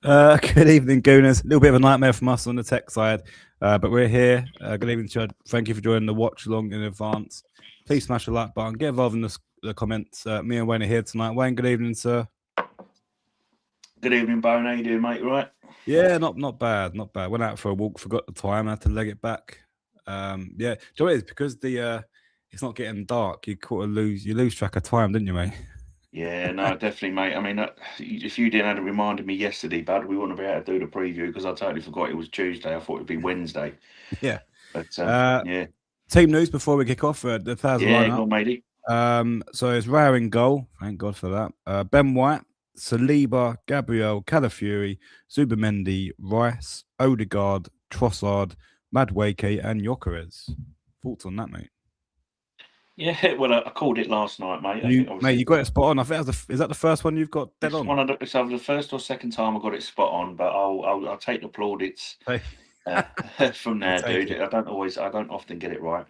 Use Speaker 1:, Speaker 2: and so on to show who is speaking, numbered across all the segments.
Speaker 1: Good evening, Gooners. A little bit of a nightmare from us on the tech side, but we're here. Good evening, Chad. Thank you for joining the watch along in advance. Please smash the like button. Get involved in the comments. Me and Wayne are here tonight. Wayne, good evening, sir.
Speaker 2: Good evening, Bone. How you doing, mate? You right?
Speaker 1: Yeah, not bad, not bad. Went out for a walk, forgot the time, had to leg it back. Yeah, do you know what it is? Because it's not getting dark. You lose track of time, didn't you, mate?
Speaker 2: Yeah, no, definitely, mate. I mean, if you didn't have reminded me yesterday, bud, we wouldn't be able to do the preview because I totally forgot it was Tuesday. I thought it'd be Wednesday.
Speaker 1: Yeah.
Speaker 2: But yeah,
Speaker 1: Team news before we kick off. The players
Speaker 2: yeah,
Speaker 1: lineup.
Speaker 2: go on, matey.
Speaker 1: So it's Rao in goal. Thank God for that. Ben White, Saliba, Gabriel, Calafiori, Zubimendi, Rice, Odegaard, Trossard, Madueke, and Gyökeres. Thoughts on that, mate?
Speaker 2: Yeah, well, I called it last night, mate.
Speaker 1: You got it spot on. I think is that the first one you've got dead on?
Speaker 2: It's either the first or second time I got it spot on, but I'll take the plaudits from there, dude. I don't often get it right.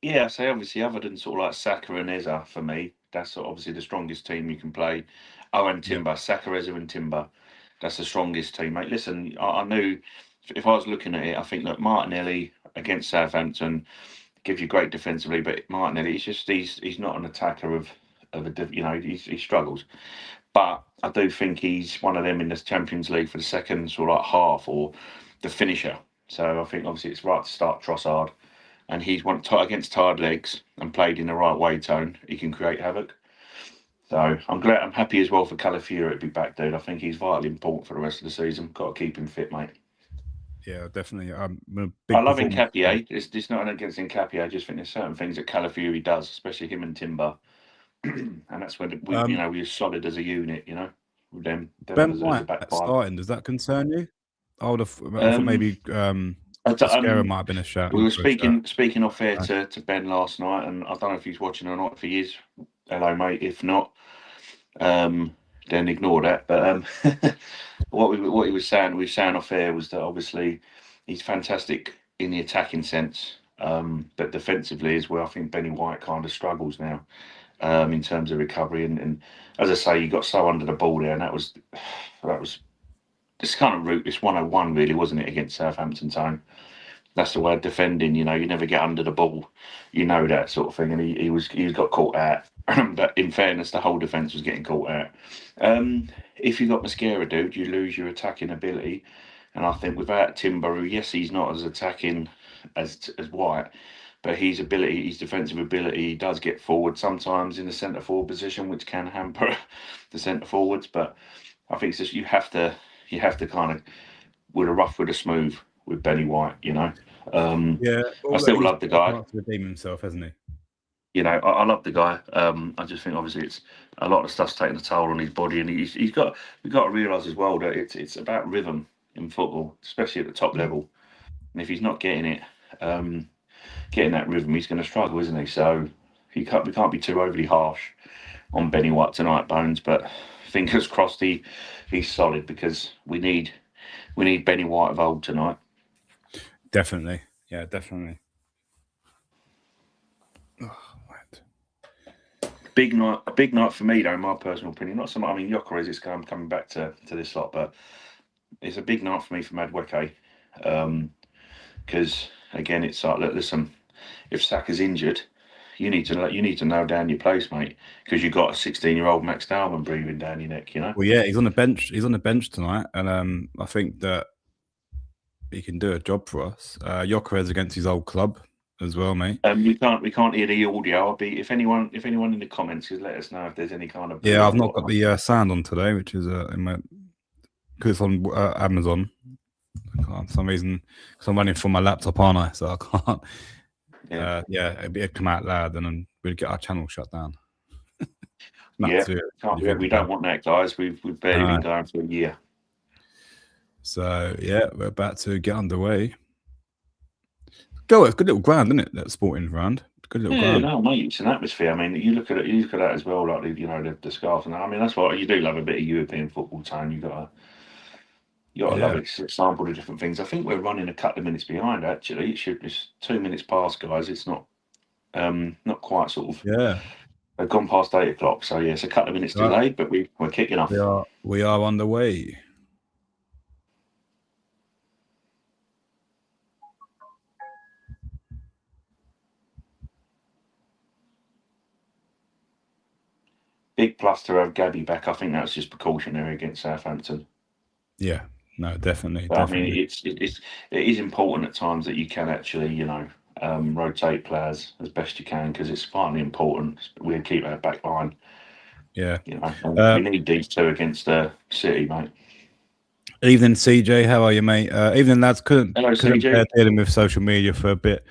Speaker 2: Yeah, so obviously, other than sort of like Saka and Eza for me, that's obviously the strongest team you can play. Oh, and Timber, yeah. Saka, Eza, and Timber, that's the strongest team, mate. Listen, I knew if I was looking at it, I think that Martinelli against Southampton gives you great defensively, but Martinelli, he's not an attacker of he struggles. But I do think he's one of them in the Champions League for the second sort of like half or the finisher. So I think obviously it's right to start Trossard. And he's won against tired legs and played in the right way, Tone. He can create havoc. So I'm happy as well for Calafiori to be back, dude. I think he's vitally important for the rest of the season. Got to keep him fit, mate.
Speaker 1: Yeah, definitely.
Speaker 2: I love Nketiah. It's not against Nketiah. I just think there's certain things that Calafiori does, especially him and Timber. And that's when we're solid as a unit, with them
Speaker 1: Ben White starting. Does that concern you? I thought maybe Mascara might have been a shout.
Speaker 2: We were speaking off air to Ben last night, and I don't know if he's watching or not. If he is, hello, mate. If not, then ignore that. But what he was saying, off air was that obviously he's fantastic in the attacking sense, but defensively is where I think Benny White kind of struggles now in terms of recovery. And as I say, you got so under the ball there, and that was this kind of route. This 101 really, wasn't it, against Southampton Tone? That's the way of defending. You never get under the ball. That sort of thing. And he got caught out. But in fairness, the whole defence was getting caught out. If you got Mascara, dude, you lose your attacking ability. And I think without Timber, who, yes, he's not as attacking as White, but his defensive ability, he does get forward sometimes in the centre forward position, which can hamper the centre forwards. But I think it's just you have to kind of with a rough with a smooth with Benny White,
Speaker 1: Yeah,
Speaker 2: I still love the guy.
Speaker 1: To redeem himself, hasn't he?
Speaker 2: I love the guy. I just think obviously it's a lot of stuff's taking a toll on his body, and we've got to realise as well that it's about rhythm in football, especially at the top level. And if he's not getting it, getting that rhythm, he's going to struggle, isn't he? So we can't be too overly harsh on Benny White tonight, Bones. But fingers crossed he's solid, because we need Benny White of old tonight.
Speaker 1: Definitely, yeah, definitely.
Speaker 2: A big night for me, though, in my personal opinion. Not so much. I mean, Gyökeres is coming back to this lot, but it's a big night for me for Madueke, because again, it's like, look, listen, if Saka's injured, you need to nail down your place, mate, because you've got a 16-year-old Max Darwin breathing down your neck.
Speaker 1: Well, yeah, he's on the bench. He's on the bench tonight, and I think that he can do a job for us. Gyökeres against his old club as well, mate.
Speaker 2: We can't hear the audio. If anyone in the comments could let us know if there's any kind of...
Speaker 1: Yeah, I've not got the sound on today, which is because it's on Amazon. For some reason, because I'm running from my laptop, aren't I? So I can't. It'd come out loud, and then we'd get our channel shut down.
Speaker 2: We don't want that, guys. We've barely been going for a year.
Speaker 1: So yeah, we're about to get underway. Go, it's a good little ground, isn't it? That Sporting ground. Good little ground.
Speaker 2: No, mate, it's an atmosphere. I mean, you look at that as well, like the scarf and that. I mean, that's what you do love, a bit of European football time. You got to love it. It's sampled of different things. I think we're running a couple of minutes behind. Actually, it's 2 minutes past, guys. It's not quite sort of.
Speaker 1: Yeah.
Speaker 2: They've gone past 8 o'clock, so yeah, it's a couple of minutes delayed, but we're kicking off.
Speaker 1: We are underway.
Speaker 2: Big plus to have Gabby back. I think that's just precautionary against Southampton.
Speaker 1: Yeah, no, definitely,
Speaker 2: But I mean,
Speaker 1: definitely.
Speaker 2: it is important at times that you can actually, rotate players as best you can, because it's vitally important. We keep our back line.
Speaker 1: Yeah.
Speaker 2: And we need these two against City, mate.
Speaker 1: Evening, CJ. How are you, mate? Evening, lads. Couldn't
Speaker 2: Hello,
Speaker 1: couldn't bear
Speaker 2: CJ.
Speaker 1: dealing with social media for a bit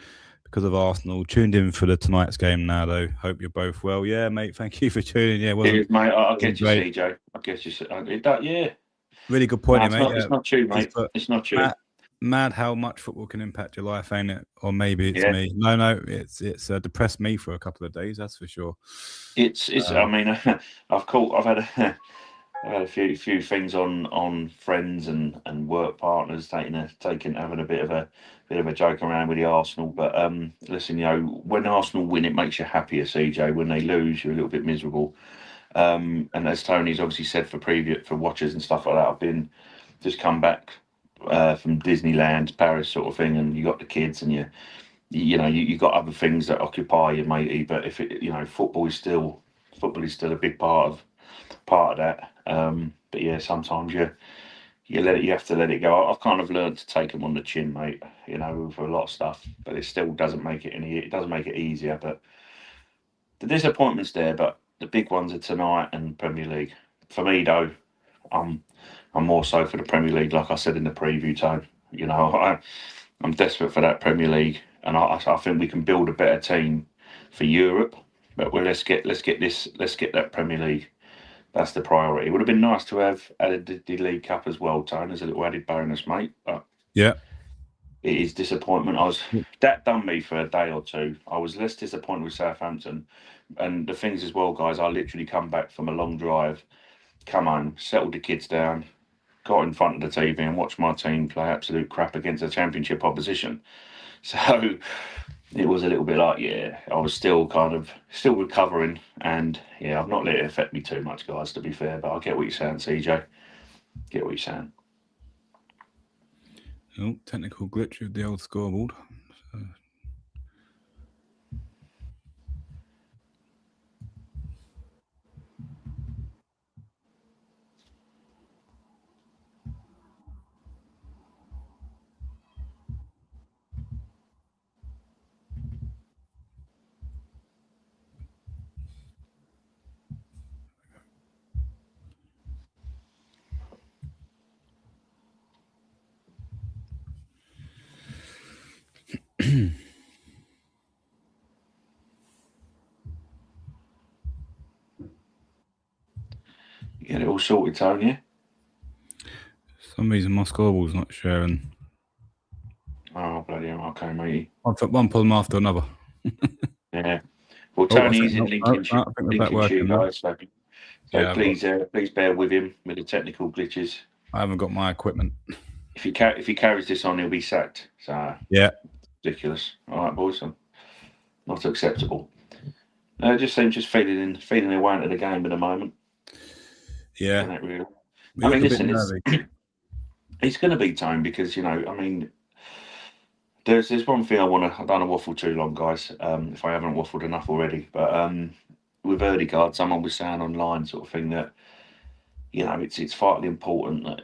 Speaker 1: because of Arsenal. Tuned in for the tonight's game now, though. Hope you're both well. Yeah, mate. Thank you for tuning in. Yeah,
Speaker 2: Cheers, mate. I get you,
Speaker 1: great.
Speaker 2: CJ. I guess you. Yeah.
Speaker 1: Really good point,
Speaker 2: No,
Speaker 1: here,
Speaker 2: it's
Speaker 1: mate.
Speaker 2: not.
Speaker 1: Yeah,
Speaker 2: It's not true, mate. It's not true.
Speaker 1: mad how much football can impact your life, ain't it? Or maybe it's
Speaker 2: Yeah.
Speaker 1: me. No, it's depressed me for a couple of days. That's for sure.
Speaker 2: It's. I mean, I've had a few things on friends and work partners having a bit of a joke around with the Arsenal. But listen, when Arsenal win, it makes you happier, CJ. When they lose, you're a little bit miserable. And as Tony's obviously said for watchers and stuff like that, I've been just come back from Disneyland, Paris, sort of thing, and you got the kids, and you got other things that occupy you, matey. But if football is still a big part of that. But yeah, sometimes you have to let it go. I've kind of learned to take them on the chin, mate. For a lot of stuff, but it still doesn't make it It doesn't make it easier. But the disappointments there, but the big ones are tonight and Premier League. For me, though, I'm more so for the Premier League, like I said in the preview, Tone. I'm desperate for that Premier League, and I think we can build a better team for Europe. But let's get that Premier League. That's the priority. It would have been nice to have added the League Cup as well, Tone, as a little added bonus, mate. But
Speaker 1: Yeah.
Speaker 2: it is disappointment. That done me for a day or two. I was less disappointed with Southampton, and the things as well, guys. I literally come back from a long drive, come home, settled the kids down, got in front of the TV, and watched my team play absolute crap against a Championship opposition. So it was a little bit like, I was still recovering, and I've not let it affect me too much, guys. To be fair, but I get what you're saying, CJ. Get what you're saying.
Speaker 1: Oh, technical glitch with the old scoreboard.
Speaker 2: You get it all sorted, Tony.
Speaker 1: For some reason, my scoreboard's not sharing.
Speaker 2: Oh, bloody hell. Okay, matey.
Speaker 1: One problem after another.
Speaker 2: Yeah. Well,
Speaker 1: Oh,
Speaker 2: Tony's in
Speaker 1: I think that's that
Speaker 2: Lincolnshire,
Speaker 1: working now.
Speaker 2: guys. So
Speaker 1: Yeah,
Speaker 2: please bear with him with the technical glitches.
Speaker 1: I haven't got my equipment.
Speaker 2: If he carries this on, he'll be sacked. So
Speaker 1: Yeah.
Speaker 2: ridiculous. All right, boys. Not acceptable. Just seems feeling their way into the game at the moment.
Speaker 1: Yeah.
Speaker 2: Isn't it really?
Speaker 1: We
Speaker 2: I
Speaker 1: look
Speaker 2: mean,
Speaker 1: a bit
Speaker 2: listen,
Speaker 1: nervy.
Speaker 2: it's going to be time because I mean, there's one thing I don't want to waffle too long, guys. If I haven't waffled enough already, but with Erdegaard, someone was saying online, sort of thing that it's vitally important that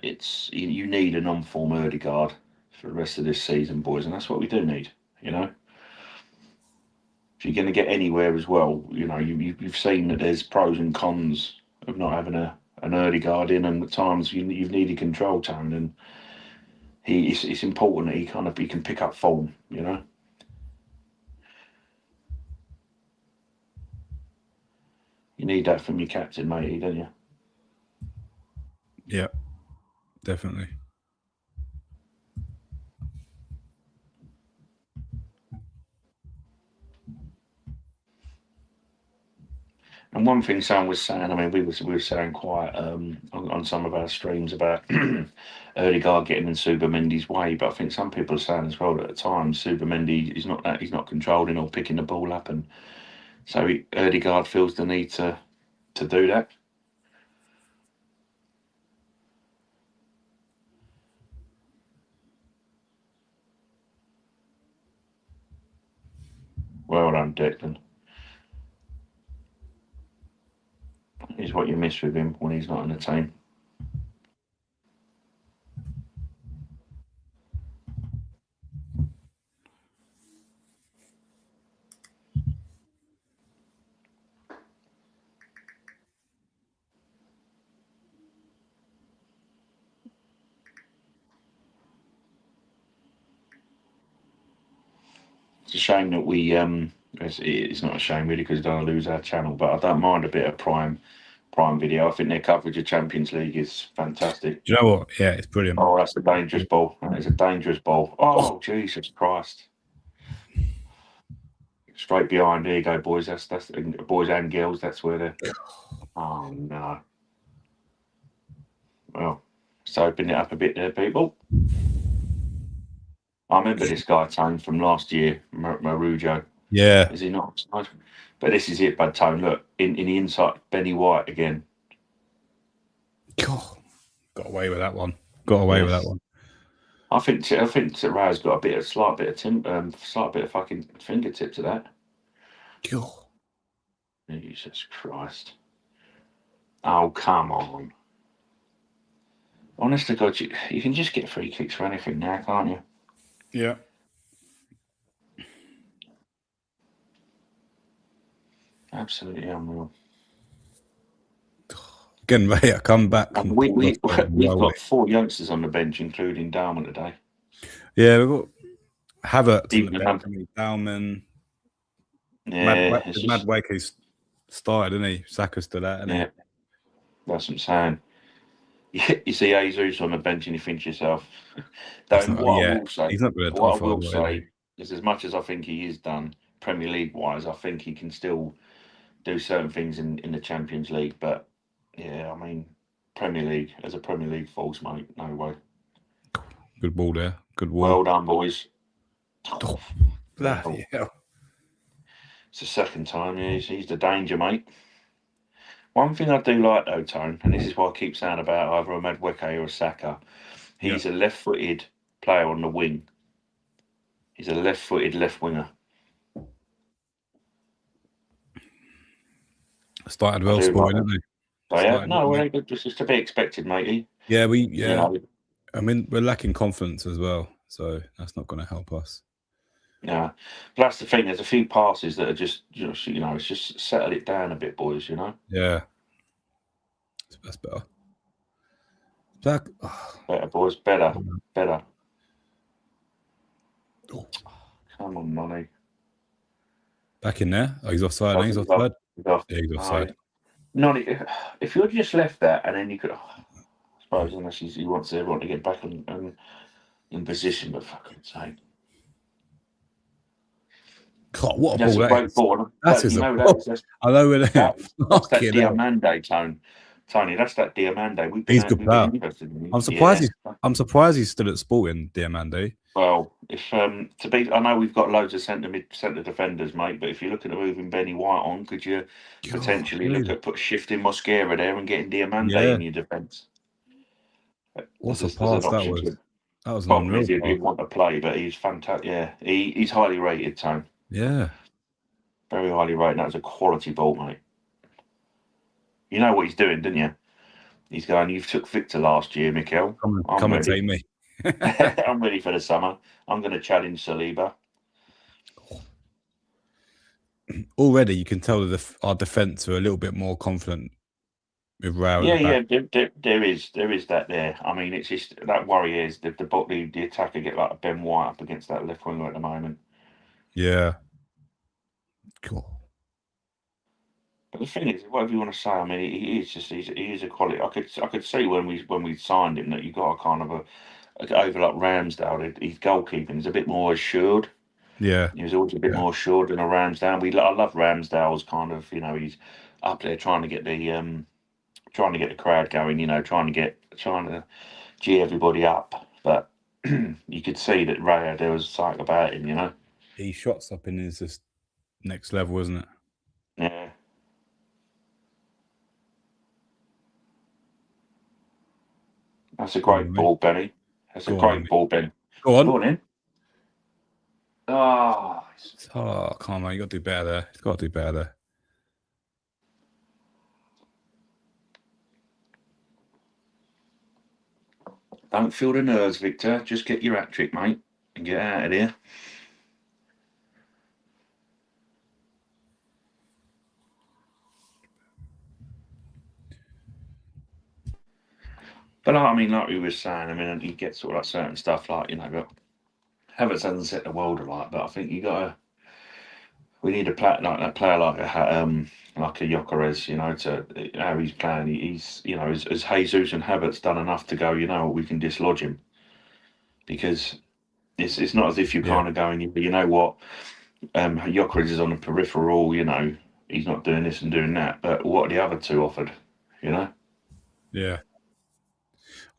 Speaker 2: you need a non-form Erdegaard for the rest of this season, boys, and that's what we do need. If you're going to get anywhere as well, you've seen that there's pros and cons of not having an Erdegaard in, and at times you've needed control tone, and it's important that he can pick up form. You need that from your captain, matey, don't you?
Speaker 1: Yeah, definitely.
Speaker 2: And one thing someone was saying, I mean, we were saying quite on some of our streams about Erdegaard getting in Subamendi's way, but I think some people are saying as well that at times Subamendi he's not controlling or picking the ball up, and so Erdegaard feels the need to do that. Well done, Declan. Is what you miss with him when he's not in the team. It's a shame that we it's not a shame really because we don't lose our channel, but I don't mind a bit of Prime Video. I think their coverage of Champions League is fantastic.
Speaker 1: Do you know what? Yeah, it's brilliant.
Speaker 2: Oh, that's a dangerous ball. That is a dangerous ball. Oh, Jesus Christ! Straight behind. There you go, boys. That's boys and girls. That's where they're. Oh no. Well, let's open it up a bit there, people. I remember this guy, Tone, from last year, Marujo.
Speaker 1: Yeah.
Speaker 2: Is he not? But this is it, bud, Tone. Look, in the inside, Benny White again.
Speaker 1: God, got away with that one. Got away with that one.
Speaker 2: I think Rao's got a slight bit of fucking fingertip to that.
Speaker 1: God.
Speaker 2: Jesus Christ. Oh, come on. Honest to God, you can just get free kicks for anything now, can't you?
Speaker 1: Yeah.
Speaker 2: Absolutely unreal.
Speaker 1: Getting ready to come back.
Speaker 2: And we've got 4 youngsters on the bench, including Darwin today.
Speaker 1: Yeah, we've got Havertz on the bench, Dalman.
Speaker 2: Yeah.
Speaker 1: Madwake's started, isn't he? Saka's still out, isn't he?
Speaker 2: Yeah. That's what I'm saying. You see Jesus on the bench and you think to yourself, I will say,
Speaker 1: he's not good.
Speaker 2: What I will say is, as much as I think he is done Premier League wise, I think he can still do certain things in the Champions League. But yeah, I mean, Premier League as a Premier League false, mate, no way.
Speaker 1: Good ball there. Good ball.
Speaker 2: Well done, boys.
Speaker 1: Oh, bloody hell.
Speaker 2: It's the second time. Yeah, he's the danger, mate. One thing I do like though, Tone, and this is what I keep saying about either a Madueke or a Saka, he's a left-footed player on the wing. He's a left-footed left winger.
Speaker 1: Started well, Sporting, didn't
Speaker 2: they? Yeah, no, it's just to be expected, matey.
Speaker 1: Yeah, I mean, we're lacking confidence as well, so that's not going to help us.
Speaker 2: Yeah, but that's the thing. There's a few passes that are just, it's just settle it down a bit, boys.
Speaker 1: Yeah, that's better.
Speaker 2: Better, boys. Better. Oh. Come on, Nonny.
Speaker 1: Back in there. Oh, he's offside. He's offside. Yeah, he's offside.
Speaker 2: Nonny, if you'd just left that and then you could, I suppose, unless he wants everyone to get back in position, but fucking sake.
Speaker 1: God, what a ball that is.
Speaker 2: Ball.
Speaker 1: That is I know where
Speaker 2: that's that Diamande, Tony. That's that Diamande.
Speaker 1: He's a good player. I'm surprised he's still at Sporting, Diamande.
Speaker 2: Well, I know we've got loads of centre defenders, mate. But if you're looking at moving Benny White on, could you potentially look at shifting Mosquera there and getting Diamande in your defence?
Speaker 1: What's a pass that was? That was
Speaker 2: an unreal. If you want to play, but he's fantastic. Yeah, he's highly rated, Tone.
Speaker 1: Yeah,
Speaker 2: very highly rated. That was a quality ball, mate. You know what he's doing, didn't you? He's going, you took Victor last year, Mikel.
Speaker 1: Come and take me.
Speaker 2: I'm ready for the summer. I'm going to challenge Saliba.
Speaker 1: Already, you can tell that our defence are a little bit more confident with Rao.
Speaker 2: Yeah. There is that there. I mean, it's just that worry is the attacker get like Ben White up against that left winger at the moment.
Speaker 1: Yeah. Cool.
Speaker 2: But the thing is, whatever you want to say, I mean, he is a quality. I could see when we signed him that you got a kind of over like Ramsdale. His goalkeeping is a bit more assured.
Speaker 1: Yeah,
Speaker 2: he was always a bit more assured than a Ramsdale. I love Ramsdale's kind of, he's up there trying to get the crowd going. Trying to gee everybody up. But you could see that Raya, there was something about him.
Speaker 1: He shot something is just next level, isn't it?
Speaker 2: Yeah. That's a great ball, Benny. That's a great ball, Ben.
Speaker 1: Go on
Speaker 2: in. Oh,
Speaker 1: Oh, come on, you got to do better there. He's got to do better there.
Speaker 2: Don't feel the nerves, Victor. Just get your hat trick, mate, and get out of there. But I mean, like we were saying, I mean, you get sort of like certain stuff, like, you know, but Havertz hasn't set the world alight. But I think we need a player like a Gyökeres, you know, to how he's playing. He's, you know, as Jesus and Havertz done enough to go, you know, we can dislodge him, because it's not as if you're kind of going, you know what, Gyökeres is on the peripheral, you know, he's not doing this and doing that. But what are the other two offered, you know?
Speaker 1: Yeah.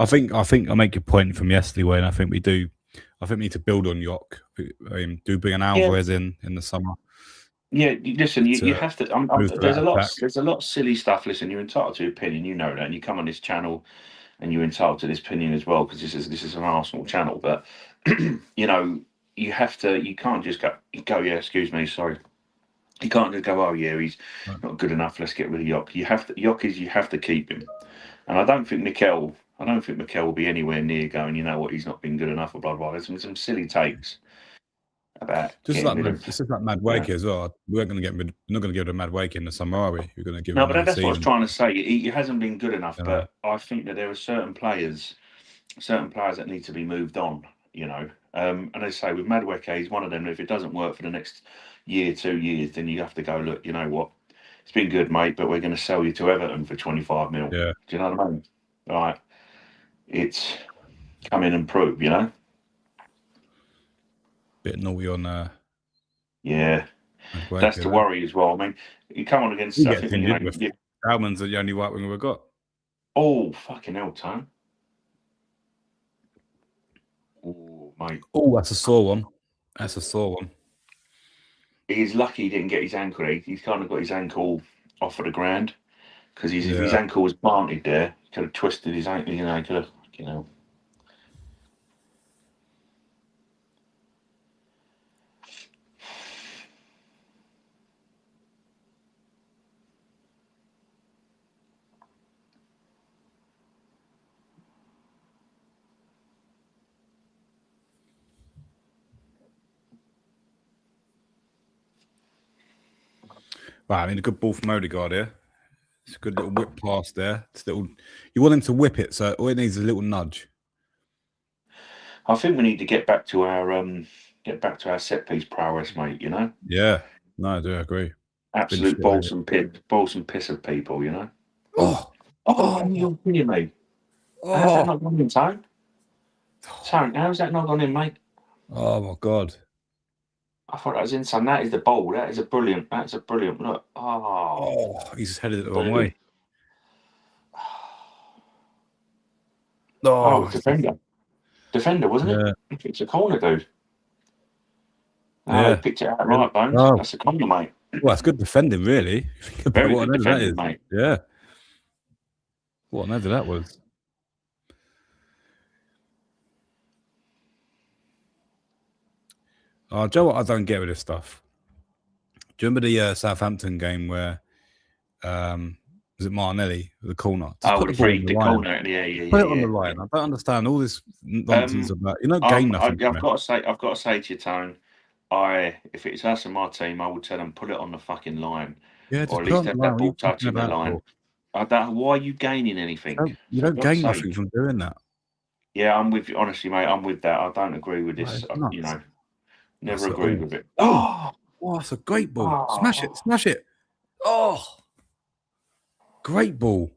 Speaker 1: I think I make your point from yesterday, Wayne. I think we need to build on York. Do bring an Alvarez in the summer.
Speaker 2: Yeah, listen, you have to. There's a lot of silly stuff. Listen, you're entitled to your opinion, you know that, and you come on this channel, and you're entitled to this opinion as well, because this is an Arsenal channel. But you know, you have to. You can't just go. Yeah, excuse me, sorry. You can't just go. Oh yeah, he's not good enough. Let's get rid of York. You have to. York is. You have to keep him. And I don't think Mikel will be anywhere near going, you know what, he's not been good enough, or blah blah. There's some silly takes about
Speaker 1: it's just like Madueke as well. We're not going to get rid of Madueke in the summer, are we? We're going to give him
Speaker 2: but that's what I was trying to say. He hasn't been good enough, but I think that there are certain players that need to be moved on, you know. And as I say, with Madueke, he's one of them. If it doesn't work for the next year, 2 years, then you have to go, look, you know what, it's been good, mate, but we're going to sell you to Everton for 25 mil.
Speaker 1: Yeah.
Speaker 2: Do you know what I mean? Right. It's come in and prove, you know.
Speaker 1: Bit naughty on.
Speaker 2: Yeah, that's the worry as well. I mean, you come on against stuff.
Speaker 1: Alman's the only right winger we've got.
Speaker 2: Oh, fucking hell, Tone. Oh, mate.
Speaker 1: Oh, that's a sore one.
Speaker 2: He's lucky he didn't get his ankle. He's kind of got his ankle off of the ground, because if his ankle was planted there, he could have twisted his ankle. You know, he could have, you know.
Speaker 1: Right, I mean, a good ball from Odegaard here. It's a good little whip pass there. You want him to whip it, so all it needs is a little nudge.
Speaker 2: I think we need to get back to our set piece prowess, mate. You know.
Speaker 1: Yeah, no, I do agree.
Speaker 2: Absolute balls and piss of people, you know. You're kidding me. How's that not gone in, Tone? Tone, how's that not gone in, mate?
Speaker 1: Oh my God.
Speaker 2: I thought that was insane. That is the ball. That's a brilliant look.
Speaker 1: Oh, he's headed it the wrong way.
Speaker 2: Oh, defender, wasn't it? It's a corner, dude.
Speaker 1: Yeah,
Speaker 2: picked it out right, Bones. That's a corner, mate.
Speaker 1: Well, that's good defending, really.
Speaker 2: Very good defending, mate.
Speaker 1: Yeah. What an header that was. Oh, Joe, what I don't get with this stuff. Do you remember the Southampton game where was it Martinelli, the corner?
Speaker 2: Put the corner. Yeah.
Speaker 1: Put it on the line. I don't understand all this nonsense about. You don't gain nothing.
Speaker 2: I've got to say to you, Tone. If it's us and my team, I would tell them put it on the fucking line, or at least have that ball touching the line. Why are you gaining anything?
Speaker 1: You don't gain nothing from doing that.
Speaker 2: Yeah, I'm with you. Honestly, mate, I'm with that. I don't agree with this. You know, never agreed with it. Oh,
Speaker 1: that's a great ball! Smash it! Oh, great ball!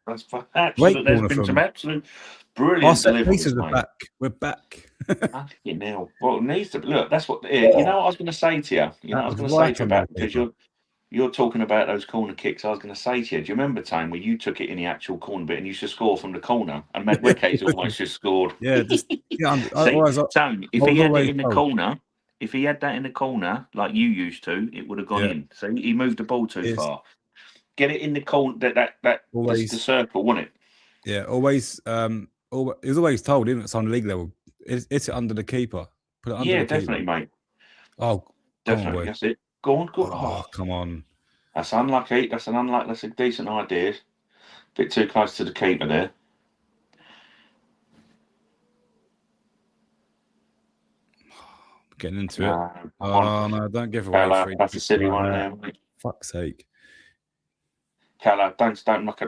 Speaker 2: That's absolute. There's been some absolute brilliant deliveries, mate.
Speaker 1: We're back.
Speaker 2: Fucking hell. Well, it needs to look. That's what. You know what I was going to say to you. You know what I was going to say to you about, because you're talking about those corner kicks. I was going to say to you, do you remember time where you took it in the actual corner bit and you should score from the corner, and Madueke's almost just scored?
Speaker 1: Yeah.
Speaker 2: Tone, if he had it in the corner, if he had that in the corner like you used to, it would have gone in. So he moved the ball too far. Get it in the corner. That always the circle, wasn't it?
Speaker 1: Yeah, always. He was always told, even at some league level, it's it under the keeper. Put it under the keeper.
Speaker 2: Definitely, mate.
Speaker 1: Oh,
Speaker 2: definitely. That's it. Go on.
Speaker 1: Oh, come on.
Speaker 2: That's unlucky. That's a decent idea. Bit too close to the keeper there.
Speaker 1: Getting into it.
Speaker 2: On.
Speaker 1: No, don't give away
Speaker 2: Calla,
Speaker 1: free.
Speaker 2: that's a silly one there, mate.
Speaker 1: Fuck's sake.
Speaker 2: Calla, don't muck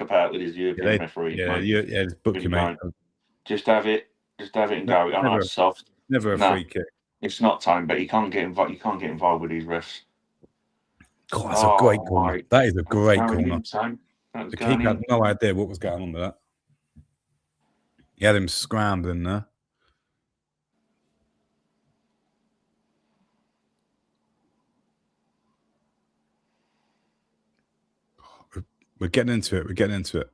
Speaker 2: about with his European referee, mate.
Speaker 1: Yeah, book you, mate.
Speaker 2: Just have it and go. I know it's soft.
Speaker 1: Never a free kick.
Speaker 2: It's not time, but you can't get involved. You can't get involved with these refs.
Speaker 1: God, that's a great corner. Mate. That is a great corner.
Speaker 2: The
Speaker 1: keeper had no idea what was going on with that. He had him scrambling there. We're getting into it.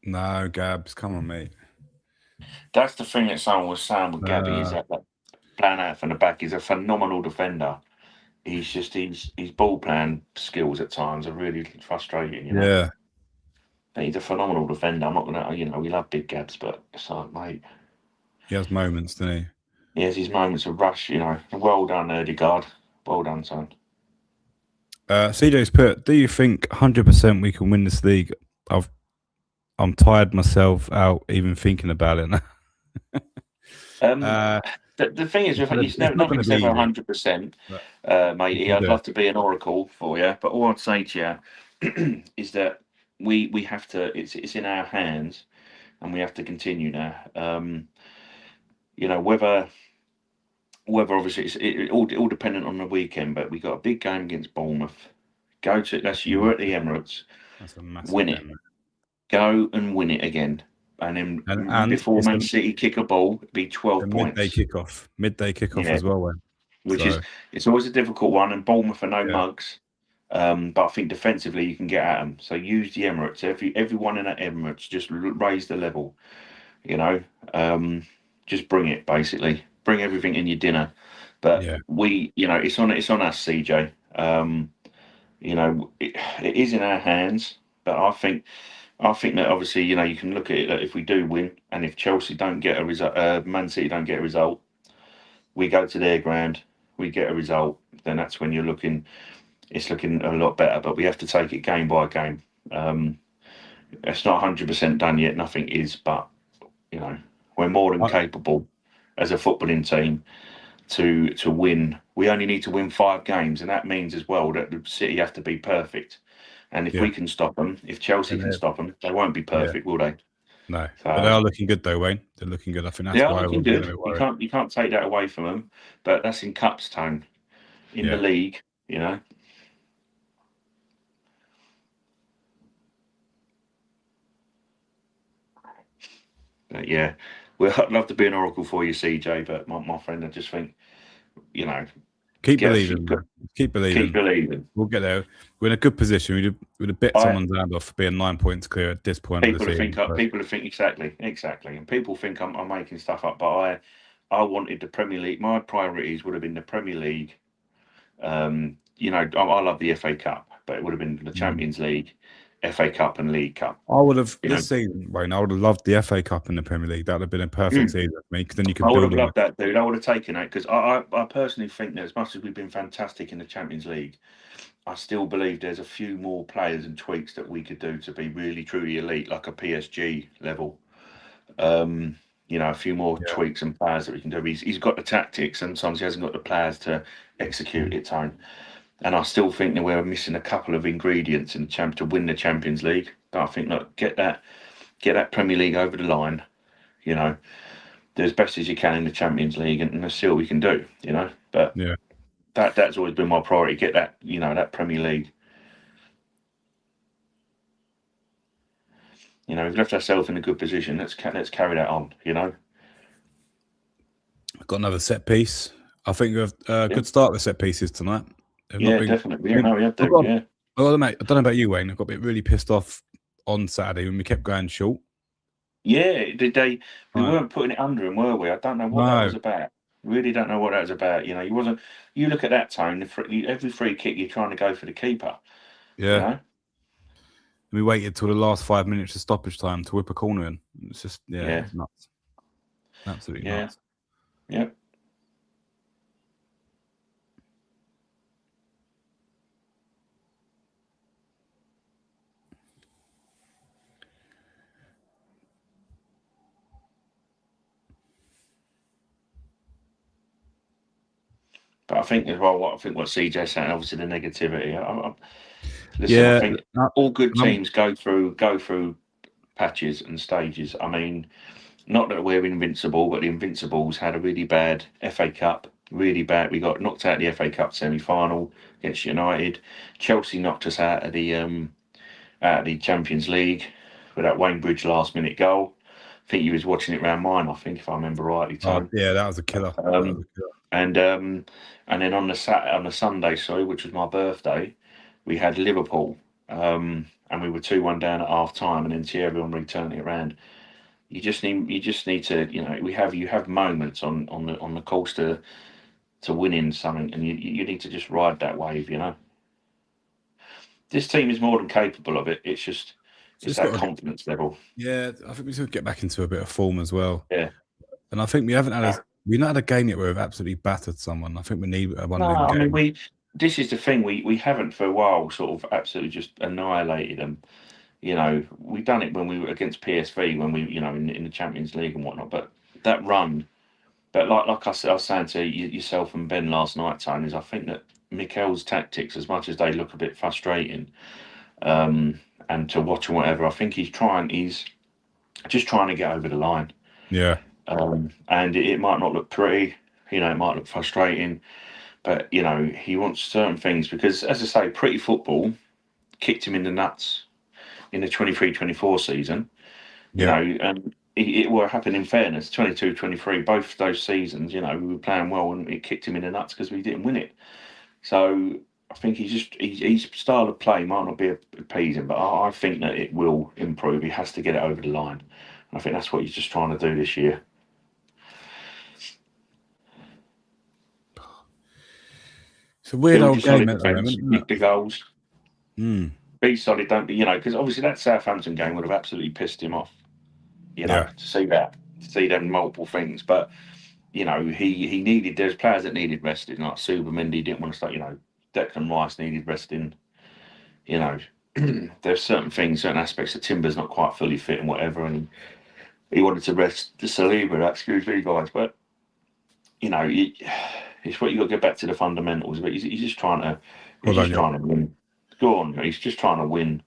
Speaker 1: No, Gabs, come on, mate.
Speaker 2: That's the thing that someone was saying with Gabby is that plan out from the back. He's a phenomenal defender. He's just his ball playing skills at times are really frustrating. You know.
Speaker 1: Yeah.
Speaker 2: He's a phenomenal defender. I'm not gonna, we love big Gabs, but it's like, mate.
Speaker 1: He has moments, doesn't he?
Speaker 2: He has his moments of rush. Well done, Erdegaard. Well done, son.
Speaker 1: CJ's put, do you think 100% we can win this league? I'm tired myself out even thinking about it now.
Speaker 2: The thing is, nothing's ever 100%, matey. I'd love to be an oracle for you, but all I'd say to you is that we have to. It's in our hands, and we have to continue now. Whether obviously it's all dependent on the weekend, but we got a big game against Bournemouth. You're at the Emirates.
Speaker 1: That's a massive
Speaker 2: win it. Go and win it again. And then before Man City kick a ball, it'd be 12 points.
Speaker 1: Midday kickoff as well.
Speaker 2: It's always a difficult one, and Bournemouth are no mugs. But I think defensively you can get at them. So use the Emirates. Everyone in that Emirates, just raise the level. Just bring it, basically. Bring everything in your dinner. But it's on us, CJ. It is in our hands, but I think that obviously, you can look at it that if we do win, and if Chelsea don't get a result, Man City don't get a result, we go to their ground, we get a result, then that's when it's looking a lot better. But we have to take it game by game. It's not 100% done yet. Nothing is, but we're more than capable as a footballing team to win. We only need to win 5 games, and that means as well that the City have to be perfect. And if we can stop them, if Chelsea can stop them, they won't be perfect, will they?
Speaker 1: No, but they are looking good though, Wayne. They're looking good. I think that's why we're good.
Speaker 2: You can't take that away from them, but that's in cups time. In the league, But I'd love to be an oracle for you, CJ. But my friend, I just think,
Speaker 1: keep believing. Keep believing. We'll get there. We're in a good position. We'd have bit someone's hand off for being 9 points clear at this point.
Speaker 2: People think exactly, and people think I'm making stuff up. But I wanted the Premier League. My priorities would have been the Premier League. I love the FA Cup, but it would have been the Champions League, FA Cup, and League Cup.
Speaker 1: I would have this season, Wayne. I would have loved the FA Cup and the Premier League. That would have been a perfect season for me. Because then you could. I
Speaker 2: would have loved that, dude. I would have taken that because I personally think that as much as we've been fantastic in the Champions League, I still believe there's a few more players and tweaks that we could do to be really truly elite, like a PSG level. A few more tweaks and players that we can do. He's got the tactics, and sometimes he hasn't got the players to execute it on. And I still think that we're missing a couple of ingredients in the to win the Champions League. But I think, look, get that Premier League over the line. Do as best as you can in the Champions League, and let's see what we can do. But that's always been my priority. Get that, that Premier League. We've left ourselves in a good position. Let's carry that on.
Speaker 1: I've got another set piece. I think we have a good start with set pieces tonight.
Speaker 2: Definitely. We have to.
Speaker 1: Well, mate, I don't know about you, Wayne. I got a bit really pissed off on Saturday when we kept going short.
Speaker 2: Yeah, we weren't putting it under him, were we? I don't know what that was about. Really don't know what that was about. You know, you wasn't. You look at that, Tone. Every free kick, you're trying to go for the keeper.
Speaker 1: Yeah.
Speaker 2: You know.
Speaker 1: We waited till the last 5 minutes of stoppage time to whip a corner in. It's just it's nuts. Absolutely nuts.
Speaker 2: Yeah. But I think as well, what CJ's saying, obviously the negativity. Listen, I think all good teams go through patches and stages. I mean, not that we're invincible, but the Invincibles had a really bad FA Cup, really bad. We got knocked out of the FA Cup semi-final against United. Chelsea knocked us out of the Champions League with that Wayne Bridge last-minute goal. I think you was watching it round mine, I think, if I remember rightly, Tom.
Speaker 1: That was a killer.
Speaker 2: And then on the Sunday, which was my birthday, we had Liverpool, and we were 2-1 down at half time, and then Thierry Henry turned it around. You just need to, you know, you have moments on the course to winning something, and you need to just ride that wave. You know, this team is more than capable of it. It's that confidence level.
Speaker 1: Yeah, I think we should get back into a bit of form as well.
Speaker 2: Yeah,
Speaker 1: and I think we haven't had we've not had a game yet where we've absolutely battered someone. I think we need one.
Speaker 2: No, I mean this is the thing. We haven't for a while sort of absolutely just annihilated them. You know, we've done it when we were against PSV when we, you know, in the Champions League and whatnot. But that run, but like I was saying to yourself and Ben last night, Tony, is I think that Mikel's tactics, as much as they look a bit frustrating, and to watch and whatever, I think he's just trying to get over the line.
Speaker 1: Yeah.
Speaker 2: And it might not look pretty, you know, it might look frustrating, but you know, he wants certain things because, as I say, Pretty Football kicked him in the nuts in the 23-24 season, you know, and it will happen in fairness, 22-23, both those seasons, you know, we were playing well and it kicked him in the nuts because we didn't win it. So I think his style of play might not be appeasing, but I think that it will improve. He has to get it over the line. And I think that's what he's just trying to do this year.
Speaker 1: It's a weird old game at the moment.
Speaker 2: Kick the goals. Be solid, don't be, you know, because obviously that Southampton game would have absolutely pissed him off, you know, to see them multiple things. But, you know, there's players that needed resting, like Subamendi didn't want to start, you know, Declan Rice needed resting, you know, there's certain aspects that Timber's not quite fully fit and whatever, and he wanted to rest the Saliba, excuse me, guys, but, you know, it's what you got to get back to the fundamentals, but he's just trying to win. Go on, he's just trying to win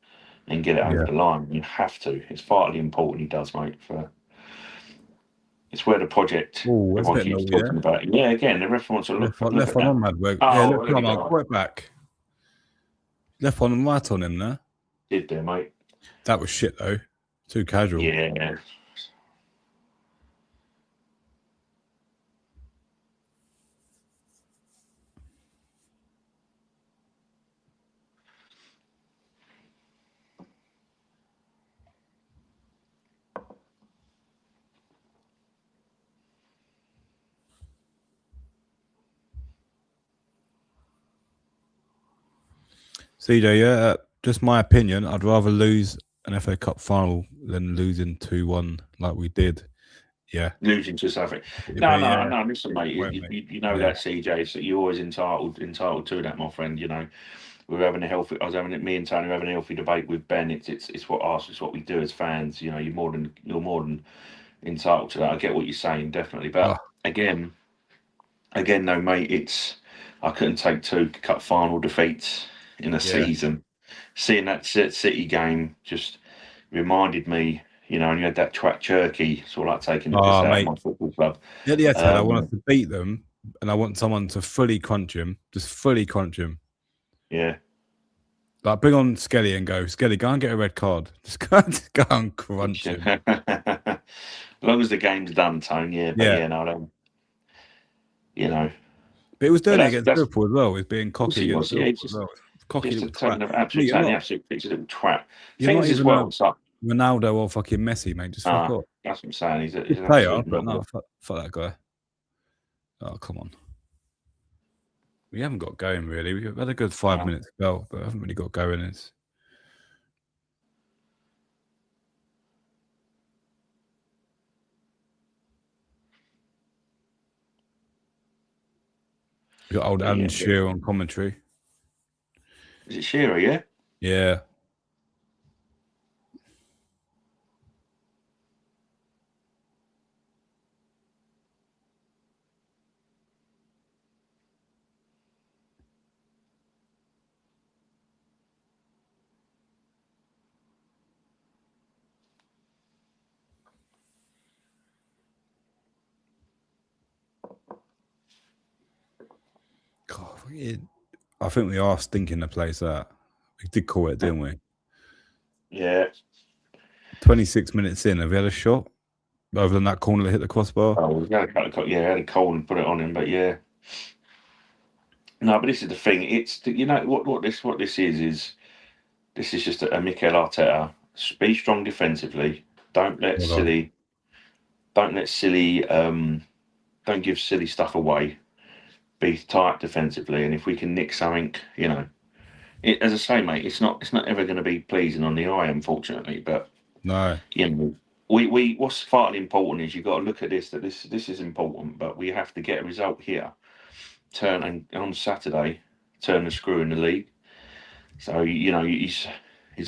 Speaker 2: and get it over the line. You have to. It's vitally important he does, mate. It's where the project everyone keeps talking about. Yeah, again, the ref wants to look at
Speaker 1: left one on Madweg. Quite back. Left one and right on him there.
Speaker 2: Did there, mate?
Speaker 1: That was shit though. Too casual.
Speaker 2: Yeah.
Speaker 1: CJ, just my opinion. I'd rather lose an FA Cup final than losing 2-1 like we did. Yeah,
Speaker 2: losing to South Africa. No. Listen, mate. You know that, CJ. So you're always entitled to that, my friend. You know, me and Tony were having a healthy debate with Ben. It's what we do as fans. You know, you're more than entitled to that. I get what you're saying, definitely. But again, though, mate, I couldn't take 2 cup final defeats in a season. Seeing that City game just reminded me, you know, and you had that twat Cherky, sort of like taking the piss out of my football club.
Speaker 1: Yeah, I want us to beat them, and I want someone to fully crunch him, just fully crunch him.
Speaker 2: Yeah.
Speaker 1: Like, bring on Skelly and go, Skelly, go and get a red card. Just go and crunch him.
Speaker 2: As long as the game's done, Tone, no, you know.
Speaker 1: But it was doing it against Liverpool as well, with being cocky against Liverpool as well. Cocky
Speaker 2: little twat. Absolute picture little twat.
Speaker 1: Things as well. Ronaldo or fucking Messi, mate. Just fuck off.
Speaker 2: That's what I'm saying. He's a
Speaker 1: player, but no, fuck that guy. Oh, come on. We haven't got going, really. We've had a good 5 minute spell, but I haven't really got going. It's... We got old Alan Shearer on commentary.
Speaker 2: Is it Shearer, yeah?
Speaker 1: Yeah. God, I think we are stinking the place out. We did call it, didn't we?
Speaker 2: Yeah.
Speaker 1: 26 minutes in, have we had a shot? Other than that corner that hit the crossbar?
Speaker 2: Oh, we had a call and put it on him, but yeah. No, but this is the thing. It's what this is this is just a Mikel Arteta. Be strong defensively. Don't let silly. Don't give silly stuff away. Be tight defensively, and if we can nick something, as I say, mate, it's not ever going to be pleasing on the eye, unfortunately. But
Speaker 1: No.
Speaker 2: We what's vitally important is you've got to look at this. That this is important, but we have to get a result here. On Saturday, turn the screw in the league. So he's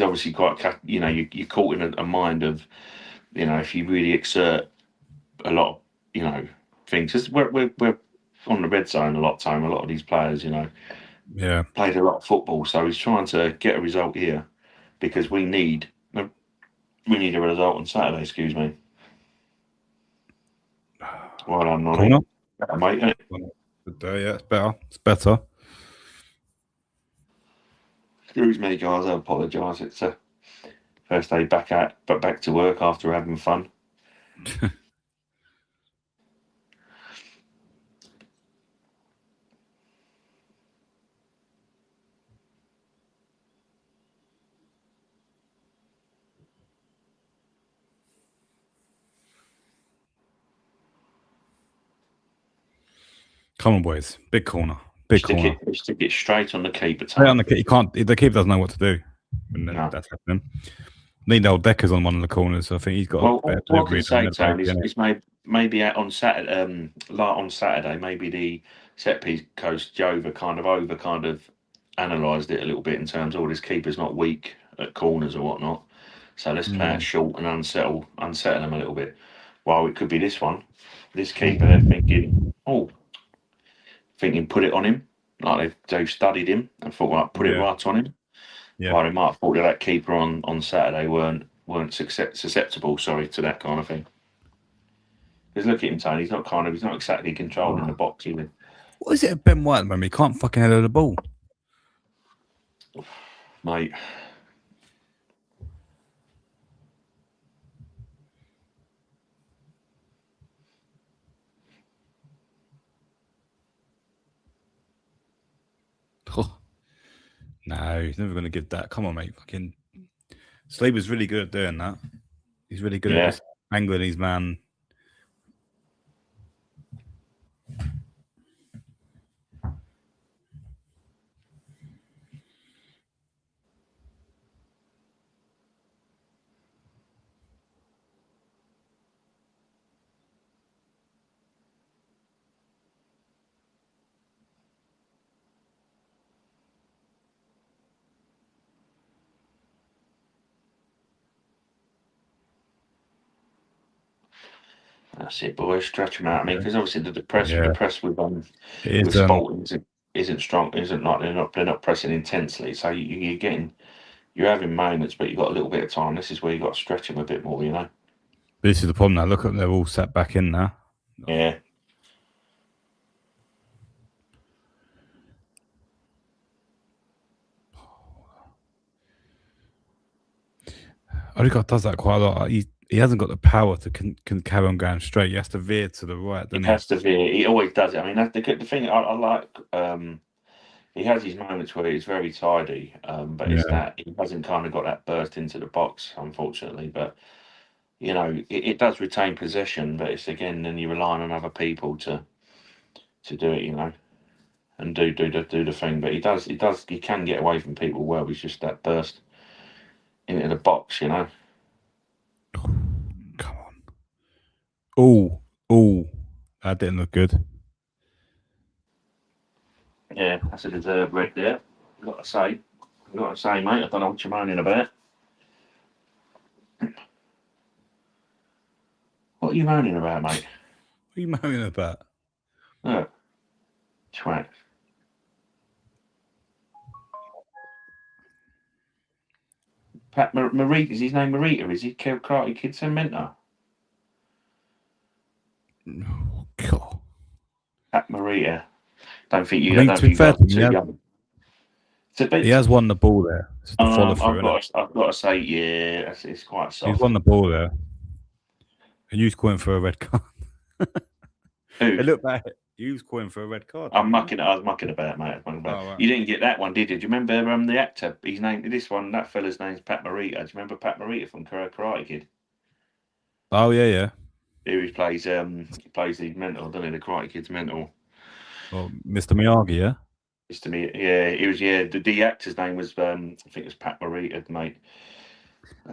Speaker 2: obviously quite you're caught in a mind of if you really exert a lot of things. Cause we're on the red zone a lot of time. A lot of these players played a lot of football, so he's trying to get a result here because we need a result on Saturday. Excuse me. Well done, Nonny. Mate, isn't it?
Speaker 1: Yeah, it's better. It's better.
Speaker 2: Excuse me, guys. I apologise. It's a first day back to work after having fun.
Speaker 1: Come on, boys. Big corner. Big corner.
Speaker 2: Stick it straight on the keeper.
Speaker 1: On the keeper doesn't know what to do when that's happening. Neil Decker's on one of the corners, so I think he's got.
Speaker 2: Well, what I can say, Tony, is maybe on Saturday, maybe the set piece coach Jova kind of analysed it a little bit in terms of this keeper's not weak at corners or whatnot. So let's play it short and unsettle them a little bit. While it could be this keeper, they're thinking put it on him, like they've studied him and thought, right, put it right on him.
Speaker 1: Yeah.
Speaker 2: While they might have thought that keeper on Saturday weren't susceptible, to that kind of thing. Because look at him, Tony. He's not exactly controlling the box either.
Speaker 1: What is it at Ben White, man? He can't fucking head the ball,
Speaker 2: mate.
Speaker 1: Oh. No, he's never going to give that. Come on, mate. Fucking Sleeper's really good at doing that. He's really good at just angling his man.
Speaker 2: That's it, boys. Stretch them out. I mean, because obviously the press with Sporting isn't strong. Isn't like they're not pressing intensely. So you're having moments, but you've got a little bit of time. This is where you got to stretch them a bit more.
Speaker 1: This is the problem now. Look at them; they're all sat back in now.
Speaker 2: Yeah.
Speaker 1: Odegaard does that quite a lot. He hasn't got the power to can carry on going straight. He has to veer to the right.
Speaker 2: He has to veer. He always does it. I mean, that's the thing I like. He has his moments where he's very tidy, but it's that he hasn't kind of got that burst into the box, unfortunately. But it does retain possession, but it's again then you're relying on other people to do it, and do the thing. But he can get away from people well. He's just that burst into the box,
Speaker 1: Come on. Oh, that didn't look good.
Speaker 2: Yeah, that's a deserved red there. I've got to say, mate. I don't know what you're moaning about. What are you moaning about, mate?
Speaker 1: What are you moaning about?
Speaker 2: Look, twat. Pat Marita, is his name Marita? Is he Karate Kid Cemento?
Speaker 1: Oh, God.
Speaker 2: Pat Marita. I don't think
Speaker 1: I mean,
Speaker 2: guys
Speaker 1: to be fair
Speaker 2: are
Speaker 1: to him,
Speaker 2: too young.
Speaker 1: he has won the ball there. It's the follow
Speaker 2: I've
Speaker 1: through.
Speaker 2: got to say, yeah, it's quite soft.
Speaker 1: He's won the ball there. And you was calling for a red card.
Speaker 2: Who?
Speaker 1: Hey, look back. You was calling for a red card.
Speaker 2: I was mucking about, mate. Right. You didn't get that one, did you? Do you remember the actor? His name, that fella's name's Pat Morita. Do you remember Pat Morita from Karate Kid?
Speaker 1: Oh yeah.
Speaker 2: He plays the mentor, doesn't he? The Karate Kid's mentor.
Speaker 1: Oh, Mr. Miyagi, yeah.
Speaker 2: Mr. Miyagi, yeah. He was, yeah. The actor's name was, I think it was Pat Morita, mate.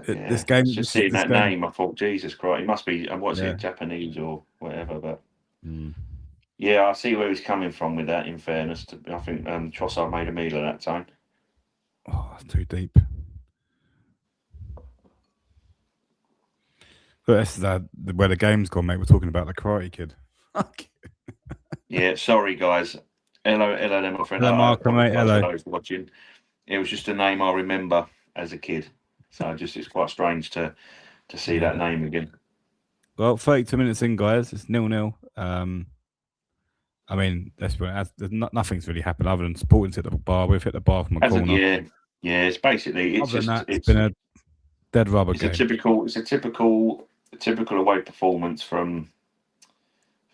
Speaker 2: Yeah.
Speaker 1: This game,
Speaker 2: just seeing that name, I thought, Jesus Christ, he must be. What's it, Japanese or whatever? But yeah, I see where he's coming from with that. In fairness, I think Trossard made a meal at that time.
Speaker 1: Oh, that's too deep. But this is where the game's gone, mate. We're talking about the Karate Kid.
Speaker 2: Yeah, sorry guys. Hello, there, my friend.
Speaker 1: Hello, Mark, mate. Hello.
Speaker 2: For those watching. It was just a name I remember as a kid, so it's quite strange to see that name again.
Speaker 1: Well, 32 minutes in, guys. It's 0-0. I mean, nothing's really happened other than Sporting's hit the bar. We've hit the bar from a corner.
Speaker 2: Yeah. It's basically
Speaker 1: it's been a dead rubber game.
Speaker 2: It's a typical away performance from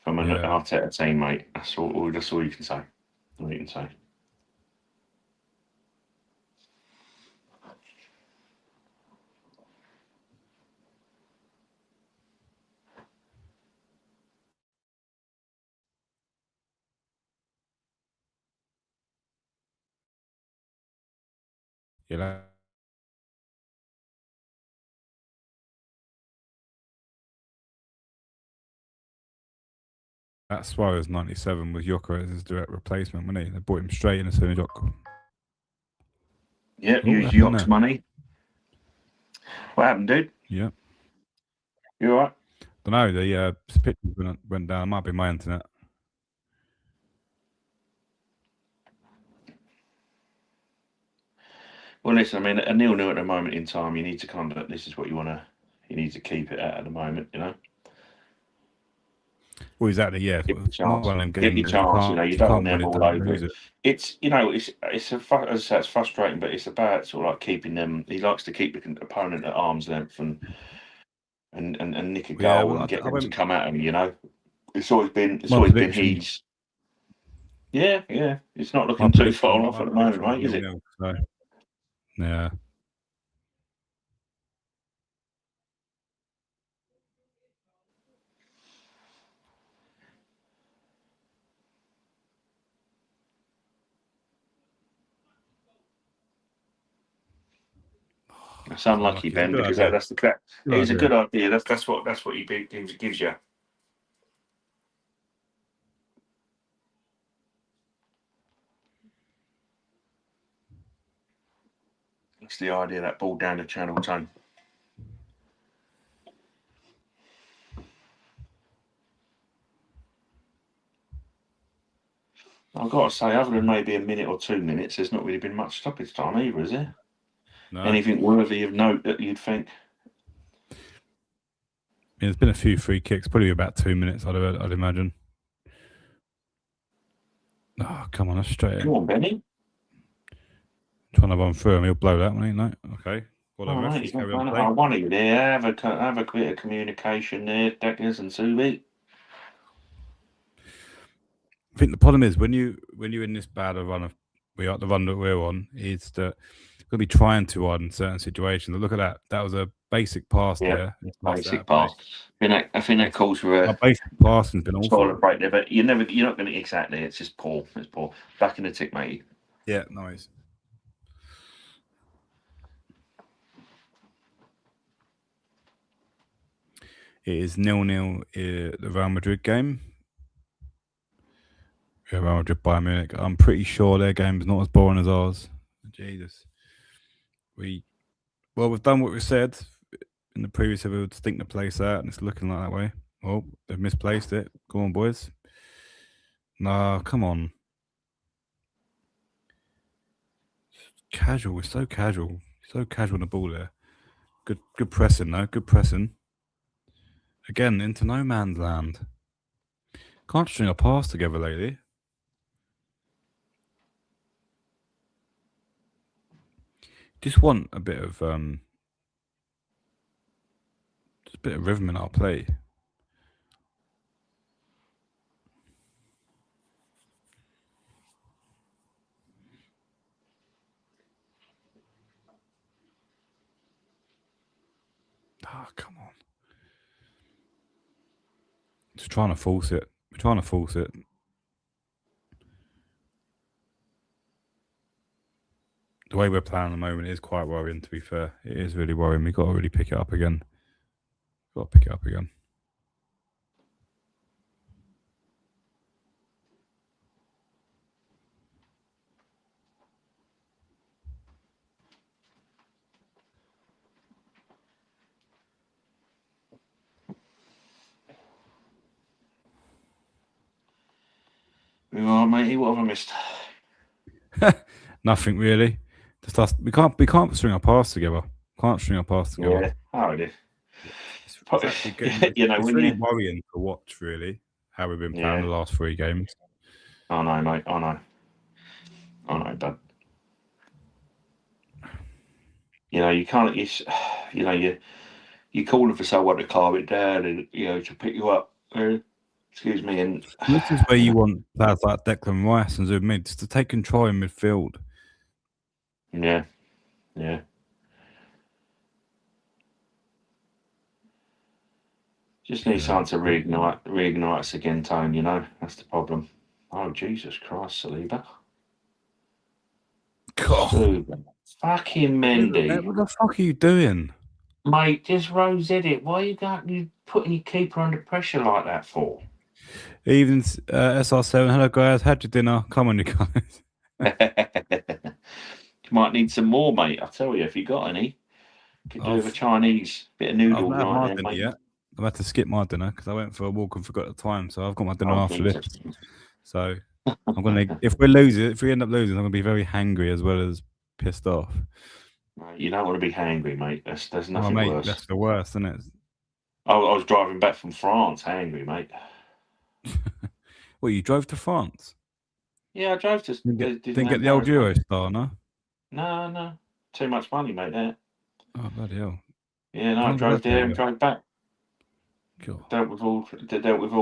Speaker 2: an Arteta teammate. That's all you can say. All you can say.
Speaker 1: Yeah. That Suarez 97 was Jokeres' direct replacement, wasn't he? They brought him straight in as soon as Jock.
Speaker 2: Yeah, use Jock's money. What happened, dude?
Speaker 1: Yeah.
Speaker 2: You all right?
Speaker 1: Don't know. The pictures went down. It might be my internet.
Speaker 2: Well, listen, I mean, a 0-0 at the moment in time, you need to this is what you need to keep it at the moment,
Speaker 1: Well, exactly, yeah.
Speaker 2: Give your chance, you don't want them all over it. It's, it's frustrating, but it's about sort of like keeping them. He likes to keep the opponent at arm's length and nick a goal and get them to come at him. It's always been his. Yeah. It's not looking too far off at the moment, right? Is it?
Speaker 1: So, yeah.
Speaker 2: It's unlucky, Ben, because that's the crap. It's a good idea. That's what he gives you. That's the idea. That ball down the channel, Tone. I've got to say, other than maybe a minute or 2 minutes, there's not really been much stoppage time either, is there?
Speaker 1: No.
Speaker 2: Anything worthy of note that you'd think?
Speaker 1: There's been a few free kicks, probably about 2 minutes, I'd imagine. Oh, come on, that's straight in.
Speaker 2: Come on, Benny.
Speaker 1: Trying to run through him, he'll blow that one, ain't he? Okay.
Speaker 2: Well, I want you there. Have a bit of communication there, Deckers and Subi.
Speaker 1: I think the problem is when you're in this bad a run of the run that we're on, is that you're going to be trying too hard in certain situations. Look at that. That was a basic pass there.
Speaker 2: Basic pass. I think that calls for
Speaker 1: Our
Speaker 2: a
Speaker 1: basic passing's been awful.
Speaker 2: toilet break there, but you're not going to exactly. It's just poor. It's poor. Back in the tick, mate.
Speaker 1: Yeah, nice. It is 0-0 the Real Madrid game. Real Madrid Bayern Munich. I'm pretty sure their game's not as boring as ours. Jesus. We've done what we said in the previous episode. We would stink the place out, and it's looking like that way. Oh, they've misplaced it. Go on, boys. Nah, come on. Casual. We're so casual. So casual on the ball there. Good pressing though. Good pressing. Again, into no man's land. Can't string a pass together lately. Just want a bit of just a bit of rhythm in our play. Ah, come on. Just trying to force it. We're trying to force it. The way we're playing at the moment is quite worrying, to be fair. It is really worrying. We've got to really pick it up again. Got to pick it up again.
Speaker 2: We are, matey. What have I missed?
Speaker 1: Nothing really. Just us. We can't string our pass together. Can't string our pass together.
Speaker 2: Yeah, how it is.
Speaker 1: It's actually getting, it's really worrying to watch, really, how we've been playing the last 3 games.
Speaker 2: I know, mate. I know, bud. You can't. You're calling for someone to calm it down and to pick you up. Excuse me. And
Speaker 1: this is where you want players like Declan Rice and Zubin just to take control in midfield.
Speaker 2: Yeah. Just need someone to reignite us again, Tone. That's the problem. Oh, Jesus Christ, Saliba.
Speaker 1: God.
Speaker 2: Fucking Mendy.
Speaker 1: What the fuck are you doing?
Speaker 2: Mate, just rose it. Why you putting your keeper under pressure like that for?
Speaker 1: Even SR7, hello guys, had your dinner? Come on, you guys.
Speaker 2: You might need some more, mate. I tell you, if you got any, could do with a Chinese bit of noodles right there, mate.
Speaker 1: Yet. I've had to skip my dinner because I went for a walk and forgot the time. So I've got my dinner after this. So I'm gonna. If we end up losing, I'm gonna be very hangry as well as pissed off.
Speaker 2: You don't want to be hangry, mate. There's nothing worse.
Speaker 1: That's the worst, isn't it?
Speaker 2: I was driving back from France, hangry, mate.
Speaker 1: Well, you drove to France?
Speaker 2: Yeah, I drove to.
Speaker 1: Didn't get the old Eurostar, no?
Speaker 2: No. Too much money, mate. There.
Speaker 1: Oh bloody hell!
Speaker 2: Yeah, no, I drove there and drove back.
Speaker 1: Cool.
Speaker 2: Dealt with all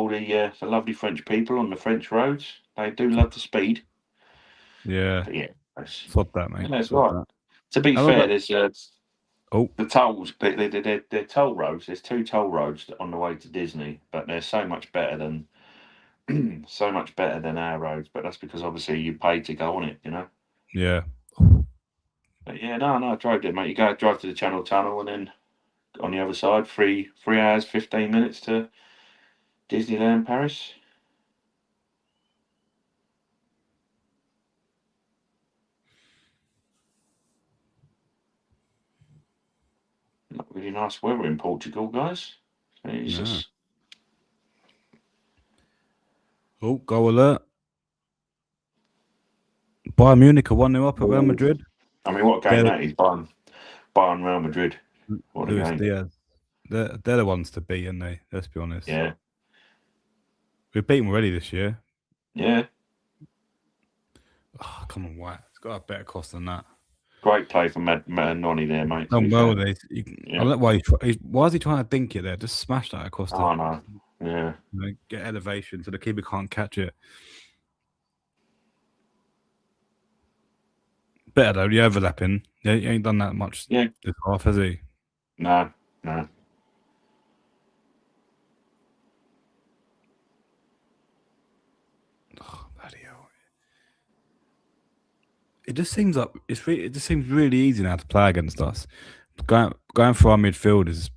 Speaker 2: the lovely French people on the French roads. They do love the speed.
Speaker 1: Yeah.
Speaker 2: But yeah,
Speaker 1: sod that, mate.
Speaker 2: That's right. That. To be fair, there's the tolls. They're toll roads. There's 2 toll roads on the way to Disney, but they're so much better than our roads. But that's because obviously you pay to go on it,
Speaker 1: Yeah.
Speaker 2: But yeah, no, I drove there, mate. You drive to the Channel Tunnel and then on the other side, 3 hours, 15 minutes to Disneyland Paris. Not really nice weather in Portugal, guys. Jesus.
Speaker 1: Oh, goal alert. Bayern Munich are 1-0 up at Real Madrid.
Speaker 2: I mean, what a game that is, Bayern Real Madrid. What a game.
Speaker 1: Diaz. They're the ones to beat, aren't they? Let's be honest.
Speaker 2: Yeah.
Speaker 1: We've beaten them already this year.
Speaker 2: Yeah.
Speaker 1: Oh, come on, White. It's got a better cost than that.
Speaker 2: Great play from Noni there, mate.
Speaker 1: Done well, why is he trying to dink it there? Just smash that across the...
Speaker 2: Oh, no. Yeah.
Speaker 1: Get elevation so the keeper can't catch it. Better though, the overlapping. He ain't done that much this half, has he?
Speaker 2: No. No.
Speaker 1: Oh, bloody hell. It just seems like it just seems really easy now to play against us. Going for our midfield is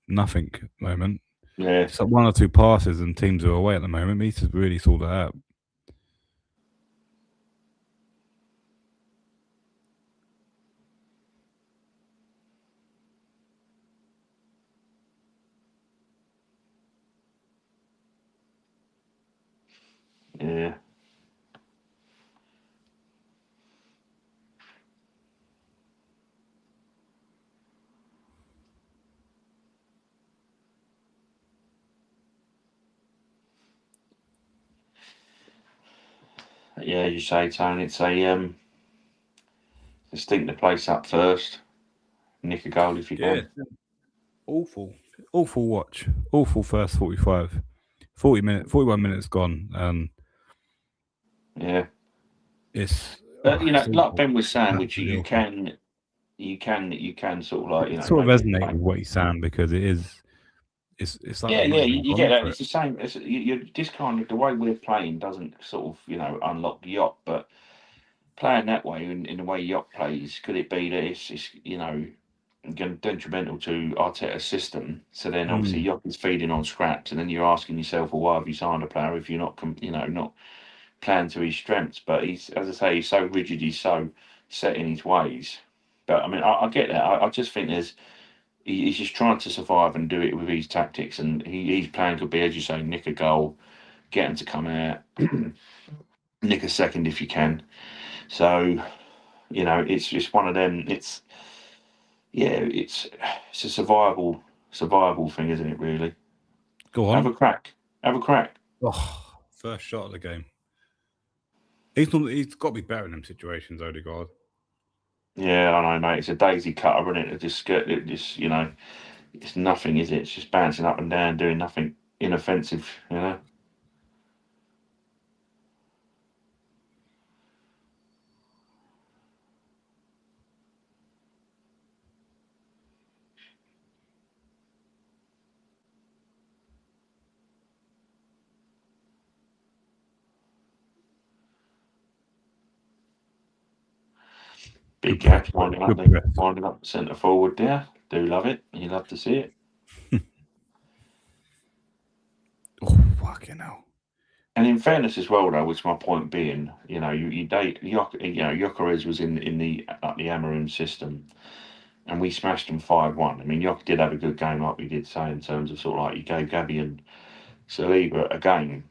Speaker 1: nothing at the moment.
Speaker 2: Yeah.
Speaker 1: Just like one or two passes and teams are away at the moment. We need to really sort that out.
Speaker 2: Yeah. Yeah, you say, Tony, it's a just think the place up first. Nick a goal if you
Speaker 1: Yeah,
Speaker 2: can.
Speaker 1: awful watch, awful first 45, 41 minutes gone, and
Speaker 2: Yeah.
Speaker 1: it's
Speaker 2: But
Speaker 1: it's
Speaker 2: like
Speaker 1: awful.
Speaker 2: Ben was saying, which
Speaker 1: Absolutely
Speaker 2: you
Speaker 1: awful.
Speaker 2: can sort of like,
Speaker 1: It sort of
Speaker 2: maybe
Speaker 1: resonates
Speaker 2: play.
Speaker 1: with what he's saying because it's like
Speaker 2: Yeah,
Speaker 1: they've
Speaker 2: yeah,
Speaker 1: not
Speaker 2: you,
Speaker 1: even
Speaker 2: you get
Speaker 1: gone
Speaker 2: that.
Speaker 1: for it.
Speaker 2: It's the same. You're just kind of the way we're playing doesn't sort of unlock the yacht, but playing that way in the way yacht plays, could it be that it's detrimental to Arteta's system? So then obviously
Speaker 1: Mm.
Speaker 2: yacht is feeding on scraps, and then you're asking yourself, well, why have you signed a player if you're not not playing to his strengths? But he's, as I say, he's so rigid, he's so set in his ways. But I mean, I get that. I just think he's just trying to survive and do it with his tactics, and his plan could be, as you say, nick a goal, get him to come out, nick a second if you can. So it's just one of them. It's a survival thing, isn't it? Really,
Speaker 1: Go
Speaker 2: have
Speaker 1: on.
Speaker 2: a crack, have a crack.
Speaker 1: Oh, first shot of the game. He's got to be better in them situations, Odegaard.
Speaker 2: Yeah, I know, mate. It's a daisy cutter, isn't it? It just it's nothing, is it? It's just bouncing up and down, doing nothing inoffensive. Big
Speaker 1: Good press.
Speaker 2: gap winding up
Speaker 1: Good
Speaker 2: the
Speaker 1: press.
Speaker 2: centre forward there. Do love it. You love to see it.
Speaker 1: Oh, fucking hell.
Speaker 2: And in fairness as well, though, which my point being, you date Jokeres was in the Amaroon system, and we smashed them 5-1. I mean, Yok did have a good game, like we did say, in terms of sort of like you gave Gabby and Saliba a game,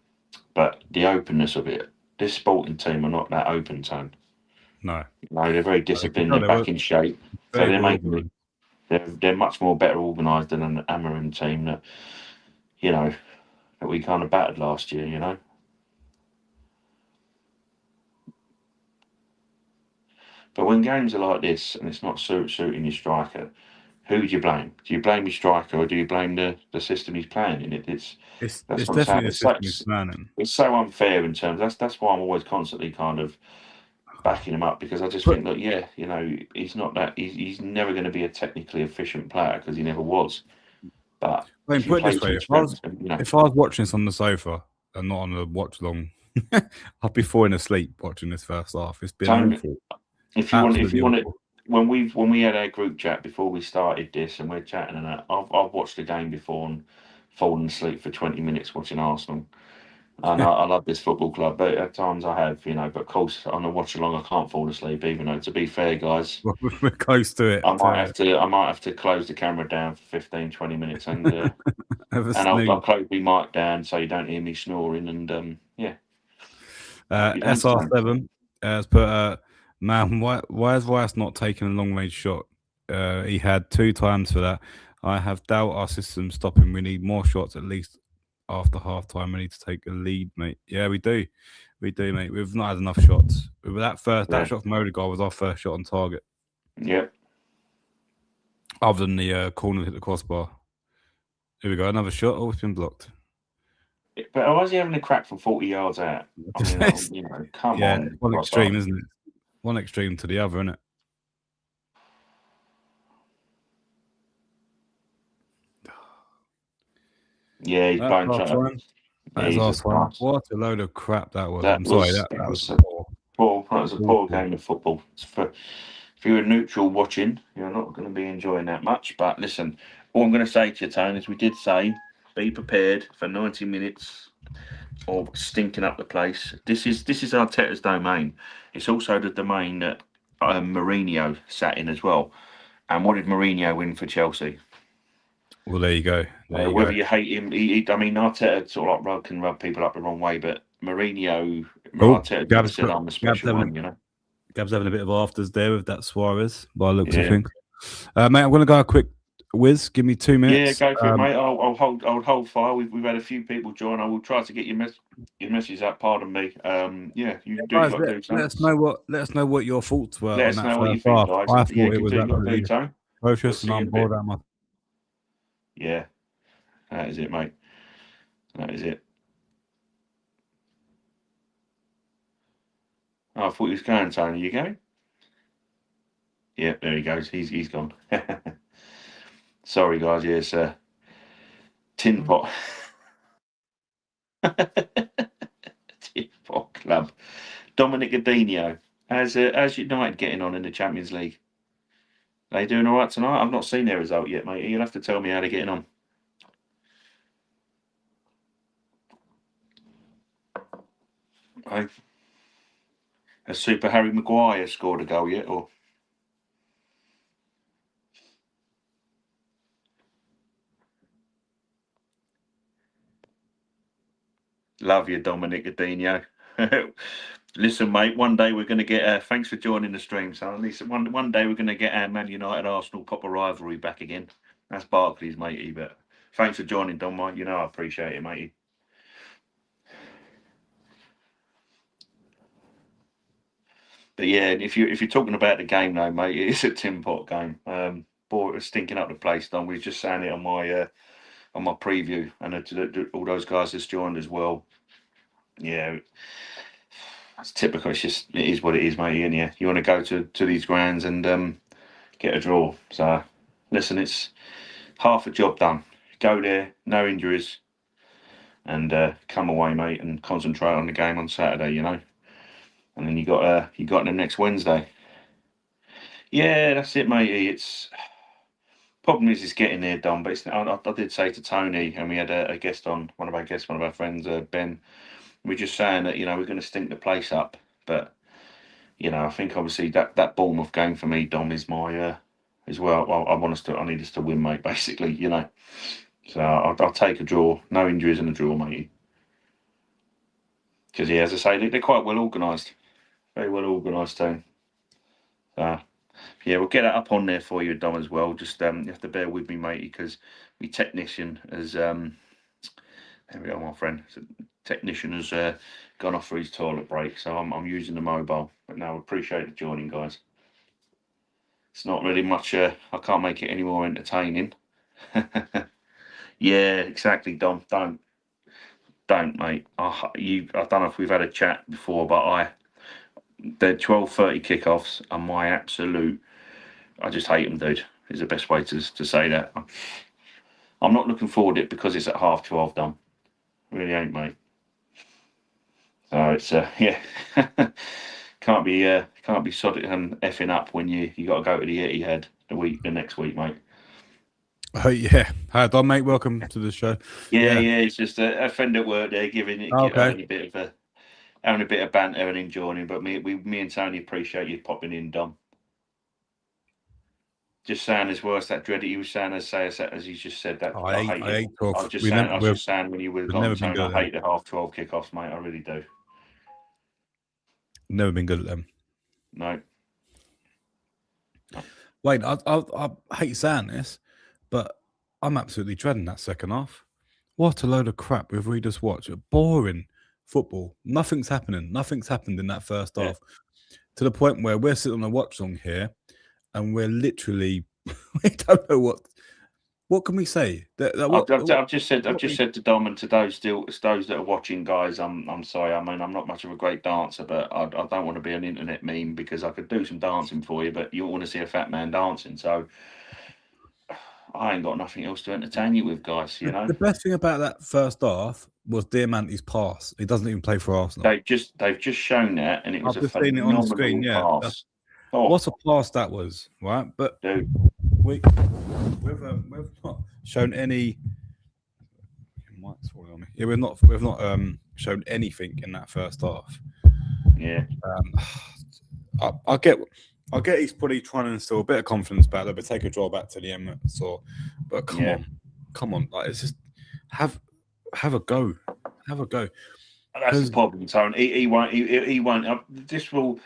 Speaker 2: but the openness of it, this Sporting team are not that open, Tone.
Speaker 1: No.
Speaker 2: They're very
Speaker 1: You can
Speaker 2: disciplined.
Speaker 1: tell
Speaker 2: They're
Speaker 1: they were
Speaker 2: back in shape, so
Speaker 1: very
Speaker 2: they're
Speaker 1: well
Speaker 2: making it.
Speaker 1: organised.
Speaker 2: They're much more better organised than an Amaroon team that you know that we kind of battered last year. But when games are like this and it's not suiting your striker, who do you blame? Do you blame your striker or do you blame the system he's playing in? That's
Speaker 1: It's
Speaker 2: what I'm saying.
Speaker 1: definitely a system he's planning.
Speaker 2: It's so unfair in terms. That's why I'm always constantly kind of backing him up because I just
Speaker 1: But
Speaker 2: think that he's not that he's never going to be a technically efficient player because he never was. But
Speaker 1: I mean,
Speaker 2: if you
Speaker 1: put it
Speaker 2: play
Speaker 1: this
Speaker 2: to
Speaker 1: way:
Speaker 2: his strengths,
Speaker 1: if I was watching this on the sofa and not on a watch long, I'd be falling asleep watching this first half. It's been
Speaker 2: Tone,
Speaker 1: awful,
Speaker 2: if
Speaker 1: absolutely
Speaker 2: you want it,
Speaker 1: awful.
Speaker 2: when we had our group chat before we started this and we're chatting and that, I've watched the game before and fallen asleep for 20 minutes watching Arsenal. And I love this football club, but at times I have, But of course, on a watch along, I can't fall asleep. Even though, to be fair, guys,
Speaker 1: We're close to it.
Speaker 2: I might have to close the camera down for 15, 20 minutes,
Speaker 1: Have a
Speaker 2: and I'll
Speaker 1: snooze.
Speaker 2: close my mic down so you don't hear me snoring. And yeah, happy days, man.
Speaker 1: SR7 has put, man, why is Rice not taking a long range shot? He had 2 times for that. I have doubt our system stopping. We need more shots at least after half time. We need to take a lead, mate. Yeah, we do. We do, mate. We've not had enough shots. With that
Speaker 2: Yeah,
Speaker 1: shot from Odegaard was our first shot on target,
Speaker 2: yeah.
Speaker 1: other than the corner that hit the crossbar. Here we go, another shot. Oh, it's been blocked.
Speaker 2: But why is he having a crack from 40 yards out? I mean, come
Speaker 1: Yeah,
Speaker 2: on,
Speaker 1: one extreme,
Speaker 2: brother.
Speaker 1: isn't it? One extreme to the other, isn't it?
Speaker 2: Yeah, he's
Speaker 1: That's
Speaker 2: playing.
Speaker 1: our time.
Speaker 2: Yeah,
Speaker 1: That's
Speaker 2: he's
Speaker 1: our
Speaker 2: a
Speaker 1: time.
Speaker 2: class.
Speaker 1: What a load of crap that was.
Speaker 2: That
Speaker 1: I'm sorry.
Speaker 2: was
Speaker 1: That was
Speaker 2: a
Speaker 1: poor.
Speaker 2: poor. That was a poor
Speaker 1: Awful.
Speaker 2: game of football. If you're a neutral watching, you're not going to be enjoying that much. But listen, all I'm going to say to you, Tone, is we did say be prepared for 90 minutes of stinking up the place. This is Arteta's domain. It's also the domain that Mourinho sat in as well. And what did Mourinho win for Chelsea?
Speaker 1: Well, there you go. There you
Speaker 2: Whether
Speaker 1: go.
Speaker 2: you hate him, I mean, Arteta sort of like can rub people up the wrong way, but
Speaker 1: Oh,
Speaker 2: Arteta never
Speaker 1: Gab's,
Speaker 2: said I'm a
Speaker 1: Gab's
Speaker 2: special
Speaker 1: having
Speaker 2: one, you know.
Speaker 1: Gab's having a bit of afters there with that Suarez by the looks of
Speaker 2: Yeah,
Speaker 1: things. Mate, I'm going to go a quick whiz. Give me 2
Speaker 2: yeah,
Speaker 1: minutes.
Speaker 2: go for it, mate. I'll hold fire. We've had a few people join. I will try to get your message out. Pardon me. Yeah, you can do what you
Speaker 1: Guys,
Speaker 2: got to do,
Speaker 1: let
Speaker 2: son.
Speaker 1: us know what your thoughts were
Speaker 2: Let
Speaker 1: on
Speaker 2: us
Speaker 1: that
Speaker 2: know what you
Speaker 1: first
Speaker 2: think,
Speaker 1: half.
Speaker 2: guys.
Speaker 1: I
Speaker 2: Yeah,
Speaker 1: thought
Speaker 2: you
Speaker 1: it
Speaker 2: can
Speaker 1: was
Speaker 2: do what you got to do,
Speaker 1: absolutely
Speaker 2: Tone. We'll
Speaker 1: atrocious,
Speaker 2: see
Speaker 1: and
Speaker 2: you
Speaker 1: I'm
Speaker 2: in a bit.
Speaker 1: bored.
Speaker 2: Yeah, that is it, mate. That is it. Oh, I thought he was going, Tony. You going? Yeah, there he goes. He's gone. Sorry, guys. Yes, tin pot. Tin pot club. Dominic Adinho. How's United getting on in the Champions League? Are they doing all right tonight? I've not seen their result yet, mate. You'll have to tell me how they're getting on. Okay. Has Super Harry Maguire scored a goal yet, or? Love you, Dominic Adinho. Listen, mate. One day we're going to get. Thanks for joining the stream, son. At least one day we're going to get our Man United Arsenal proper rivalry back again. That's Barclays, matey. But thanks for joining, Dom. Mate. You know I appreciate it, matey. But yeah, if you're talking about the game, though, mate, it is a tin pot game. Boy, it was stinking up the place, Dom. We were just saying it on my preview, and all those guys that's joined as well. Yeah, it's typical. It is what it is, mate. And yeah, you want to go to these grounds and get a draw. So listen, it's half a job done. Go there, no injuries, and come away, mate, and concentrate on the game on Saturday. You know, and then you got them next Wednesday. Yeah, that's it, matey. It's problem is getting there, Dom. But I did say to Tony, and we had a guest on, one of our friends, Ben. We're just saying that we're going to stink the place up, but I think obviously that Bournemouth game for me, Dom, is my as well. I need us to win, mate. Basically, So I'll take a draw, no injuries and a draw, mate. Because yeah, as I say, they're quite well organised, very well organised team. So yeah, we'll get that up on there for you, Dom, as well. Just you have to bear with me, matey, because my technician has there we go, my friend. So technician has gone off for his toilet break, so I'm using the mobile. But no, appreciate the joining, guys. It's not really much. I can't make it any more entertaining. Yeah, exactly, Dom. Don't, mate. I don't know if we've had a chat before, but the 12:30 kickoffs are my absolute. I just hate them, dude. Is the best way to say that. I'm not looking forward to it because it's at 12:30, Dom. Really ain't, mate. So it's yeah. Can't be sodding and effing up when you got to go to the Etihad the next week, mate.
Speaker 1: Oh yeah. Hi, Don, mate. Welcome to the show.
Speaker 2: Yeah. It's just a friend at work there
Speaker 1: Okay.
Speaker 2: having a bit of banter and enjoying. But me and Tony appreciate you popping in, Dom. Just saying as well as that dread he was saying as he just said that
Speaker 1: I
Speaker 2: hate
Speaker 1: hate
Speaker 2: it.
Speaker 1: 12.
Speaker 2: I was just saying when you were
Speaker 1: We've
Speaker 2: gone,
Speaker 1: never been
Speaker 2: Tony,
Speaker 1: good
Speaker 2: I
Speaker 1: at them.
Speaker 2: hate the 12:30 kickoffs, mate. I really do.
Speaker 1: Never been good at them.
Speaker 2: No.
Speaker 1: Wait, I hate saying this, but I'm absolutely dreading that second half. What a load of crap we've just watched. Boring football. Nothing's happening. Nothing's happened in that first half. To the point where we're sitting on a watchalong here, and we're literally we don't know what can we say.
Speaker 2: I've just said to Dom and to those that are watching, guys. I'm sorry. I mean, I'm not much of a great dancer, but I don't want to be an internet meme because I could do some dancing for you, but you don't want to see a fat man dancing. So I ain't got nothing else to entertain you with, guys. You know,
Speaker 1: The best thing about that first half was Diamante's pass. He doesn't even play for Arsenal.
Speaker 2: they've just shown that, and it was
Speaker 1: I've
Speaker 2: a
Speaker 1: just seen it on the screen.
Speaker 2: phenomenal
Speaker 1: Yeah,
Speaker 2: pass. Oh,
Speaker 1: what a pass that was, right? But
Speaker 2: dude,
Speaker 1: we we've not shown any. Mike's falling on me. Yeah, we've not shown anything in that first half.
Speaker 2: yeah,
Speaker 1: I get he's probably trying to instill a bit of confidence back there, but take a draw back to the Emirates. But
Speaker 2: yeah.
Speaker 1: come on, like it's just have a go, have a go.
Speaker 2: That's the problem, Tone. He won't. He won't. This will.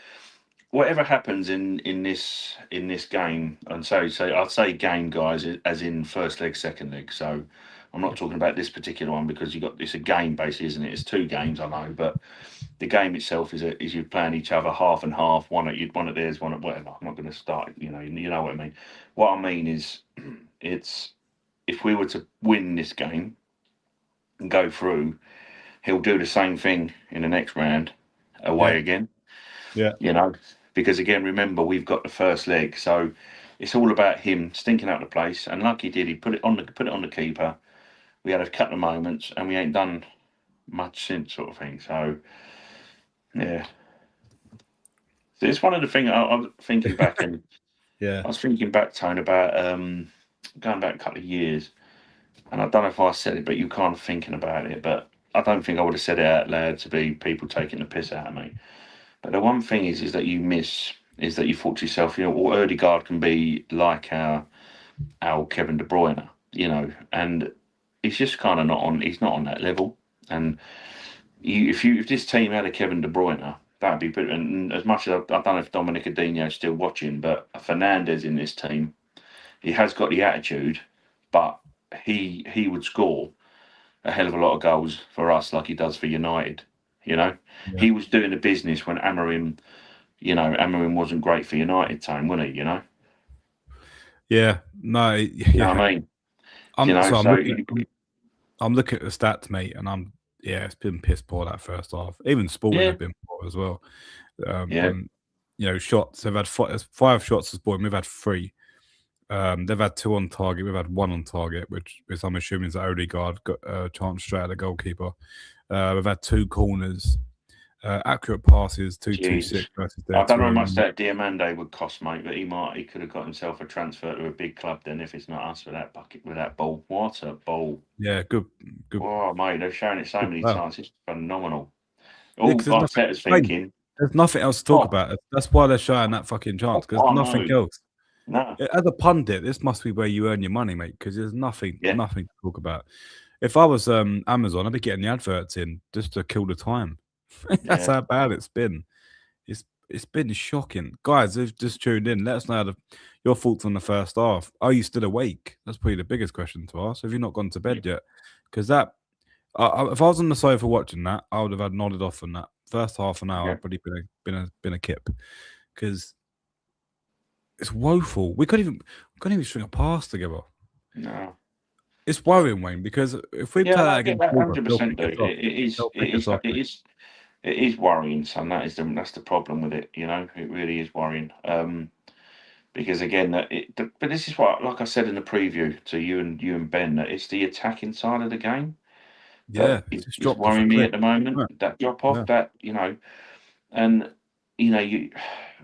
Speaker 2: Whatever happens in this game, and so I'd say game, guys, as in first leg, second leg. So I'm not talking about this particular one because it's a game basically, isn't it? It's two games, I know, but the game itself is you playing each other half and half, one at theirs, one at whatever. I'm not going to start. You know what I mean. What I mean is, it's if we were to win this game and go through, he'll do the same thing in the next round, away again.
Speaker 1: Yeah,
Speaker 2: You know, because again, remember we've got the first leg, so it's all about him stinking out the place. And like he did, he put it on the keeper. We had a couple of moments, and we ain't done much since, sort of thing. So yeah, so it's one of the things I was thinking back, and
Speaker 1: yeah,
Speaker 2: I was thinking back, Tone, about going back a couple of years, and I don't know if I said it, but you kind of thinking about it, but I don't think I would have said it out loud to be people taking the piss out of me. But the one thing is that you miss is that you thought to yourself, well, Erdegaard can be like our Kevin De Bruyne, and he's just kind of not on. He's not on that level. And if this team had a Kevin De Bruyne, that'd be good. And as much as I don't know if Dominic Adino's still watching, but Fernandez in this team, he has got the attitude, but he would score a hell of a lot of goals for us, like he does for United. You know,
Speaker 1: yeah,
Speaker 2: he was doing the business when Amarim wasn't great for United time, was he?
Speaker 1: yeah. No,
Speaker 2: You know what
Speaker 1: yeah.
Speaker 2: I mean? So
Speaker 1: I'm looking at the stats, mate, and it's been piss poor that first half. Even Sporting
Speaker 2: yeah,
Speaker 1: have been poor as well.
Speaker 2: yeah,
Speaker 1: And shots they've had five shots as Sporting. We've had three. They've had two on target. We've had one on target, which I'm assuming is that Odegaard got a chance straight at the goalkeeper. We've had two corners, accurate passes, 2-2-6
Speaker 2: Jesus.
Speaker 1: versus
Speaker 2: I
Speaker 1: their
Speaker 2: don't know how
Speaker 1: 2-0.
Speaker 2: much that Diamande would cost, mate, but he could have got himself a transfer to a big club then if it's not us with that bucket with that ball. What a ball!
Speaker 1: Yeah, good,
Speaker 2: Oh, mate, they've shown it so
Speaker 1: good
Speaker 2: many
Speaker 1: player.
Speaker 2: times. It's phenomenal.
Speaker 1: Yeah,
Speaker 2: All
Speaker 1: because
Speaker 2: Arteta's thinking,
Speaker 1: there's nothing else to talk
Speaker 2: oh,
Speaker 1: about. That's why they're showing that fucking chance. Because
Speaker 2: oh
Speaker 1: nothing
Speaker 2: no,
Speaker 1: else.
Speaker 2: no,
Speaker 1: As a pundit, this must be where you earn your money, mate. Because there's nothing
Speaker 2: yeah,
Speaker 1: to talk about. If I was Amazon, I'd be getting the adverts in just to kill the time. That's
Speaker 2: yeah.
Speaker 1: how bad it's been. It's been shocking, guys. Who've just tuned in, let us know your thoughts on the first half. Are you still awake? That's probably the biggest question to ask. Have you not gone to bed yet? Because that, if I was on the sofa watching that, I would have had nodded off on that first half an hour.
Speaker 2: Yeah.
Speaker 1: I'd probably been a kip because it's woeful. We couldn't even string a pass together.
Speaker 2: No.
Speaker 1: It's worrying, Wayne, because if we
Speaker 2: Yeah,
Speaker 1: play
Speaker 2: no,
Speaker 1: that
Speaker 2: I get
Speaker 1: against
Speaker 2: that
Speaker 1: Bournemouth, they'll
Speaker 2: 100%,
Speaker 1: pick us
Speaker 2: dude.
Speaker 1: off.
Speaker 2: It is,
Speaker 1: They'll
Speaker 2: it
Speaker 1: pick us
Speaker 2: is,
Speaker 1: off,
Speaker 2: it
Speaker 1: mate.
Speaker 2: is, it is worrying, son. That's the problem with it. It really is worrying. Because again, but this is what, like I said in the preview to you and Ben, that it's the attacking side of the game
Speaker 1: Yeah,
Speaker 2: that
Speaker 1: it's just
Speaker 2: is
Speaker 1: dropped off a
Speaker 2: worrying me
Speaker 1: cliff.
Speaker 2: at the moment.
Speaker 1: Yeah,
Speaker 2: That drop off,
Speaker 1: yeah,
Speaker 2: and you,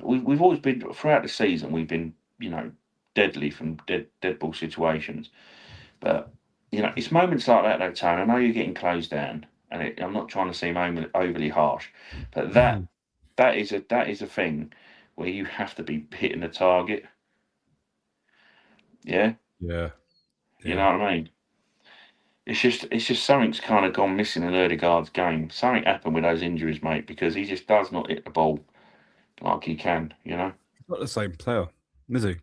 Speaker 2: we've always been throughout the season. We've been, deadly from dead ball situations. But it's moments like that, though, Tone. I know you're getting closed down, and I'm not trying to seem overly harsh, but that is a thing where you have to be hitting the target. Yeah,
Speaker 1: yeah,
Speaker 2: you
Speaker 1: yeah.
Speaker 2: know what I mean. It's just something's kind of gone missing in Erdegaard's game. Something happened with those injuries, mate, because he just does not hit the ball like he can.
Speaker 1: He's not the same player, is he?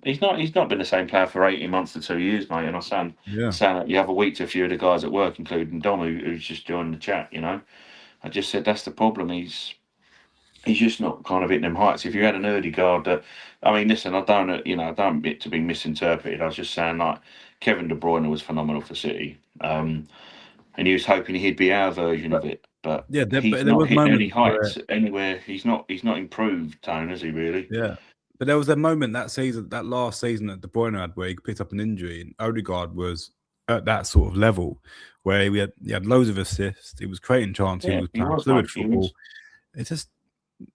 Speaker 2: He's not been the same player for 18 months to 2 years, mate. And I sound
Speaker 1: Yeah.
Speaker 2: sound like the other week to a few of the guys at work, including Dom, who's just joined the chat. I just said that's the problem. He's just not kind of hitting them heights. If you had an Erdegaard that, I mean, listen, I don't want it to be misinterpreted. I was just saying like Kevin De Bruyne was phenomenal for City, and he was hoping he'd be our version
Speaker 1: But
Speaker 2: of it, but
Speaker 1: yeah,
Speaker 2: he's
Speaker 1: there
Speaker 2: not
Speaker 1: was
Speaker 2: hitting any
Speaker 1: moments where
Speaker 2: heights anywhere. He's not improved, Tone, has he really?
Speaker 1: yeah. But there was a moment that season, that last season that De Bruyne had, where he picked up an injury, and Odegaard was at that sort of level where he had loads of assists, he was creating chances, he
Speaker 2: Yeah,
Speaker 1: was
Speaker 2: he
Speaker 1: playing
Speaker 2: was,
Speaker 1: fluid
Speaker 2: mate. He
Speaker 1: football.
Speaker 2: was.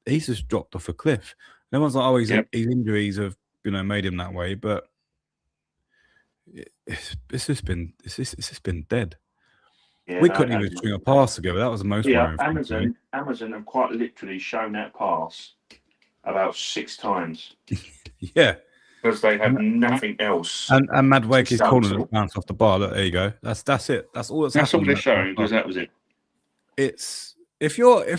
Speaker 1: He's just dropped off a cliff. No one's like, oh, his
Speaker 2: Yep.
Speaker 1: injuries have made him that way, but it's just been dead.
Speaker 2: Yeah,
Speaker 1: We
Speaker 2: no,
Speaker 1: couldn't
Speaker 2: it
Speaker 1: even
Speaker 2: has,
Speaker 1: string a
Speaker 2: mate.
Speaker 1: pass together. That was the most
Speaker 2: Yeah,
Speaker 1: worrying thing to me.
Speaker 2: Amazon have quite literally shown that pass about 6 times
Speaker 1: Yeah,
Speaker 2: because they have nothing else.
Speaker 1: and Madwake's
Speaker 2: show
Speaker 1: corner
Speaker 2: to
Speaker 1: that
Speaker 2: it.
Speaker 1: bounced off the bar. Look, there you go. That's it. That's all that's
Speaker 2: That's all
Speaker 1: happened.
Speaker 2: they're showing because that was it.
Speaker 1: It's if you're a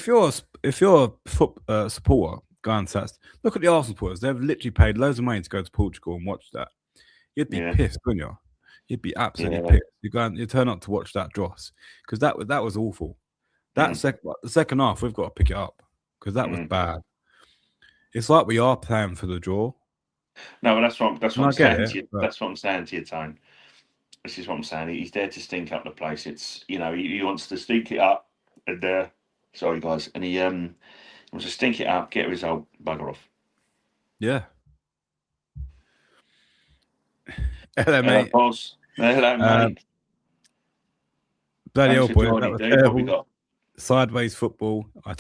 Speaker 1: supporter, going to look at the Arsenal supporters. They've literally paid loads of money to go to Portugal and watch that. You'd be
Speaker 2: Yeah.
Speaker 1: pissed, wouldn't you? You'd be absolutely
Speaker 2: Yeah.
Speaker 1: pissed. You turn up to watch that dross because that was awful. That the second half, we've got to pick it up because that was bad. It's like we are playing for the draw.
Speaker 2: No, but that's what I'm saying to you.
Speaker 1: But
Speaker 2: That's what I'm saying to you, Tone. This is what I'm saying. He's there to stink up the place. It's he wants to stink it up, and sorry guys, and he wants to stink it up, get a result, bugger off.
Speaker 1: Yeah. Hello, mate.
Speaker 2: Boss. Hello, mate.
Speaker 1: Bloody hell, boys.
Speaker 2: Joining,
Speaker 1: That was
Speaker 2: dude. What we
Speaker 1: terrible.
Speaker 2: got?
Speaker 1: Sideways football. I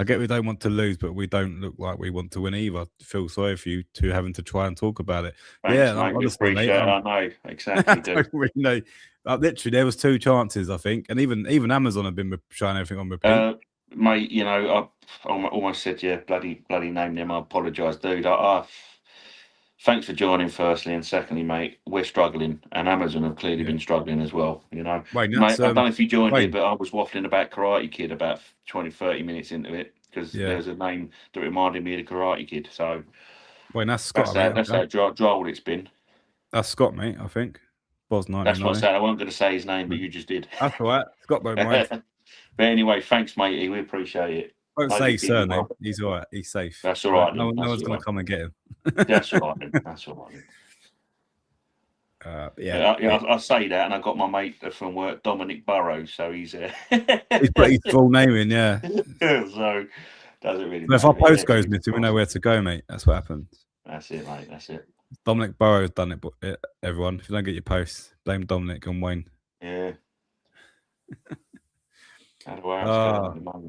Speaker 1: get we don't want to lose, but we don't look like we want to win either. Feel sorry for you two having to try and talk about it.
Speaker 2: Thanks, mate. Honestly, mate, I know exactly.
Speaker 1: I don't really know. Literally, there was 2 chances, I think, and even Amazon have been showing everything on repeat.
Speaker 2: Mate, I almost said bloody named him. I apologise, dude. Thanks for joining, firstly, and secondly, mate, we're struggling, and Amazon have clearly been struggling as well.
Speaker 1: Wait,
Speaker 2: mate, I don't know if you joined it, but I was waffling about Karate Kid about 20-30 minutes into it because there's a name that reminded me of the Karate Kid. So,
Speaker 1: that's Scott.
Speaker 2: That's how droll it's been.
Speaker 1: That's Scott, mate. I think. Was 99.
Speaker 2: That's what I said. I wasn't going to say his name, but you just did.
Speaker 1: That's all right. Scott don't mind.
Speaker 2: But anyway, thanks, matey. We appreciate it.
Speaker 1: Don't say his surname. He's all right. He's safe.
Speaker 2: That's all right.
Speaker 1: No one's going to come and get him.
Speaker 2: That's all right. That's all right. I say that, and I got my mate from work, Dominic Burrows. So he's
Speaker 1: he's put his full name in, yeah.
Speaker 2: So doesn't really.
Speaker 1: If our post goes missing, we know where to go, mate. That's what happens.
Speaker 2: That's it, mate. That's it.
Speaker 1: Dominic Burrows done it, but everyone. If you don't get your posts, blame Dominic and Wayne.
Speaker 2: Yeah.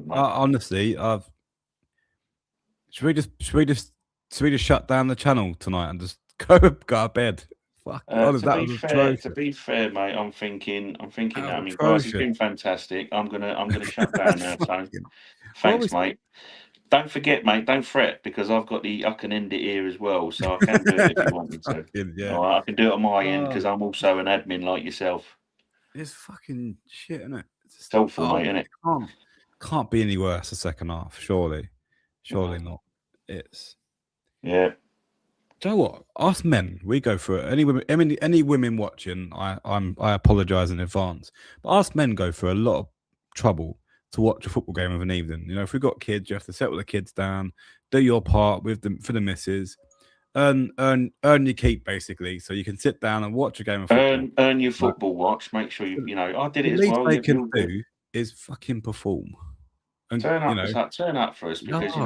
Speaker 1: Honestly, should we just shut down the channel tonight and just go to bed? Fuck.
Speaker 2: To be fair, mate, I'm thinking. I mean, guys, it's been fantastic. I'm gonna shut down now. So, thanks, mate. Don't forget, mate. Don't fret because I can end it here as well. So I can do it if you want me to.
Speaker 1: Yeah.
Speaker 2: All right, I can do it on my end because I'm also an admin like yourself.
Speaker 1: It's fucking shit, isn't it?
Speaker 2: It's helpful, mate, isn't it?
Speaker 1: Can't be any worse the second half, surely not. It's
Speaker 2: Do you
Speaker 1: know what? Us men, we go through it. Any women watching, I apologise in advance. But us men go through a lot of trouble to watch a football game of an evening. If we've got kids, you have to settle the kids down, do your part with them for the missus, earn your keep basically, so you can sit down and watch a game of football.
Speaker 2: Earn your football watch. Make sure you I did it as well.
Speaker 1: The least they can do is fucking perform. And
Speaker 2: turn up for us because you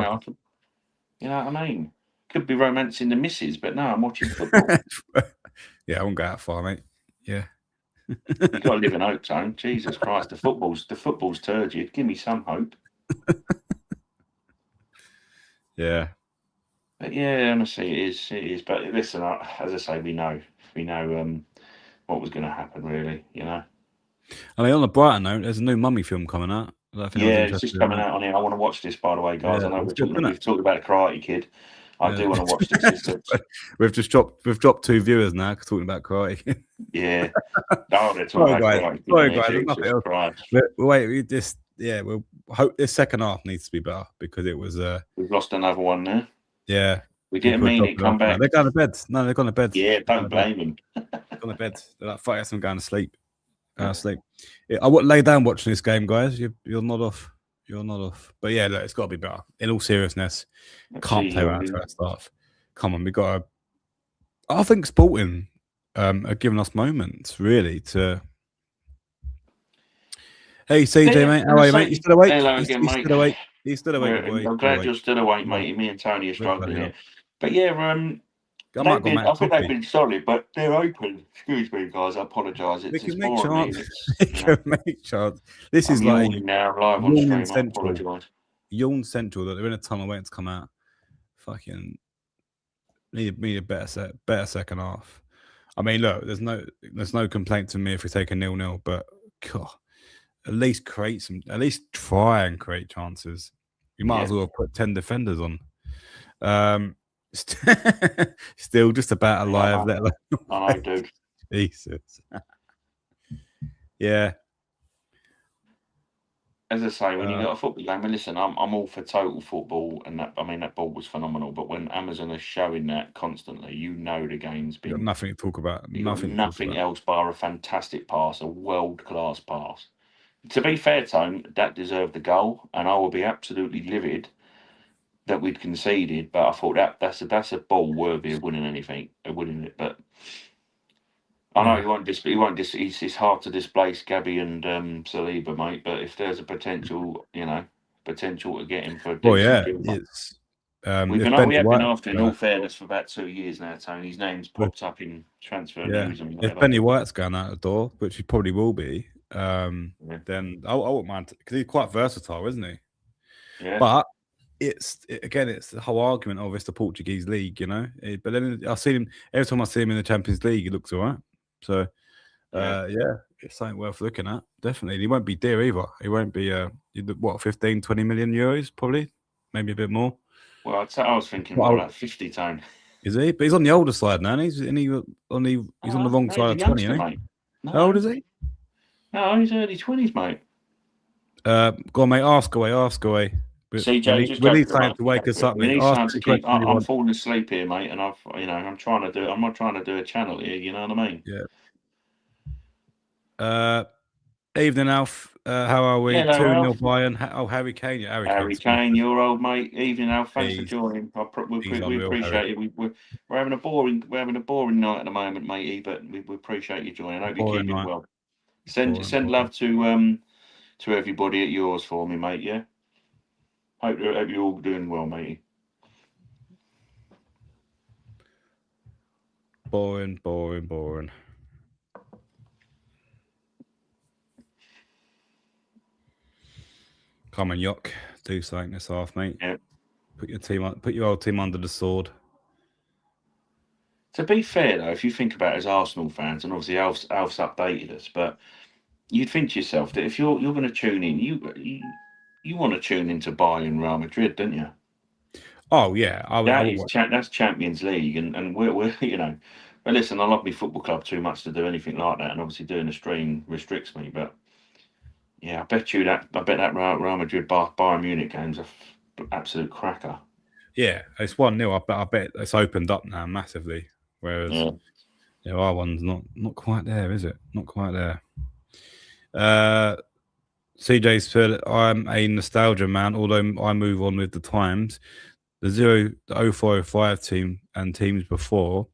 Speaker 2: know what I mean. Could be romancing the missus, but no, I'm watching football.
Speaker 1: Yeah, I won't go that far, mate. Yeah.
Speaker 2: You got to live in hope, Tone. Jesus Christ, the football's turgid. Give me some hope.
Speaker 1: Yeah.
Speaker 2: But yeah, honestly, it is. But listen, as I say, we know what was going to happen, really.
Speaker 1: I mean, on the brighter note, there's a new Mummy film coming out.
Speaker 2: It's just coming out on here. I want to watch this, by the way, guys.
Speaker 1: Yeah,
Speaker 2: I know we've talked about a Karate Kid. I do want to watch this.
Speaker 1: We've dropped 2 viewers now talking about Karate.
Speaker 2: Yeah. No, they're talking about Karate.
Speaker 1: Sorry, guys. Wait, we'll hope this second half needs to be better because it was.
Speaker 2: We've lost another one there.
Speaker 1: Yeah.
Speaker 2: We didn't mean it. Come back.
Speaker 1: They're going to bed. No, they're going to bed.
Speaker 2: Yeah, don't blame them.
Speaker 1: They're going to bed. They're like, fuck, I'm going to sleep. Sleep. Yeah, I wouldn't lay down watching this game, guys. You're not off. You're not off. But yeah, look, it's got to be better. In all seriousness, can't play around to our stuff. Come on, we got to. I think Sporting are giving us moments really to. Hey, CJ, mate, how are you, mate? You still awake?
Speaker 2: Hello again, mate.
Speaker 1: You still awake, boy.
Speaker 2: I'm glad you're still awake, mate. Me and Tony are struggling here. But yeah,
Speaker 1: I might go make a
Speaker 2: I think they've
Speaker 1: coffee.
Speaker 2: been solid, but they're open. Excuse me, guys. I apologise.
Speaker 1: We
Speaker 2: It's
Speaker 1: can make
Speaker 2: boring me.
Speaker 1: chance.
Speaker 2: It's
Speaker 1: We can make chance. This
Speaker 2: I'm
Speaker 1: is like
Speaker 2: yawning now, live on
Speaker 1: yawning
Speaker 2: stream. I
Speaker 1: central.
Speaker 2: apologise.
Speaker 1: Yawn central that they're in a tunnel waiting to come out. Fucking need a better second half. I mean, look, there's no complaint to me if we take a 0-0, but God, at least at least try and create chances. You might as well put 10 defenders on. Still just about alive.
Speaker 2: Yeah, I know, dude.
Speaker 1: Jesus. Yeah.
Speaker 2: As I say, when you got a football game, and listen, I'm all for total football, and that ball was phenomenal. But when Amazon are showing that constantly, you know the game's
Speaker 1: You got
Speaker 2: been.
Speaker 1: nothing to talk about.
Speaker 2: You got
Speaker 1: Nothing to talk
Speaker 2: nothing
Speaker 1: about.
Speaker 2: else bar a fantastic pass, a world class pass. To be fair, Tone, that deserved the goal, and I will be absolutely livid that we'd conceded. But I thought that's a ball worthy of winning anything, of winning it. But I know
Speaker 1: Yeah.
Speaker 2: he won't. It's hard to displace Gabby and Saliba, mate. But if there's a potential, potential to get him for a
Speaker 1: Well,
Speaker 2: decent
Speaker 1: yeah,
Speaker 2: deal,
Speaker 1: it's
Speaker 2: we
Speaker 1: if Ben
Speaker 2: have been
Speaker 1: White,
Speaker 2: after, in all fairness, for about 2 years now. Tony, his name's popped up in transfer
Speaker 1: yeah,
Speaker 2: news and
Speaker 1: if
Speaker 2: whatever.
Speaker 1: Benny White's going out the door, which he probably will be, then I won't mind because he's quite versatile, isn't he?
Speaker 2: Yeah.
Speaker 1: But it's the whole argument of it's the Portuguese league, But then I see him every time I see him in the Champions League, he looks all right. So yeah, it's something worth looking at. Definitely, he won't be dear either. He won't be 15, 20 million euros probably, maybe a bit more.
Speaker 2: Well, I was thinking more like 50, Tone.
Speaker 1: Is he? But he's on the older side now. And he's on the wrong
Speaker 2: No,
Speaker 1: side
Speaker 2: he's a
Speaker 1: of 20,
Speaker 2: youngster,
Speaker 1: isn't he?
Speaker 2: mate.
Speaker 1: How old
Speaker 2: No,
Speaker 1: is he?
Speaker 2: no, he's early 20s, mate.
Speaker 1: Go on, mate. Ask away. But
Speaker 2: CJ, just
Speaker 1: we
Speaker 2: go
Speaker 1: need
Speaker 2: for it,
Speaker 1: something
Speaker 2: mate.
Speaker 1: to wake us up,
Speaker 2: We
Speaker 1: mate.
Speaker 2: need
Speaker 1: Ask
Speaker 2: something to
Speaker 1: any
Speaker 2: keep.
Speaker 1: question you
Speaker 2: I'm
Speaker 1: want.
Speaker 2: falling asleep here, mate, and I'm trying to do. I'm not trying to do a channel here. You know what I mean?
Speaker 1: Yeah. Evening, Alf. How are we?
Speaker 2: Hello,
Speaker 1: 2-0
Speaker 2: Alf.
Speaker 1: Bayern. Harry Kane. Yeah, Harry
Speaker 2: Harry
Speaker 1: Kane's
Speaker 2: Kane,
Speaker 1: smashing.
Speaker 2: your old mate. Evening, Alf. Thanks for
Speaker 1: He's
Speaker 2: joining.
Speaker 1: he's
Speaker 2: We
Speaker 1: unreal, Harry.
Speaker 2: appreciate it. We're having a boring night at the moment, matey. But we appreciate you joining. I hope you're
Speaker 1: Boring
Speaker 2: keeping
Speaker 1: night.
Speaker 2: well.
Speaker 1: Boring.
Speaker 2: Send love to everybody at yours for me, mate. Yeah. Hope you're all doing well, matey.
Speaker 1: Boring. Come on, Yock. Do something this half, mate.
Speaker 2: Yeah.
Speaker 1: Put your old team under the sword.
Speaker 2: To be fair, though, if you think about it as Arsenal fans, and obviously Alf's updated us, but you'd think to yourself that if you're going to tune in, you want to tune into Bayern Real Madrid, don't you?
Speaker 1: Oh yeah,
Speaker 2: That's Champions League, and we're But listen, I love my football club too much to do anything like that, and obviously doing a stream restricts me. But yeah, I bet that Real Madrid Bayern Munich game's a absolute cracker.
Speaker 1: Yeah, it's 1-0. I bet it's opened up now massively. Whereas our one's not quite there, is it? Not quite there. CJ said, I'm a nostalgia man, although I move on with the times. The 0405 team and teams before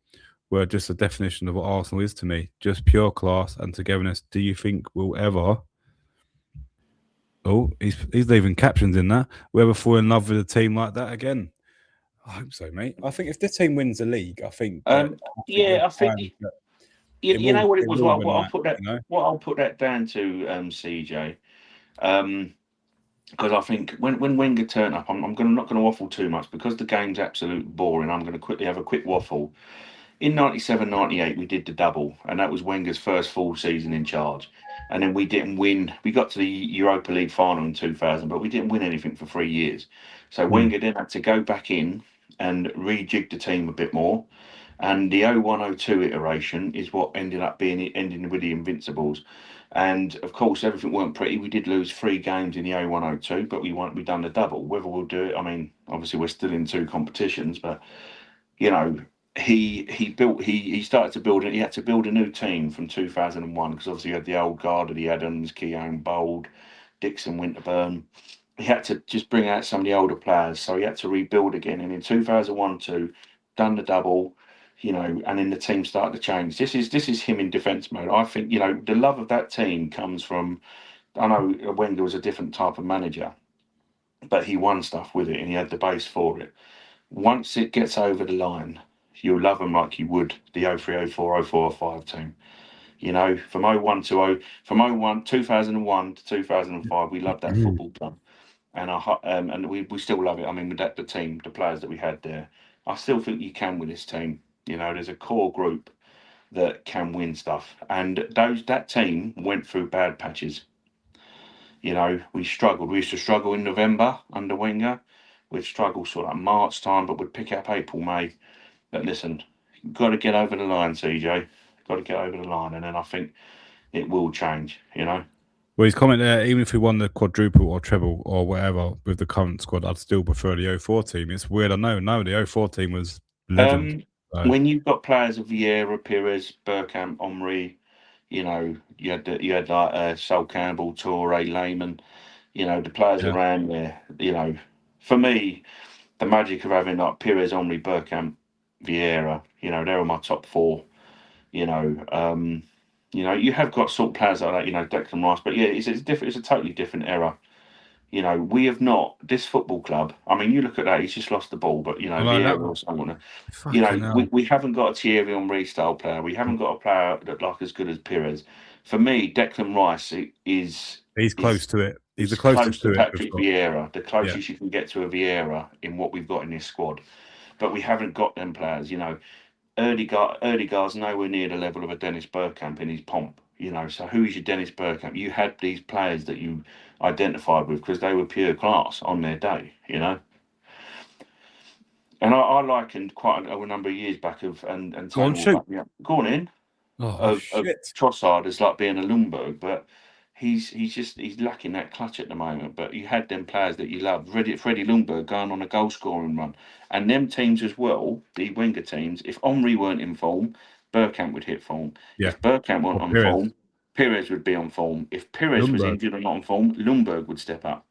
Speaker 1: were just a definition of what Arsenal is to me. Just pure class and togetherness. Do you think we'll ever... Oh, he's leaving captions in that. We'll ever fall in love with a team like that again? I hope so, mate. I think if this team wins the league, I think
Speaker 2: I think you know what it was. What I'll put that down to, CJ. Because I think when Wenger turned up, I'm not going to waffle too much because the game's absolute boring. I'm going to quickly have a quick waffle. In 97, 98, we did the double, and that was Wenger's first full season in charge. And then we didn't win. We got to the Europa League final in 2000, but we didn't win anything for 3 years. So Wenger then had to go back in and rejig the team a bit more. And the 0102 iteration is what ending with the Invincibles. And of course, everything weren't pretty. We did lose 3 games in the 0102, but we done the double. Whether we'll do it, I mean, obviously we're still in 2 competitions, but you know, he started to build it. He had to build a new team from 2001 because obviously you had the old guard of the Adams, Keown, Bold, Dixon, Winterburn. He had to just bring out some of the older players, so he had to rebuild again. And in 2001-2, done the double, and then the team started to change. This is him in defence mode. I think the love of that team comes from. I know Wenger was a different type of manager, but he won stuff with it and he had the base for it. once it gets over the line, you'll love them like you would the 03, 04, 04, 05 team. You know, from 01 to 0, from 01, 2001 to 2005, we loved that football club. And we still love it. I mean, with the team, the players that we had there, I still think you can with this team. You know, there's a core group that can win stuff, and that team went through bad patches. You know, we struggled. We used to struggle in November under Wenger. We'd struggle sort of like March time, but we'd pick up April, May. But listen, you've got to get over the line, CJ. Got to get over the line, and then I think it will change. You know.
Speaker 1: Well, his comment there, even if we won the quadruple or treble or whatever with the current squad, I'd still prefer the 04 team. It's weird. I know. No, the 04 team was legend. So.
Speaker 2: When you've got players of Vieira, Pires, Bergkamp, Omri, you know, you had like Sol Campbell, Torre, Lehmann, you know, the players around there. You know, for me, the magic of having like Pires, Omri, Bergkamp, Vieira, you know, they were my top four. You know, you have got sort of players like that, you know, Declan Rice, but yeah, it's different. It's a totally different era. You know, we have not this football club. I mean, you look at that; he's just lost the ball, but you know, Vieira or someone. You know, we haven't got a Thierry Henry style player. We haven't got a player that like as good as Pires. For me, Declan Rice is
Speaker 1: he's close to it. He's the
Speaker 2: close
Speaker 1: closest
Speaker 2: to
Speaker 1: to it.
Speaker 2: Patrick Vieira, the closest you can get to a Vieira in what we've got in this squad. But we haven't got them players. You know, Erdegaard's nowhere near the level of a Dennis Bergkamp in his pomp. You know, so who is your Dennis Bergkamp? You had these players that you identified with because they were pure class on their day. You know. And I likened quite a number of years back and Tony will back me up. Go on in. Of Trossard as like being a Lundberg, but he's lacking that clutch at the moment. But you had them players that you loved, Freddie Lundberg going on a goal scoring run, and them teams as well, the Wenger teams. If Omri weren't in form, Bergkamp would hit form.
Speaker 1: Yeah.
Speaker 2: If Bergkamp weren't on form, Pires would be on form. If Pires was injured or not on form, Lundberg would step up.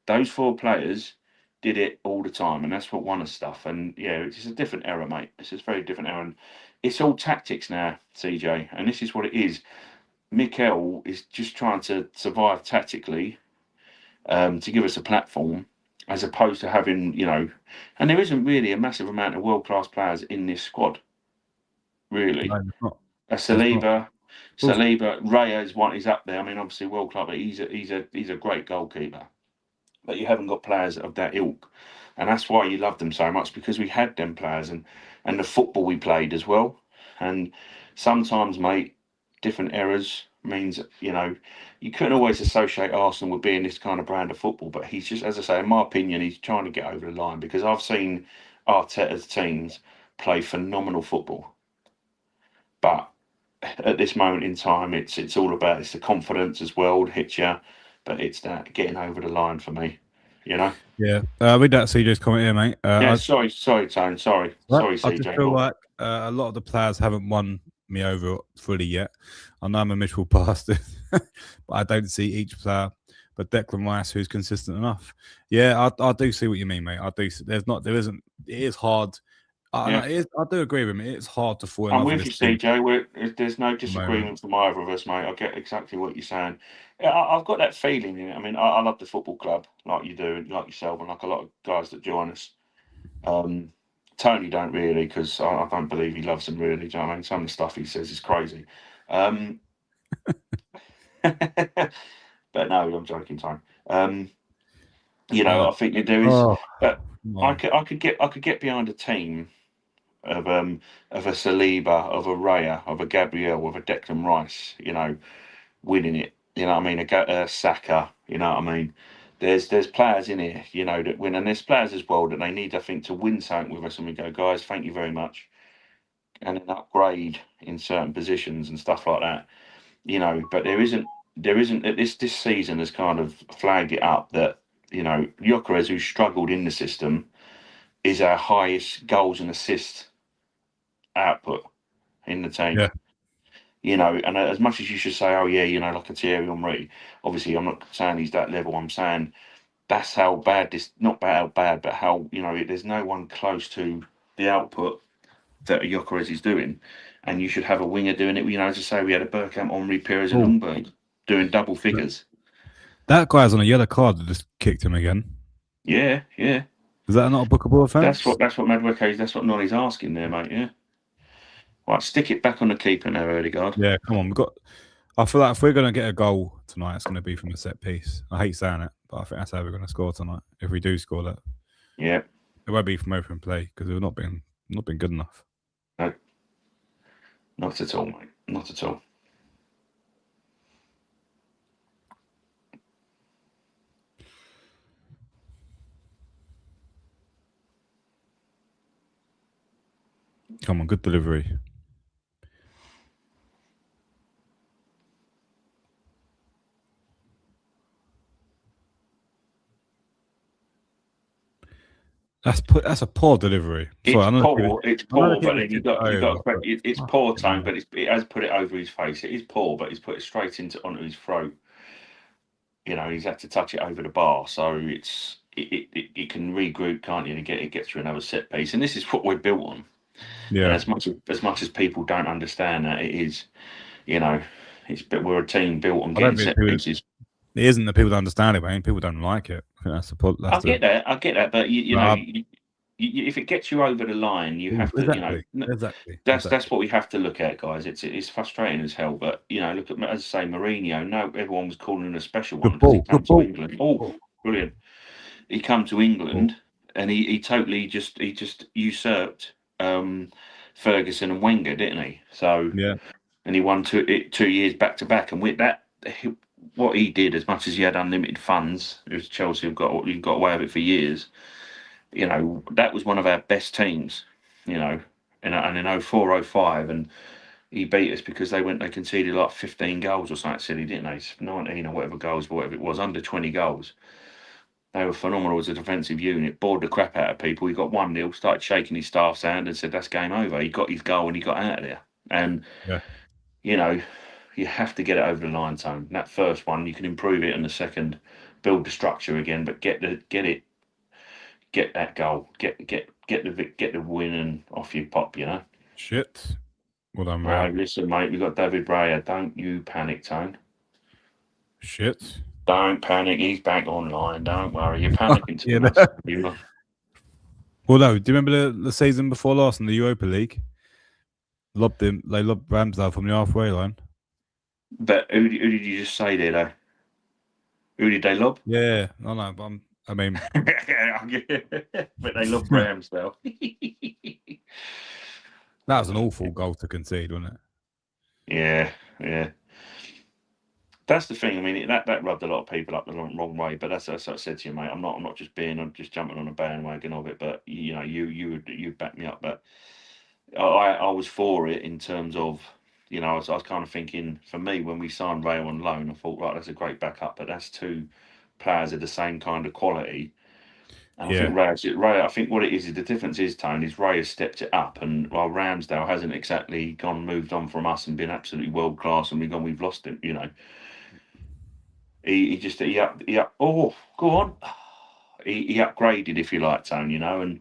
Speaker 2: Those four players did it all the time, and that's what won us stuff. And yeah, it's a different era, mate. It's a very different era, and it's all tactics now, CJ. And this is what it is. Mikel is just trying to survive tactically to give us a platform, as opposed to having, you know, and there isn't really a massive amount of world class players in this squad, really.
Speaker 1: No,
Speaker 2: Saliba, Raya is one. He's up there. I mean, obviously world class, but he's a great goalkeeper. But you haven't got players of that ilk, and that's why you love them so much, because we had them players and the football we played as well. And sometimes, mate, different eras means, you know, you couldn't always associate Arsenal with being this kind of brand of football. But he's just, as I say, in my opinion, he's trying to get over the line, because I've seen Arteta's teams play phenomenal football, but at this moment in time, it's all about, it's the confidence as well that hits you, but it's that getting over the line for me, you know.
Speaker 1: Yeah, read that CJ's comment here, mate.
Speaker 2: Yeah, sorry, Tone. Sorry, CJ.
Speaker 1: I just feel like a lot of the players haven't won me over fully yet. I know I'm a miserable bastard, but I don't see each player. But Declan Rice, who's consistent enough. Yeah, I do see what you mean, mate. I do. There isn't. It is hard. I do agree with him. It's hard to fall in
Speaker 2: I'm
Speaker 1: love
Speaker 2: with you, CJ. There's no disagreement from either of us, mate. I get exactly what you're saying. I've got that feeling in it. I mean, I love the football club like you do, like yourself, and like a lot of guys that join us. Tony don't really, because I don't believe he loves them really. Do you know what I mean? Some of the stuff he says is crazy. But no, I'm joking, Tony. You know, I think there is. But I could get behind a team of a Saliba, of a Raya, of a Gabriel, of a Declan Rice, you know, winning it. You know what I mean? A Saka, you know what I mean? There's players in here, you know, that win, and there's players as well that they need, I think, to win something with us, and we go, guys, thank you very much, and an upgrade in certain positions and stuff like that, you know. But there isn't this season has kind of flagged it up that, you know, Gyökeres, who struggled in the system, is our highest goals and assists output in the team.
Speaker 1: Yeah.
Speaker 2: You know, and as much as you should say, oh yeah, you know, like a Thierry Henry, obviously I'm not saying he's that level. I'm saying that's how bad not how bad, but how, you know, there's no one close to the output that a Gyökeres is doing. And you should have a winger doing it. You know, as I say, we had a Bergkamp, Henry, Pires, and Lundberg doing double figures.
Speaker 1: That guy's on a yellow card that just kicked him again.
Speaker 2: Yeah.
Speaker 1: Is that not a bookable offence?
Speaker 2: That's what Madweke, that's what Nolly's asking there, mate. Yeah. Right, stick it back on the keeper now, Odegaard.
Speaker 1: Yeah, come on. I feel like if we're going to get a goal tonight, it's going to be from a set piece. I hate saying it, but I think that's how we're going to score tonight. If we do score that,
Speaker 2: Yeah.
Speaker 1: it won't be from open play because we've not been good enough.
Speaker 2: No, not at all, mate. Not at all.
Speaker 1: Come on, good delivery. That's a poor delivery. Sorry,
Speaker 2: It's poor. It's poor, but then it's poor, Tone. But it has put it over his face. It is poor, but he's put it straight onto his throat. You know, he's had to touch it over the bar, so it can regroup, can't you? And get through another set piece. And this is what we're built on.
Speaker 1: Yeah.
Speaker 2: And as much as people don't understand that, it is, you know, we're a team built on getting set pieces.
Speaker 1: It isn't that people don't understand it, man. People don't like it. I think that's the
Speaker 2: I get that, but you know, if it gets you over the line, you have to,
Speaker 1: exactly.
Speaker 2: you know, that's what we have to look at, guys. It's frustrating as hell, but you know, look at, as I say, Mourinho. No, everyone was calling him a special one because he came to England. Oh, brilliant! He come to England and he totally just usurped Ferguson and Wenger, didn't he? So
Speaker 1: yeah,
Speaker 2: and he won 2 years back to back, and with that. What he did, as much as he had unlimited funds, it was Chelsea have got away with it for years. You know, that was one of our best teams. You know, and in 04, 05, and he beat us because they conceded like 15 goals or something silly, didn't they? 19 or whatever goals, whatever it was, under 20 goals. They were phenomenal as a defensive unit, bored the crap out of people. He got 1-0, started shaking his staff's hand and said, that's game over. He got his goal and he got out of there. And, you know, you have to get it over the line, Tone. That first one, you can improve it, and the second, build the structure again. But get that goal, get the win, and off you pop. You know.
Speaker 1: Shit. Well done,
Speaker 2: Ray. Right, listen, mate. We got David Breyer. Don't you panic, Tone.
Speaker 1: Shit.
Speaker 2: Don't panic. He's back online. Don't worry. You're panicking too much.
Speaker 1: Well, no. Do you remember the season before last in the Europa League? They lobbed Ramsdale from the halfway line.
Speaker 2: But who did you just say there, though? Who did they lob?
Speaker 1: Yeah, I know, but I mean,
Speaker 2: but they lobbed Ramsdale.
Speaker 1: That was an awful goal to concede, wasn't it?
Speaker 2: Yeah. That's the thing. I mean, that rubbed a lot of people up the wrong way. But that's what I said to you, mate. I'm not just jumping on a bandwagon of it. But you know, you back me up. But I was for it in terms of, you know, I was kind of thinking, for me, when we signed Ray on loan, I thought, right, that's a great backup. But that's two players of the same kind of quality. And I think Ray. I think what it is the difference is, Tone, is Ray has stepped it up, and while Ramsdale hasn't exactly moved on from us and been absolutely world class, and we've lost him. You know. He up. Oh, go on. He upgraded, if you like, Tone. You know, and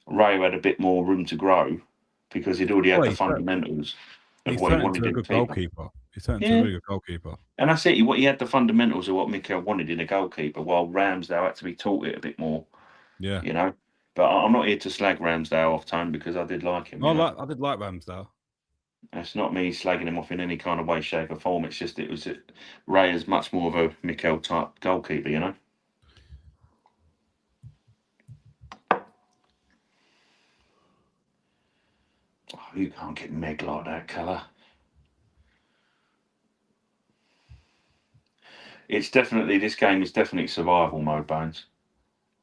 Speaker 2: Ray had a bit more room to grow because he'd already had the fundamentals of what he wanted in a
Speaker 1: goalkeeper. He's turned into a really good goalkeeper.
Speaker 2: And that's it. He had the fundamentals of what Mikel wanted in a goalkeeper, while Ramsdale had to be taught it a bit more.
Speaker 1: Yeah,
Speaker 2: you know. But I'm not here to slag Ramsdale off, Tone, because I did like him.
Speaker 1: I did like Ramsdale.
Speaker 2: That's not me slagging him off in any kind of way, shape, or form. It's just Ray is much more of a Mikel type goalkeeper, you know. Oh, you can't get Meg like that, Colour. This game is definitely survival mode, Bones.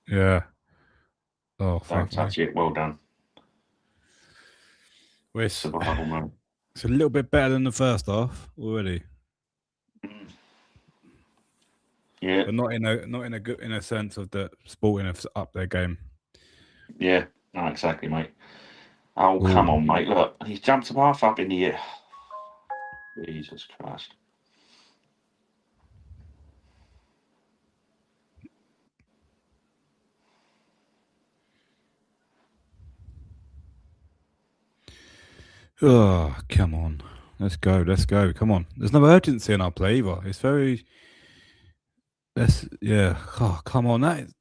Speaker 1: Yeah. Oh,
Speaker 2: don't touch it. Well done.
Speaker 1: Survival mode. It's a little bit better than the first half already.
Speaker 2: Yeah,
Speaker 1: but not in a sense of the Sporting have up their game.
Speaker 2: Yeah, no, exactly, mate. Oh, come on, mate! Look, he's jumped half up in the air. Jesus Christ!
Speaker 1: Oh, come on. Let's go. Come on. There's no urgency in our play either. It's very... Oh, come on. That is...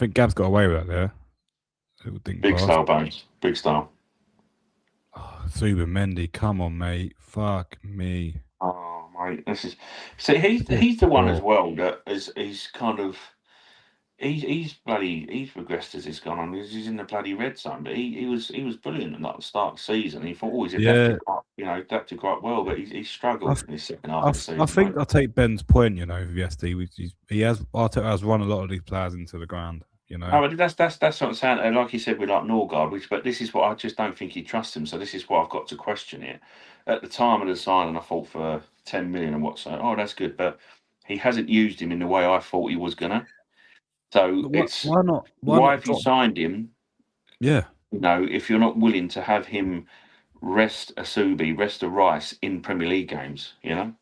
Speaker 1: think Gab's got away with that there. Little dink
Speaker 2: Big
Speaker 1: pass.
Speaker 2: style, Bones. Big style.
Speaker 1: Oh, Zuber come on, mate. Fuck me.
Speaker 2: Oh, mate, this is. See, he's the one as well that is he's kind of he's regressed as he's gone on. He's in the bloody red zone, but he was brilliant at the start of the season. He thought, oh, he's
Speaker 1: Yeah,
Speaker 2: adapted quite well, but he's
Speaker 1: I,
Speaker 2: struggled in the second half
Speaker 1: I,
Speaker 2: of the
Speaker 1: I
Speaker 2: season,
Speaker 1: think
Speaker 2: mate.
Speaker 1: I take Ben's point. With Yesti, he has Arteta has run a lot of these players into the ground.
Speaker 2: No, but that's what I'm saying. And like you said with like Norgard, but this is what I just don't think he trusts him. So this is what I've got to question it. At the time of the signing, I thought for 10 million and what's oh, that's good, but he hasn't used him in the way I thought he was gonna. So
Speaker 1: But
Speaker 2: it's
Speaker 1: why not? Why
Speaker 2: why
Speaker 1: not
Speaker 2: have you
Speaker 1: drop?
Speaker 2: signed him?
Speaker 1: Yeah,
Speaker 2: If you're not willing to have him rest Asubi, rest a Rice in Premier League games,
Speaker 1: yeah.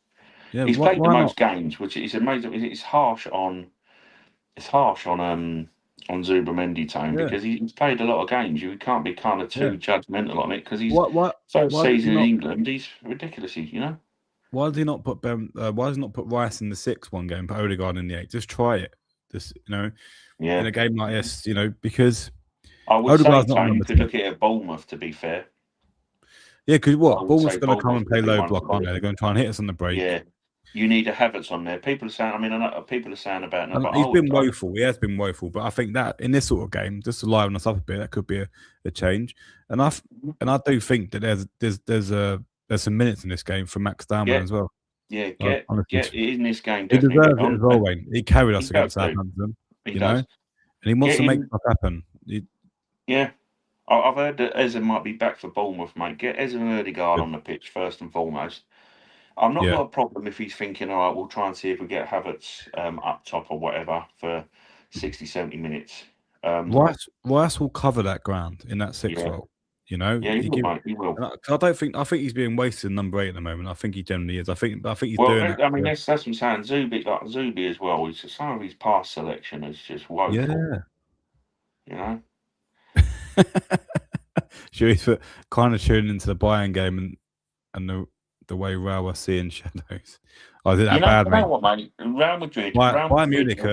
Speaker 2: he's played the
Speaker 1: Why not?
Speaker 2: most games, which is amazing. It's harsh on Zubamendi Tone
Speaker 1: Yeah,
Speaker 2: because he's played a lot of games. You can't be kind of
Speaker 1: yeah.
Speaker 2: too judgmental on it because he's
Speaker 1: What? What?
Speaker 2: first
Speaker 1: Why does he
Speaker 2: season in
Speaker 1: not?
Speaker 2: England. He's ridiculous.
Speaker 1: Why does he not put Ben? Why does he not put Rice in the 6 one game, put Odegaard in the 8? Just try it. Just in
Speaker 2: Yeah.
Speaker 1: a game like this, because
Speaker 2: I would say,
Speaker 1: Odegaard's not a
Speaker 2: Tone, you
Speaker 1: number
Speaker 2: could
Speaker 1: 10.
Speaker 2: look at it at Bournemouth. To be fair,
Speaker 1: Yeah, because
Speaker 2: I
Speaker 1: what?
Speaker 2: would
Speaker 1: Bournemouth's
Speaker 2: say
Speaker 1: going to come
Speaker 2: Bournemouth
Speaker 1: and play
Speaker 2: would be
Speaker 1: low
Speaker 2: one
Speaker 1: block,
Speaker 2: for
Speaker 1: aren't they?
Speaker 2: me.
Speaker 1: They're going to try and hit us on the break.
Speaker 2: Yeah. You need a Havertz on there. People are saying. I mean, I know people are saying about.
Speaker 1: And
Speaker 2: But
Speaker 1: he's been woeful. He has been woeful. But I think that in this sort of game, just to liven us up a bit, that could be a change. And I do think that there's some minutes in this game for Max Darman as well.
Speaker 2: Yeah,
Speaker 1: Honestly,
Speaker 2: get in this game.
Speaker 1: he
Speaker 2: Definitely get
Speaker 1: deserves it
Speaker 2: on.
Speaker 1: as well, Wayne. He carried us
Speaker 2: He does
Speaker 1: against
Speaker 2: do.
Speaker 1: Southampton,
Speaker 2: He
Speaker 1: and
Speaker 2: does.
Speaker 1: he wants
Speaker 2: Get
Speaker 1: to make
Speaker 2: him.
Speaker 1: stuff happen.
Speaker 2: Yeah. I've heard that Eze might be back for Bournemouth, mate. Get Eze and Ødegaard on the pitch first and foremost. I'm not
Speaker 1: Yeah.
Speaker 2: got a problem if he's thinking, all right, we'll try and see if we get Havertz up top or whatever for 60, 70 minutes.
Speaker 1: Rice will cover that ground in that 6 role.
Speaker 2: Yeah, he will, mate. He will.
Speaker 1: I think he's being wasted in number 8 at the moment. I think he generally is. I think he's
Speaker 2: Well,
Speaker 1: doing that.
Speaker 2: I mean, that's what I'm saying. Zubi as well. Some of his pass selection is just woeful.
Speaker 1: Yeah. Should we kind of tuning into the Bayern game and the way Real are seeing shadows? Oh, is it that bad, mate?
Speaker 2: You know what, mate? Real Madrid.
Speaker 1: Bayern Munich.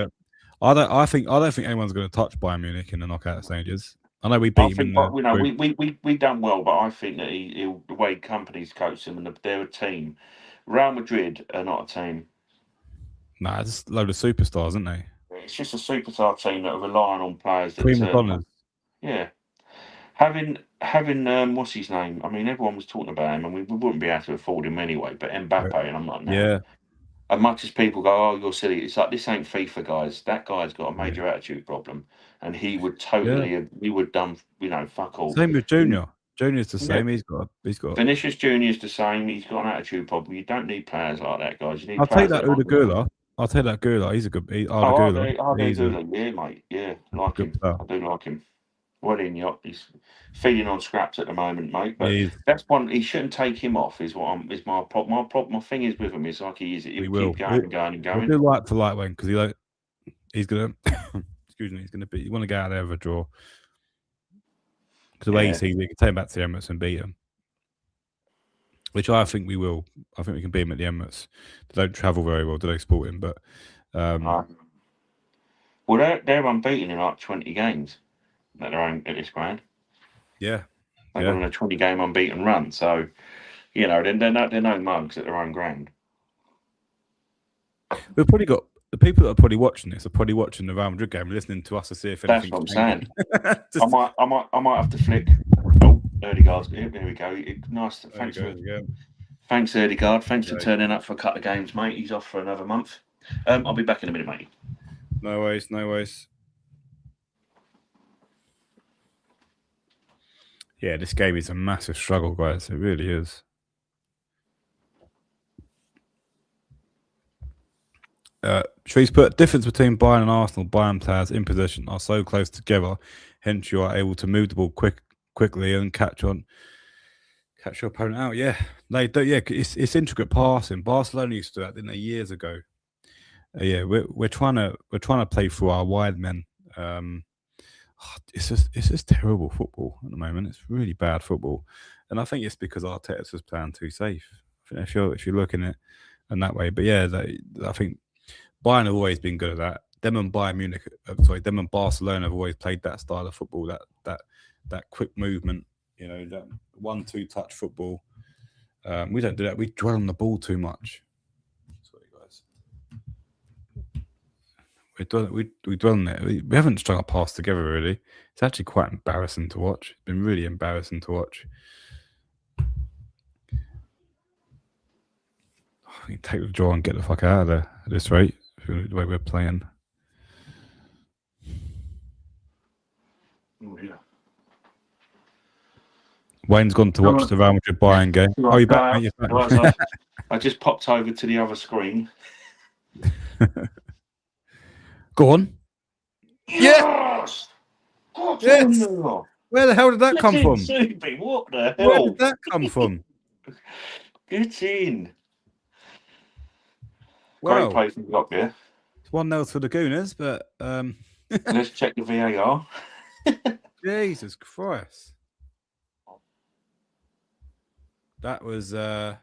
Speaker 1: I don't think anyone's going to touch Bayern Munich in the knockout stages. I know we beat him in the.
Speaker 2: We done well, but I think that the way companies coach him and they're a team. Real Madrid are not a team.
Speaker 1: Nah, it's a load of superstars, aren't they?
Speaker 2: It's just a superstar team that are relying on players that
Speaker 1: Prima donnas.
Speaker 2: Yeah. Having what's his name? I mean, everyone was talking about him, and we wouldn't be able to afford him anyway. But Mbappe, and I'm like, no.
Speaker 1: Yeah.
Speaker 2: As much as people go, oh, you're silly, it's like this ain't FIFA, guys. That guy's got a major attitude problem, and he would totally, he would done, fuck all.
Speaker 1: Same with Junior. Junior's the same. He's got.
Speaker 2: Vinicius Junior's the same. He's got an attitude problem. You don't need players like that, guys. You need.
Speaker 1: I'll take that Gula. I'll take that Gula. He's a good. Gula.
Speaker 2: Yeah, mate. Yeah, like him. I do like him. Well in yacht. He's feeding on scraps at the moment, mate. But that's one he shouldn't take him off. Is my problem. My thing is with him is like he'll keep going and going and going.
Speaker 1: We'll do like for like Wayne because he's gonna. Excuse me. He's gonna be. You want to get out there with a draw because the way you see, we can take him back to the Emirates and beat him, which I think we will. I think we can beat him at the Emirates. They don't travel very well, do they? Sporting, but
Speaker 2: well, they're unbeaten in like 20 games. At their own at this ground.
Speaker 1: Yeah.
Speaker 2: They've gone on a 20-game unbeaten run. So, they're no mugs at their own ground.
Speaker 1: We've probably got the people that are probably watching this are probably watching the Real Madrid game, listening to us to see if anything.
Speaker 2: That's what I'm saying. I might have to flick. Oh, Ødegaard. There we go. Nice. Thanks, Ødegaard. Thanks for turning up for a couple of games, mate. He's off for another month. I'll be back in a minute, mate.
Speaker 1: No worries. Yeah, this game is a massive struggle, guys. It really is. Shree's put difference between Bayern and Arsenal. Bayern players in possession are so close together, hence you are able to move the ball quickly and catch your opponent out. Yeah, they do. Yeah, it's intricate passing. Barcelona used to do that, didn't they, years ago? Yeah, we're trying to play through our wide men. It's just terrible football at the moment. It's really bad football, and I think it's because Arteta's just playing too safe. I think if you're looking at it in that way, but yeah, I think Bayern have always been good at that. them and Bayern Munich, them and Barcelona have always played that style of football, that quick movement, that 1-2 touch football. We don't do that. We dwell on the ball too much. Sorry, guys. We dwell on it. We haven't strung a pass together really. It's actually quite embarrassing to watch. It's been really embarrassing to watch. We can take the draw and get the fuck out of there at this rate. The way we're playing.
Speaker 2: Oh, yeah.
Speaker 1: Wayne's gone to watch the Real Madrid Bayern game. Oh, you're back, mate. You're back.
Speaker 2: I just popped over to the other screen.
Speaker 1: Go on.
Speaker 2: Yes!
Speaker 1: Yes! Where the hell did that come from?
Speaker 2: Subi, what the hell?
Speaker 1: Where did that come from?
Speaker 2: Get in.
Speaker 1: Well,
Speaker 2: great play from Block there.
Speaker 1: It's 1-0 to the Gooners, but
Speaker 2: let's check the VAR.
Speaker 1: Jesus Christ. That was well,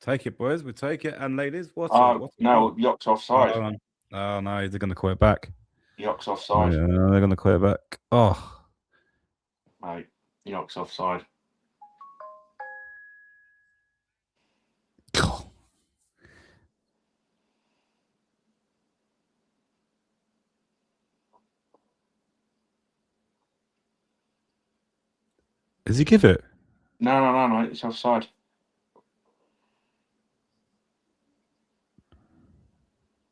Speaker 1: take it, boys. We take it, and ladies. What's
Speaker 2: no, Yock's offside.
Speaker 1: Oh no, they're going to call it back.
Speaker 2: Yock's offside.
Speaker 1: Yeah, they're going to call it back. Oh,
Speaker 2: mate, Yock's offside.
Speaker 1: God. Does he give it?
Speaker 2: No, it's offside.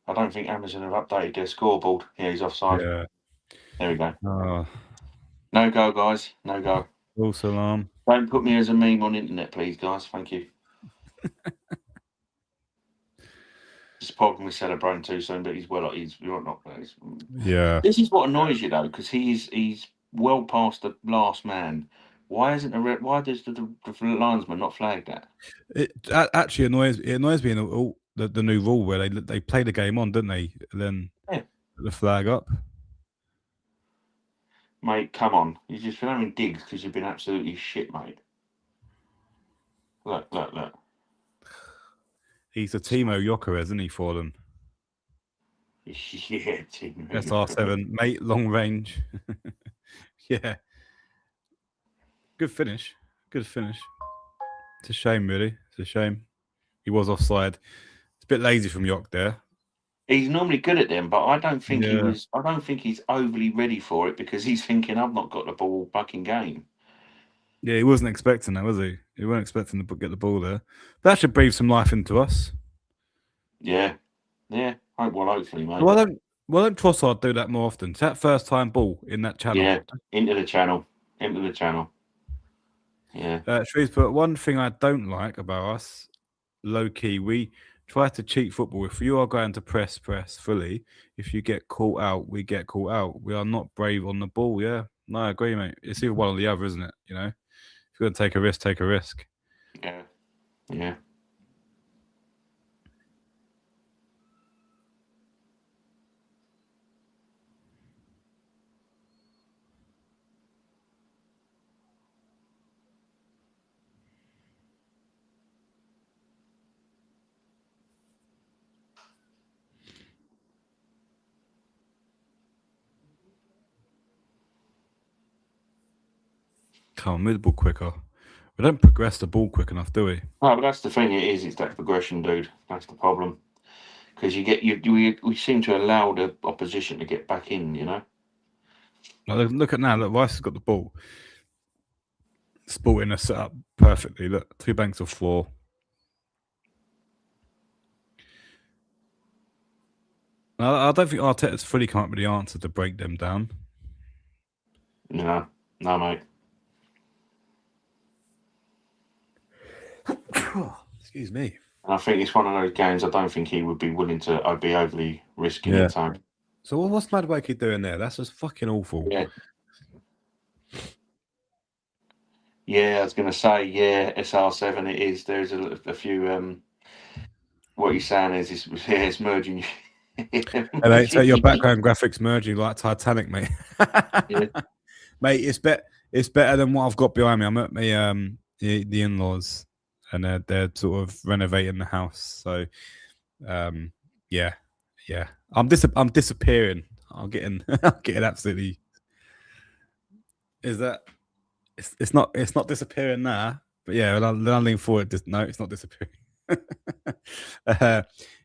Speaker 2: I don't think Amazon have updated their scoreboard. Yeah, he's offside.
Speaker 1: Yeah.
Speaker 2: There we go.
Speaker 1: Oh.
Speaker 2: No go, guys. No go.
Speaker 1: False alarm.
Speaker 2: Don't put me as a meme on internet, please, guys. Thank you. It's a problem with celebrating too soon, but he's well. He's not.
Speaker 1: Yeah.
Speaker 2: This is what annoys you though, because he's well past the last man. Why isn't why does the linesman not flag that?
Speaker 1: It actually annoys me in the new rule where they play the game on, didn't they? And then put the flag up.
Speaker 2: Mate, come on. You've just been having digs because you've been absolutely shit, mate. Look.
Speaker 1: He's a Timo Yoka, isn't he, for them?
Speaker 2: Yeah, Timo.
Speaker 1: SR7, mate, long range. Yeah. Good finish. It's a shame, really. It's a shame. He was offside. It's a bit lazy from York there.
Speaker 2: He's normally good at them, but I don't think he was. I don't think he's overly ready for it because he's thinking, I've not got the ball back in game.
Speaker 1: Yeah, he wasn't expecting that, was he? He wasn't expecting to get the ball there. That should breathe some life into us.
Speaker 2: Yeah. Well, hopefully, mate.
Speaker 1: Why don't Trossard do that more often? It's that first time ball in that channel.
Speaker 2: Yeah, into the channel. Yeah.
Speaker 1: Shrewsbury, one thing I don't like about us, low key, we try to cheat football. If you are going to press fully, if you get caught out, we get caught out. We are not brave on the ball. Yeah, no, I agree, mate. It's either one or the other, isn't it? You know, if you're going to take a risk, take a risk.
Speaker 2: Yeah.
Speaker 1: Come on, move the ball quicker. We don't progress the ball quick enough, do we?
Speaker 2: No, but that's the thing. It's that progression, dude. That's the problem. Because we seem to allow the opposition to get back in. You know.
Speaker 1: Look at now. Look, Rice has got the ball. Sporting us set up perfectly. Look, 2 banks of 4. I don't think Arteta's fully come up with the answer to break them down.
Speaker 2: No, mate.
Speaker 1: Excuse me.
Speaker 2: And I think it's one of those games I don't think he would be willing to. I'd be overly risking it. Time.
Speaker 1: So what's Madwakey doing there? That's just fucking awful.
Speaker 2: Yeah, I was going to say, SR7 it is. There's a few. What he's saying is it's merging.
Speaker 1: So your background graphics merging like Titanic, mate.
Speaker 2: Yeah.
Speaker 1: Mate, it's better than what I've got behind me. I'm at the in-laws, and they're sort of renovating the house. So, Yeah, yeah. I'm disappearing. I'm getting I'm getting absolutely. Is that it's not disappearing now, but yeah, I'll lean forward. No, it's not disappearing. You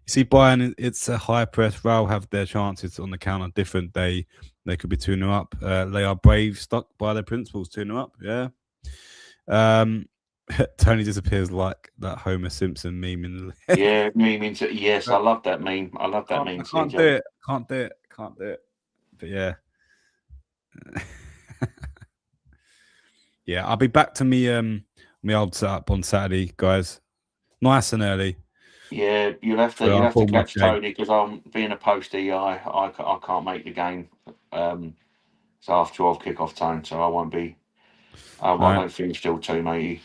Speaker 1: see, Bayern, it's a high press. Real have their chances on the counter different. They could be 2-0 up. They are brave, stuck by their principles, 2-0 up. Yeah. Um, Tony disappears like that Homer Simpson meme in the.
Speaker 2: Yeah, meme into yes, I love that meme. I love that
Speaker 1: I
Speaker 2: meme,
Speaker 1: can't do
Speaker 2: CJ.
Speaker 1: it. Can't do it. Can't do it. But yeah. Yeah, I'll be back to me my old setup on Saturday, guys. Nice and early
Speaker 2: Yeah,
Speaker 1: for
Speaker 2: you'll
Speaker 1: our
Speaker 2: have to
Speaker 1: Bournemouth
Speaker 2: catch
Speaker 1: game.
Speaker 2: Tony because I'm being a postie. I can't make the game. It's half 12 kickoff time, so I won't be.
Speaker 1: All
Speaker 2: I
Speaker 1: right.
Speaker 2: don't finish till 2, matey.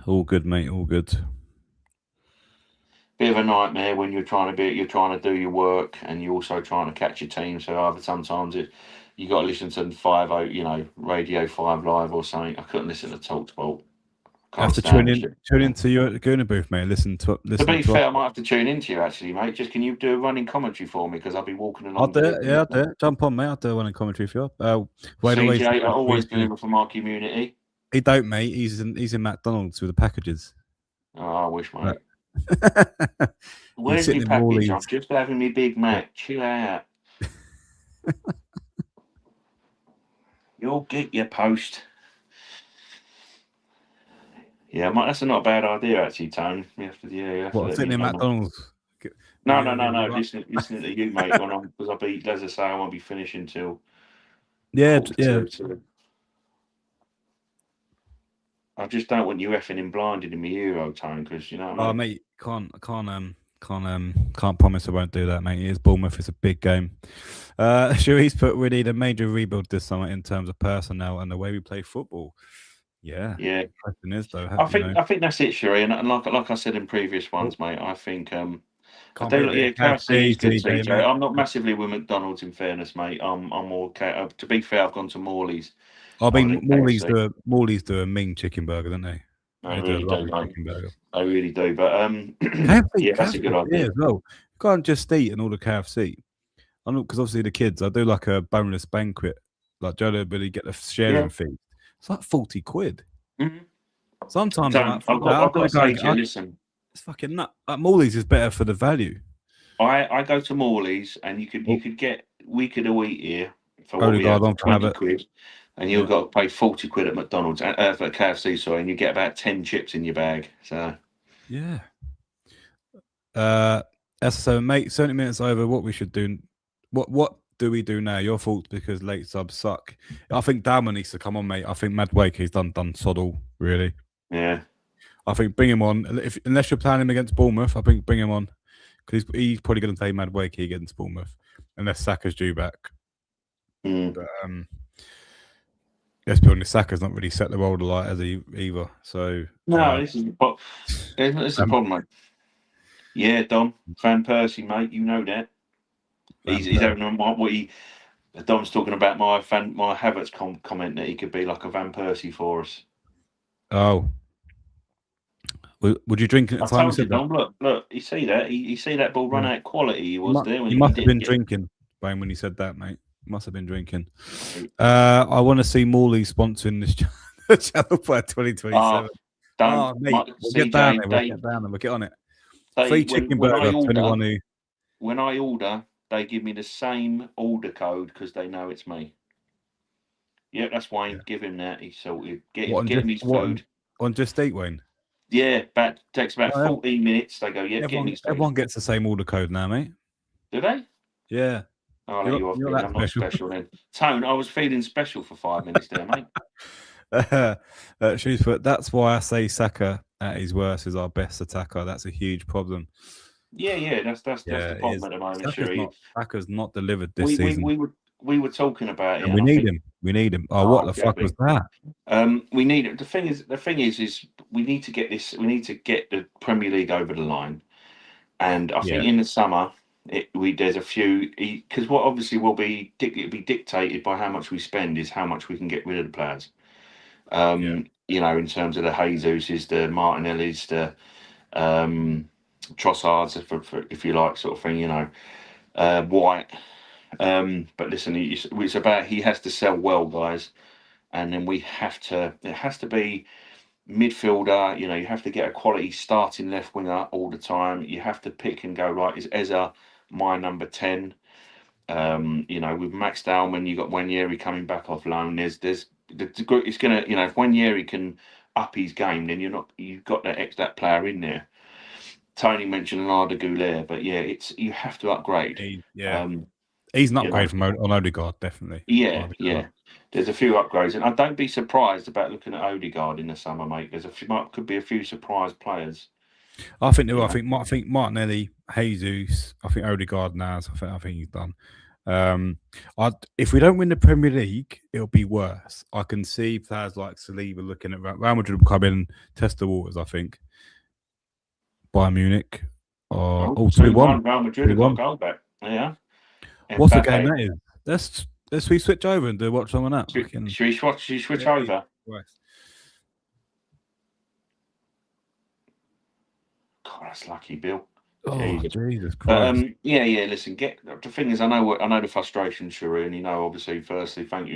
Speaker 1: All good, mate. All good.
Speaker 2: Bit of a nightmare when you're trying to do your work and you're also trying to catch your team. So either sometimes you got to listen to 5 Radio 5 Live or something. I couldn't listen to Talksport.
Speaker 1: You have
Speaker 2: Can't
Speaker 1: to
Speaker 2: stand it.
Speaker 1: tune into your Gooner Booth, mate.
Speaker 2: To
Speaker 1: Listen
Speaker 2: be
Speaker 1: to us.
Speaker 2: fair, I might have to tune into you actually, mate. Just can you do a running commentary for me because I'll be walking
Speaker 1: I'll
Speaker 2: along
Speaker 1: do
Speaker 2: to
Speaker 1: it. Yeah, I'll do
Speaker 2: the
Speaker 1: it. Jump on, mate. I'll do one in commentary for you. Wade away.
Speaker 2: CJ. I always deliver for my community.
Speaker 1: He don't, mate. He's in McDonald's with the packages.
Speaker 2: Oh, I wish,
Speaker 1: Right.
Speaker 2: mate.
Speaker 1: He's
Speaker 2: Where's
Speaker 1: sitting
Speaker 2: my
Speaker 1: in
Speaker 2: package? I'm
Speaker 1: Morley's.
Speaker 2: just having me Big
Speaker 1: Yeah.
Speaker 2: Mac. Chill out. You'll get your post. Yeah, mate, that's not a bad idea actually, Tone. You have to
Speaker 1: What,
Speaker 2: let
Speaker 1: sitting
Speaker 2: me
Speaker 1: in
Speaker 2: know, mate.
Speaker 1: McDonald's?
Speaker 2: No, no, no, no. Listening to you, mate. When I'm because I'll be, as I say, I won't be finishing till
Speaker 1: Yeah,
Speaker 2: quarter
Speaker 1: yeah.
Speaker 2: to 2. So I just don't want you effing in blinded in my Euro Tone because you know what I
Speaker 1: Oh,
Speaker 2: mean.
Speaker 1: mate, can't promise I won't do that, mate. It is Bournemouth. It's a big game. Cherise put we need a major rebuild this summer in terms of personnel and the way we play football. Yeah.
Speaker 2: Yeah,
Speaker 1: The question is though,
Speaker 2: I think that's it, Sherry. And like I said in previous ones, mate, I think I
Speaker 1: can't be a
Speaker 2: do.
Speaker 1: bit
Speaker 2: Yeah,
Speaker 1: of
Speaker 2: KFC
Speaker 1: KFC,
Speaker 2: is good,
Speaker 1: CJ,
Speaker 2: CJ.
Speaker 1: mate.
Speaker 2: I'm not massively with McDonald's, in fairness, mate. I'm more to be fair, I've gone to Morley's
Speaker 1: I
Speaker 2: other
Speaker 1: mean,
Speaker 2: than KFC.
Speaker 1: Morley's do a mean chicken burger, don't they?
Speaker 2: I
Speaker 1: They do a
Speaker 2: really do,
Speaker 1: lovely
Speaker 2: mate.
Speaker 1: chicken burger.
Speaker 2: I really do. But
Speaker 1: KFC,
Speaker 2: yeah, that's a good
Speaker 1: KFC yeah,
Speaker 2: idea.
Speaker 1: as well. You can't just eat and order KFC. I know because obviously the kids, I do like a boneless banquet, like Joe Billy get the
Speaker 2: Yeah.
Speaker 1: sharing fee. It's like 40 quid.
Speaker 2: Mhm.
Speaker 1: Sometimes I'm like,
Speaker 2: Don't.
Speaker 1: fuck that, I'm
Speaker 2: I've got
Speaker 1: gonna
Speaker 2: to
Speaker 1: go.
Speaker 2: say to you, listen.
Speaker 1: It's fucking nut. Morley's is better for the value.
Speaker 2: I go to Morley's, and
Speaker 1: Oh,
Speaker 2: we could all eat here for what we
Speaker 1: Odegaard
Speaker 2: have for
Speaker 1: on for
Speaker 2: 20
Speaker 1: habit.
Speaker 2: quid, and you've
Speaker 1: Yeah.
Speaker 2: got to pay 40 quid at McDonald's for KFC, sorry, and you get about 10 chips in your bag. So
Speaker 1: Yeah. So mate, 70 minutes over. What we should do? What do we do now? Your fault because late subs suck. I think Dalman needs to come on, mate. I think Madwake he's done sod all really.
Speaker 2: yeah.
Speaker 1: I think bring him on. Unless you're planning him against Bournemouth, I think bring him on because he's probably going to play Madwake against Bournemouth unless Saka's due back.
Speaker 2: Mm.
Speaker 1: But let's be honest, Saka's not really set the world alight as he either. So
Speaker 2: No, this is the problem, mate. Yeah, Dom Van Persie, mate. You know that he's having on what he. Dom's talking about my Havertz comment that he could be like a Van Persie for us.
Speaker 1: Oh, would you drink at the
Speaker 2: I
Speaker 1: time you
Speaker 2: told you,
Speaker 1: said that?
Speaker 2: Dom. Look. You see that? You see that ball run
Speaker 1: Yeah.
Speaker 2: out quality he was there when
Speaker 1: You
Speaker 2: he
Speaker 1: must have
Speaker 2: didn't
Speaker 1: been
Speaker 2: get.
Speaker 1: drinking, Wayne, when you said that, mate. You must have been drinking. I want to see Morley sponsoring this channel by 2027.
Speaker 2: Don't,
Speaker 1: Mate, we'll get down there. We'll get down there. We'll get on it. Free chicken
Speaker 2: when I
Speaker 1: burger for
Speaker 2: order,
Speaker 1: anyone who.
Speaker 2: when I order, they give me the same order code because they know it's me. Yeah, that's Wayne.
Speaker 1: Yeah.
Speaker 2: Give him that. He's sorted. Get
Speaker 1: What
Speaker 2: him his food.
Speaker 1: on Just Eat, Wayne?
Speaker 2: Yeah, takes about 14 minutes. They go, yeah, get him his food.
Speaker 1: Everyone gets the same order code now, mate.
Speaker 2: Do they?
Speaker 1: Yeah.
Speaker 2: I'll let you off
Speaker 1: You're
Speaker 2: then.
Speaker 1: that
Speaker 2: I'm not special then. Tone, I was feeling special for 5 minutes there, mate.
Speaker 1: She's put, that's why I say Saka at his worst is our best attacker. That's a huge problem.
Speaker 2: Yeah, that's the problem at the moment.
Speaker 1: Saka's not delivered this season.
Speaker 2: We were talking about it.
Speaker 1: And we need him. We need him. Oh, what the fuck was that?
Speaker 2: We need it. The thing is, we need to get this. We need to get the Premier League over the line, and I think in the summer, there's a few because what obviously will be dictated by how much we spend is how much we can get rid of the players. You know, in terms of the Jesus's, the Martinelli's, the Trossards, if you like, sort of thing, White. But listen, it's about he has to sell well, guys, and then it has to be midfielder. You have to get a quality starting left winger all the time. You have to pick and go, right, is Eza my number 10? With Max Dowman, you got Wanyeri coming back off loan. It's gonna, if Wanyeri can up his game, then you've got that player in there. Tony mentioned Arda Goulet, but yeah, you have to upgrade.
Speaker 1: He's an upgrade from on Odegaard, definitely.
Speaker 2: Yeah. There's a few upgrades, and I don't be surprised about looking at Odegaard in the summer, mate. Could be a few surprise players.
Speaker 1: I think there will. I think Martinelli, Jesus. I think Odegaard now. I think he's done. If we don't win the Premier League, it'll be worse. I can see players like Saliba looking at Real Madrid will come in and test the waters. I think Bayern Munich or 2-1.
Speaker 2: Real Madrid have got a goal back. Yeah.
Speaker 1: What's the game that is? Let's we switch over and do watch on that.
Speaker 2: Should we switch over?
Speaker 1: Right.
Speaker 2: God, that's lucky, Bill.
Speaker 1: Oh, Jesus Christ.
Speaker 2: Listen, the thing is, I know the frustration, Shuri, and obviously, firstly, thanks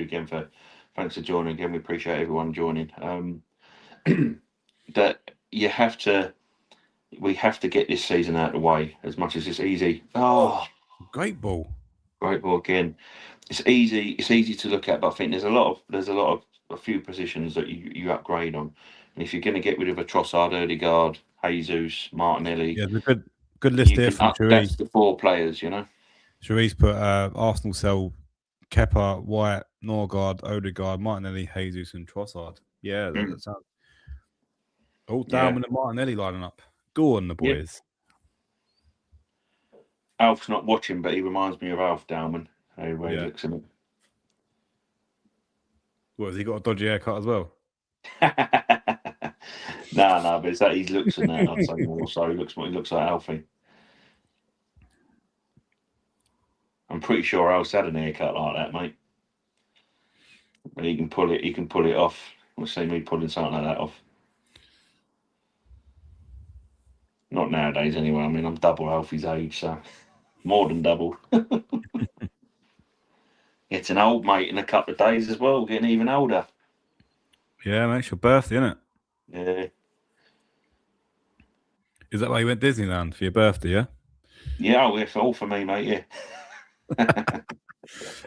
Speaker 2: for joining again. We appreciate everyone joining. That we have to get this season out of the way as much as it's easy. Oh,
Speaker 1: great ball
Speaker 2: again. It's easy to look at, but I think there's a few positions that you upgrade on, and if you're going to get rid of a Trossard, Odegaard, Jesus, Martinelli,
Speaker 1: yeah, there's a good list here from Cherise.
Speaker 2: That's the 4 players,
Speaker 1: Cherise put Arsenal sell Kepa, White, Norgard, Odegaard, Martinelli, Jesus, and Trossard. Yeah, that sounds all down with the Martinelli lining up. Go on, the boys.
Speaker 2: Alf's not watching, but he reminds me of Alf Dowman. He looks at him.
Speaker 1: What, has he got a dodgy haircut as well?
Speaker 2: No, but it's that he looks in that. I'd say more so. He looks like Alfie. I'm pretty sure Alf's had an haircut like that, mate. But he can pull it off. We'll see me pulling something like that off. Not nowadays, anyway. I mean, I'm double Alfie's age, so more than double. Getting old, mate, in a couple of days as well. Getting even older.
Speaker 1: Yeah, mate, it's your birthday, isn't it?
Speaker 2: Yeah.
Speaker 1: Is that why you went Disneyland for your birthday, yeah?
Speaker 2: Yeah, it's all for me, mate, yeah.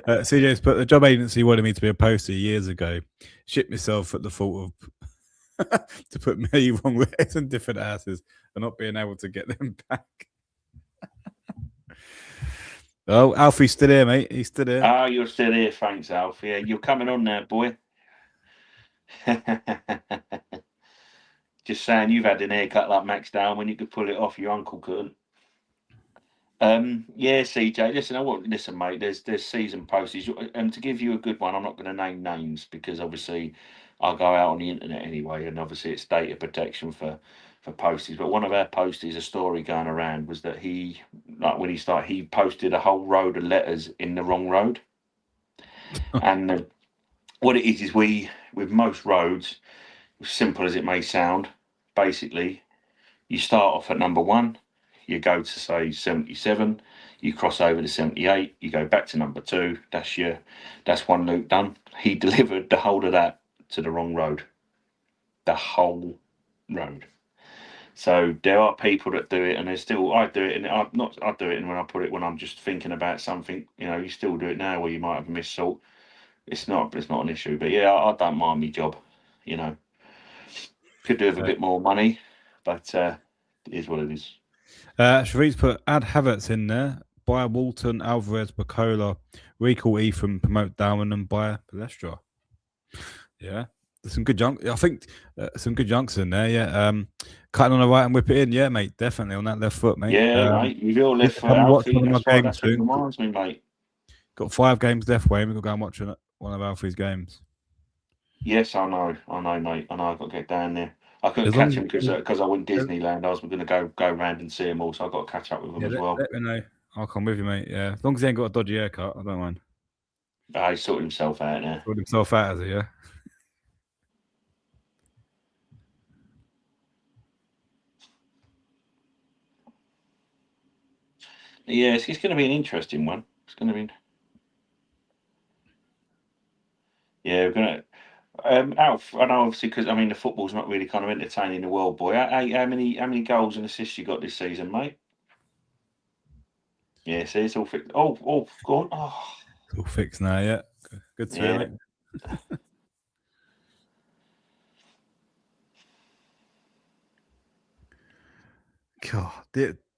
Speaker 1: CJ's put the job agency wanted me to be a poster years ago. Shit myself at the thought of to put many wrong letters and different asses and not being able to get them back. Oh, Alfie's still here, mate. He's still here.
Speaker 2: Oh, you're still here. Thanks, Alfie. Yeah, you're coming on now, boy. Just saying, you've had an haircut like Max Down when you could pull it off. Your uncle couldn't. Yeah, CJ. Listen, mate. There's season posters, and to give you a good one, I'm not going to name names because obviously I'll go out on the internet anyway, and obviously it's data protection for posties. But one of our posties, a story going around was that he posted a whole road of letters in the wrong road, and what it is with most roads, as simple as it may sound, basically you start off at number 1. You go to say 77, you cross over to 78, you go back to number 2. That's one loop done. He delivered the whole of that to the wrong road. The whole road. So there are people that do it, and there's still I do it, and I do it, and when I'm just thinking about something, you still do it now where you might have missed salt. It's not an issue, but yeah, I don't mind my job. Could do with a bit more money, but it is what it is.
Speaker 1: Sharice put add Havertz in there. Buy Walton, Alvarez, Bacola, recall Ethan, promote Darwin, and buy Palestra. Yeah, there's some good junk. I think some good junks in there. Yeah, cutting on the right and whip it in. Yeah, mate, definitely on that left foot, mate.
Speaker 2: Yeah, mate, with your left foot, Alfie. That's what reminds me, mate.
Speaker 1: Got 5 games left, Wayne. We've got to go and watch one of Alfie's games.
Speaker 2: Yes, I know, mate. I know I've got to get down there. I couldn't catch him because I went Disneyland. I was going to go around and see him all, so I've got to catch up with him as well.
Speaker 1: Let me know. I'll come with you, mate. Yeah, as long as he ain't got a dodgy haircut, I don't mind.
Speaker 2: He sorted himself out now.
Speaker 1: Sorted himself out, has he? Yeah.
Speaker 2: Yeah, it's going to be an interesting one. It's going to be. Yeah, we're going to. Alf, I know obviously because I mean the football's not really kind of entertaining the world, boy. How many goals and assists you got this season, mate? Yeah, see, it's all fixed. Oh, go on. Oh,
Speaker 1: It's all fixed now, yeah. Good to hear,
Speaker 2: yeah.
Speaker 1: mate. God,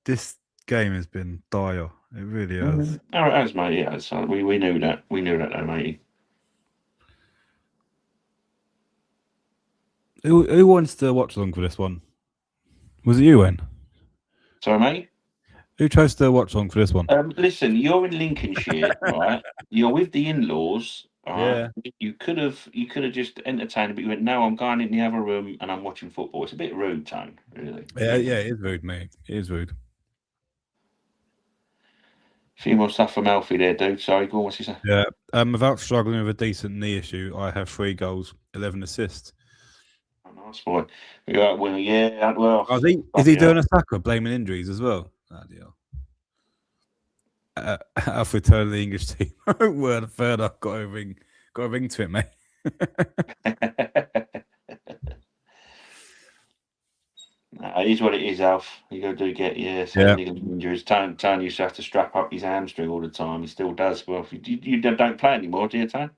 Speaker 1: this game has been dire. It really has.
Speaker 2: Oh, it has, mate. Yeah, so we knew that. We knew that, though, mate.
Speaker 1: Who wants to watch along for this one? Was it you, Wen?
Speaker 2: Sorry, mate.
Speaker 1: Who chose to watch along for this one?
Speaker 2: Listen, you're in Lincolnshire, right? You're with the in-laws, all right?
Speaker 1: Yeah.
Speaker 2: You could have just entertained, but you went, no, I'm going in the other room and I'm watching football. It's a bit rude, Tone, really.
Speaker 1: Yeah, it is rude, mate. It is rude.
Speaker 2: Few more stuff from Alfie there, dude. Sorry, go on, what's he say?
Speaker 1: Yeah. Without struggling with a decent knee issue, I have 3 goals, 11 assists.
Speaker 2: Oh, nice boy. Well, yeah, well,
Speaker 1: Oh, is he doing a sucker, blaming injuries as well? Oh, dear. Alfred turn the English team. Word a third. I've got a ring to it, mate.
Speaker 2: It is what it is, Alf. You do get, so
Speaker 1: Yeah.
Speaker 2: many injuries. Tone used to have to strap up his hamstring all the time. He still does. Well, you don't play anymore, do you, Tone?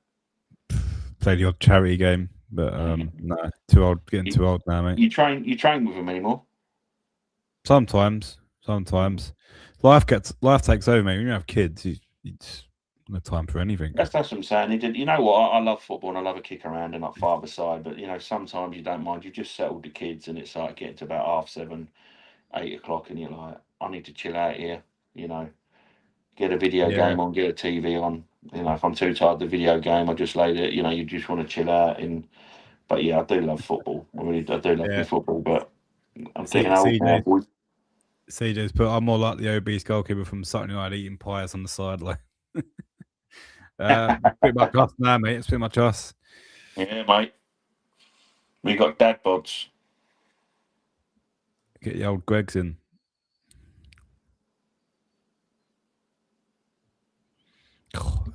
Speaker 1: Play the odd charity game, but no, too old. Getting
Speaker 2: You,
Speaker 1: too old now, mate.
Speaker 2: you train with him anymore?
Speaker 1: Sometimes. Life takes over, mate. When you have kids, you just no time for anything.
Speaker 2: That's what I'm saying. He did. You know what? I love football and I love a kick around and like father side, but sometimes you don't mind. You just settled the kids and it's like getting to about 7:30, 8 o'clock, and you're like, I need to chill out here. You know, get a video
Speaker 1: Yeah,
Speaker 2: game on, get a TV on. If I'm too tired of the video game, I just lay there. You just want to chill out. But yeah, I do love football. I do love my
Speaker 1: yeah.
Speaker 2: football, but I'm getting
Speaker 1: See,
Speaker 2: old now,
Speaker 1: CJ,
Speaker 2: boy.
Speaker 1: CJ's put. I'm more like the obese goalkeeper from Sutton United eating pies on the sideline. Pretty much us now, mate. It's pretty much us.
Speaker 2: Yeah, mate. We got dad bods.
Speaker 1: Get the old Gregs in.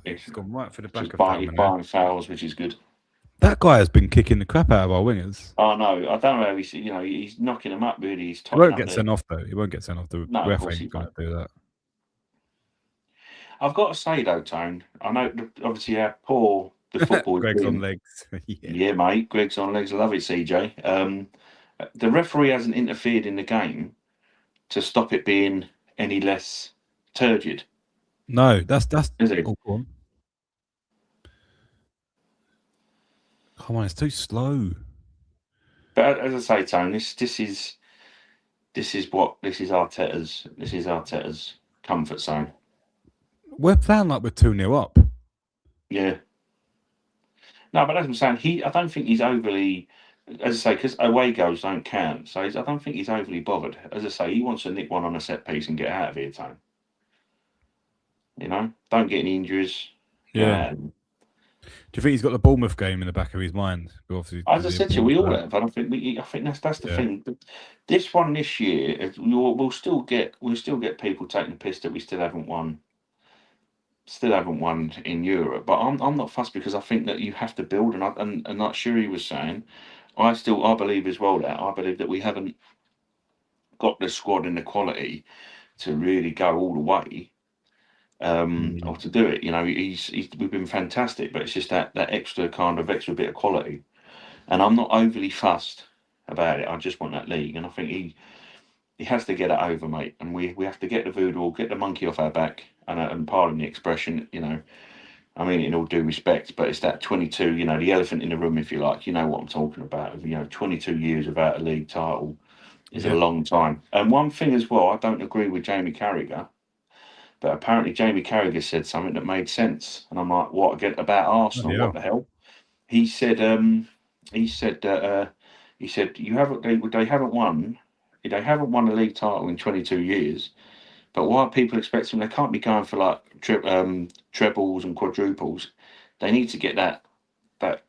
Speaker 1: He's gone right for the back
Speaker 2: Just
Speaker 1: of
Speaker 2: buying
Speaker 1: Palmer.
Speaker 2: fouls, which is good.
Speaker 1: That guy has been kicking the crap out of our wingers.
Speaker 2: Oh no, I don't know how he's knocking them up. Really, he's
Speaker 1: He won't
Speaker 2: totting
Speaker 1: get
Speaker 2: up
Speaker 1: sent off though. He won't get sent off. The
Speaker 2: No, of
Speaker 1: ref
Speaker 2: course he
Speaker 1: ain't gonna
Speaker 2: won't.
Speaker 1: do that.
Speaker 2: I've got to say though, Tone. I know obviously how poor the football has
Speaker 1: Greg's on
Speaker 2: been.
Speaker 1: legs.
Speaker 2: Yeah, mate. Greg's on legs. I love it, CJ. The referee hasn't interfered in the game to stop it being any less turgid.
Speaker 1: No, that's
Speaker 2: Is he?
Speaker 1: oh, go on. Come on, it's too slow.
Speaker 2: But as I say, Tone, this is Arteta's comfort zone.
Speaker 1: We're playing like we're 2-0 up.
Speaker 2: Yeah. No, but as I'm saying, I don't think he's overly, as I say, because away goals don't count. So I don't think he's overly bothered. As I say, he wants to nick one on a set piece and get out of here, Tone. Don't get any injuries. Get
Speaker 1: Yeah.
Speaker 2: out.
Speaker 1: Do you think he's got the Bournemouth game in the back of his mind? Obviously,
Speaker 2: As I said to you, we all
Speaker 1: that.
Speaker 2: have. I don't think I think that's the
Speaker 1: Yeah.
Speaker 2: thing. But this one this year, we'll still get people taking the piss that we still haven't won. Still haven't won in Europe, but I'm not fussed because I think that you have to build, and like Shuri was saying, I believe as well that I believe that we haven't got the squad and the quality to really go all the way, or to do it. We've been fantastic, but it's just that extra bit of quality, and I'm not overly fussed about it. I just want that league, and I think he has to get it over, mate, and we have to get the voodoo, get the monkey off our back, and pardon the expression, I mean, in all due respect, but it's that 22, the elephant in the room, if you like. You know what I'm talking about. 22 years without a league title is a long time. And one thing as well, I don't agree with Jamie Carragher, but apparently Jamie Carragher said something that made sense. And I'm like, what, again, about Arsenal?
Speaker 1: Yeah.
Speaker 2: What the hell? He said, you haven't, they haven't won. They haven't won a league title in 22 years. But why are people expecting they can't be going for like trebles and quadruples? They need to get that like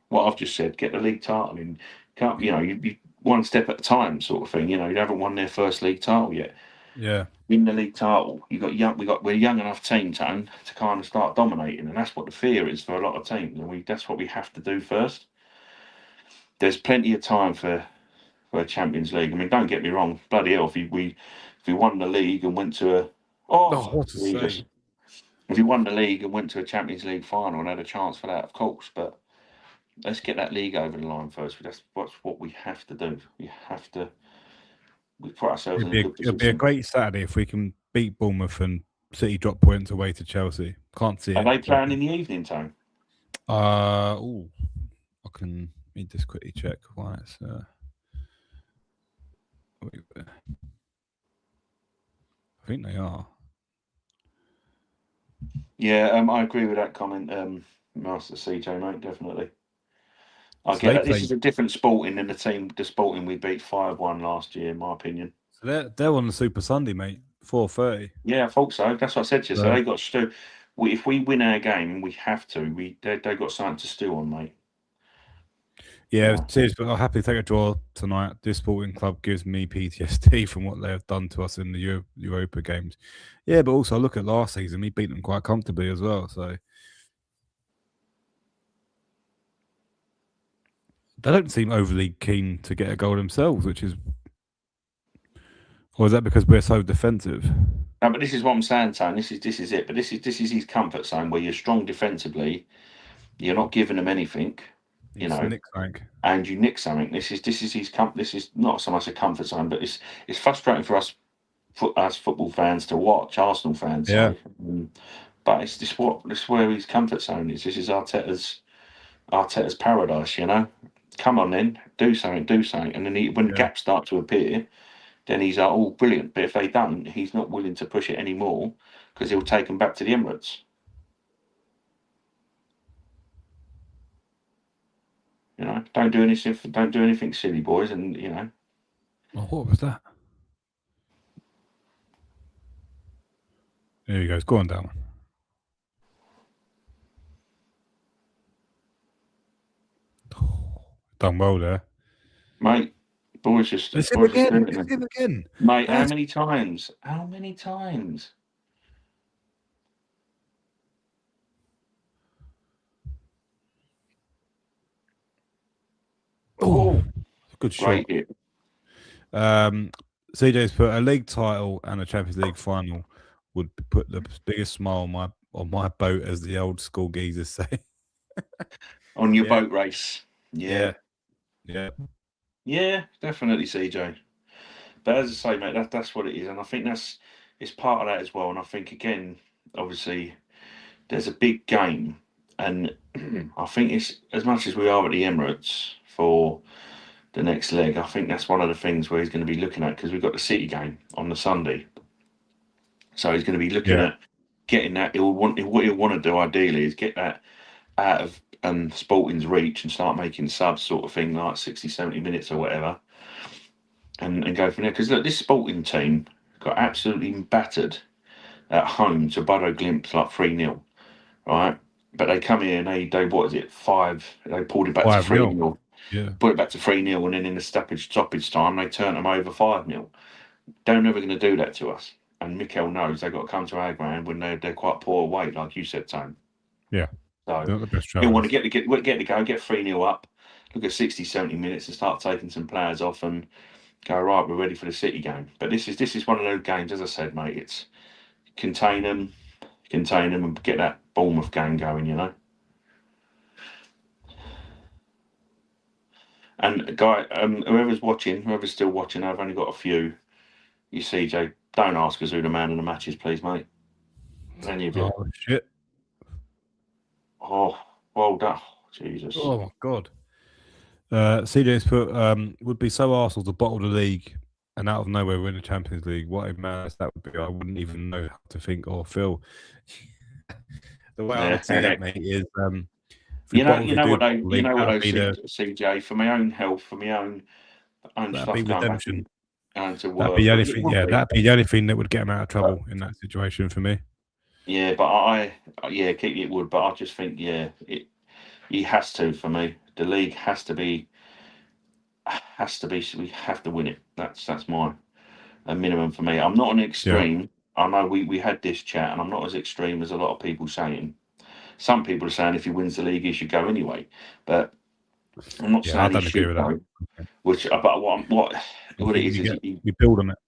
Speaker 2: what I've just said, get the league title and can't you one step at a time sort of thing. You haven't won their first league title yet.
Speaker 1: Yeah.
Speaker 2: win the league title. We're a young enough team, Tone, to kind of start dominating, and that's what the fear is for a lot of teams. And that's what we have to do first. There's plenty of time for a Champions League. I mean, don't get me wrong, bloody hell, if we won the league and went to a
Speaker 1: What to
Speaker 2: Jesus.
Speaker 1: say?
Speaker 2: If we won the league and went to a Champions League final and had a chance for that, of course, but let's get that league over the line first. That's what we have to do. We put ourselves in a good
Speaker 1: It'll be a
Speaker 2: position.
Speaker 1: great Saturday if we can beat Bournemouth and City drop points away to Chelsea. Can't see
Speaker 2: Are
Speaker 1: it.
Speaker 2: they playing in the evening, Tone?
Speaker 1: I can let me just quickly check why it's. I think they are.
Speaker 2: Yeah, I agree with that comment, Master CJ, mate. Definitely. I
Speaker 1: So
Speaker 2: get
Speaker 1: they
Speaker 2: that. This
Speaker 1: play.
Speaker 2: is a different Sporting than the Sporting we beat 5-1 last year, in my opinion.
Speaker 1: So they're on the Super Sunday, mate. 4:30.
Speaker 2: Yeah, I thought so. That's what I said to you. So they got stew. If we win our game, we have to. They got something to stew on, mate.
Speaker 1: Yeah, cheers, but I'll happily take a draw tonight. This sporting club gives me PTSD from what they have done to us in the Europa games. Yeah, but also look at last season. We beat them quite comfortably as well. So they don't seem overly keen to get a goal themselves, which is, or is that because we're so defensive?
Speaker 2: No, but this is what I'm saying, Tone. This is it. But this is his comfort zone where you're strong defensively. You're not giving them anything, you know, and you nick something. This is his This is not so much a comfort zone, but it's frustrating for us football fans to watch, Arsenal fans.
Speaker 1: Yeah.
Speaker 2: But it's where his comfort zone is. This is Arteta's paradise. You know, come on then, do something, and then when gaps start to appear, then he's like, oh, brilliant. But if they don't, he's not willing to push it anymore because he'll take them back to the Emirates. You know, don't do anything silly, boys, and you know.
Speaker 1: Oh, what was that? There he goes. Go on, Darwin. Done well there,
Speaker 2: mate. Boys just
Speaker 1: it's him again.
Speaker 2: Mate, how many times? How many times?
Speaker 1: Oh, good shot.
Speaker 2: Great hit.
Speaker 1: CJ's put a league title and a Champions League final would put the biggest smile on my boat, as the old school geezers say.
Speaker 2: On your boat race. Yeah.
Speaker 1: Yeah,
Speaker 2: definitely, CJ. But as I say, mate, that's what it is, and I think it's part of that as well. And I think again, obviously, there's a big game, and I think it's as much as we are at the Emirates for the next leg. I think that's one of the things where he's going to be looking at, because we've got the City game on the Sunday, so he's going to be looking at getting that. What he'll want to do ideally is get that out of Sporting's reach and start making subs, sort of thing, like 60, 70 minutes or whatever, and go from there. Because look, this Sporting team got absolutely battered at home to Bodo Glimt, like 3-0, right? But they come here and they what is it, 5? They pulled it back to 3-0.
Speaker 1: Yeah.
Speaker 2: Put it back to 3-0, and then in the stoppage time, they turned them over 5-0. They're never going to do that to us. And Mikel knows they've got to come to our ground when they're quite poor away, like you said, Tone.
Speaker 1: Yeah.
Speaker 2: So
Speaker 1: the best
Speaker 2: he'll want to get the go, get 3-0 up, look at 60, 70 minutes and start taking some players off and go, right, we're ready for the City game. But this is one of those games, as I said, mate, it's contain them and get that Bournemouth game going, you know. And guy, whoever's still watching, I've only got a few. You CJ, don't ask us who the man of the match is, please, mate. Any of you?
Speaker 1: Oh shit!
Speaker 2: Oh, well done, Jesus!
Speaker 1: Oh my god! CJ's put would be so Arsenal to bottle the league and out of nowhere win the Champions League. What a madness that would be! I wouldn't even know how to think or feel. The way I would see that, mate, is
Speaker 2: you know what I think, CJ, for my own health, for my own stuff going back to work.
Speaker 1: That'd be the only thing. Yeah, that'd be the only thing that would get him out of trouble in that situation for me.
Speaker 2: Yeah, but it would. But I just think, he has to. For me, the league has to be. We have to win it. That's my a minimum for me. I'm not an extreme. I know we had this chat, and I'm not as extreme as a lot of people saying. Some people are saying if he wins the league, he should go anyway. But I'm not
Speaker 1: Yeah, I
Speaker 2: saying he
Speaker 1: don't agree
Speaker 2: should
Speaker 1: with that.
Speaker 2: go. Which, but what
Speaker 1: I
Speaker 2: it
Speaker 1: think
Speaker 2: is
Speaker 1: we build on it.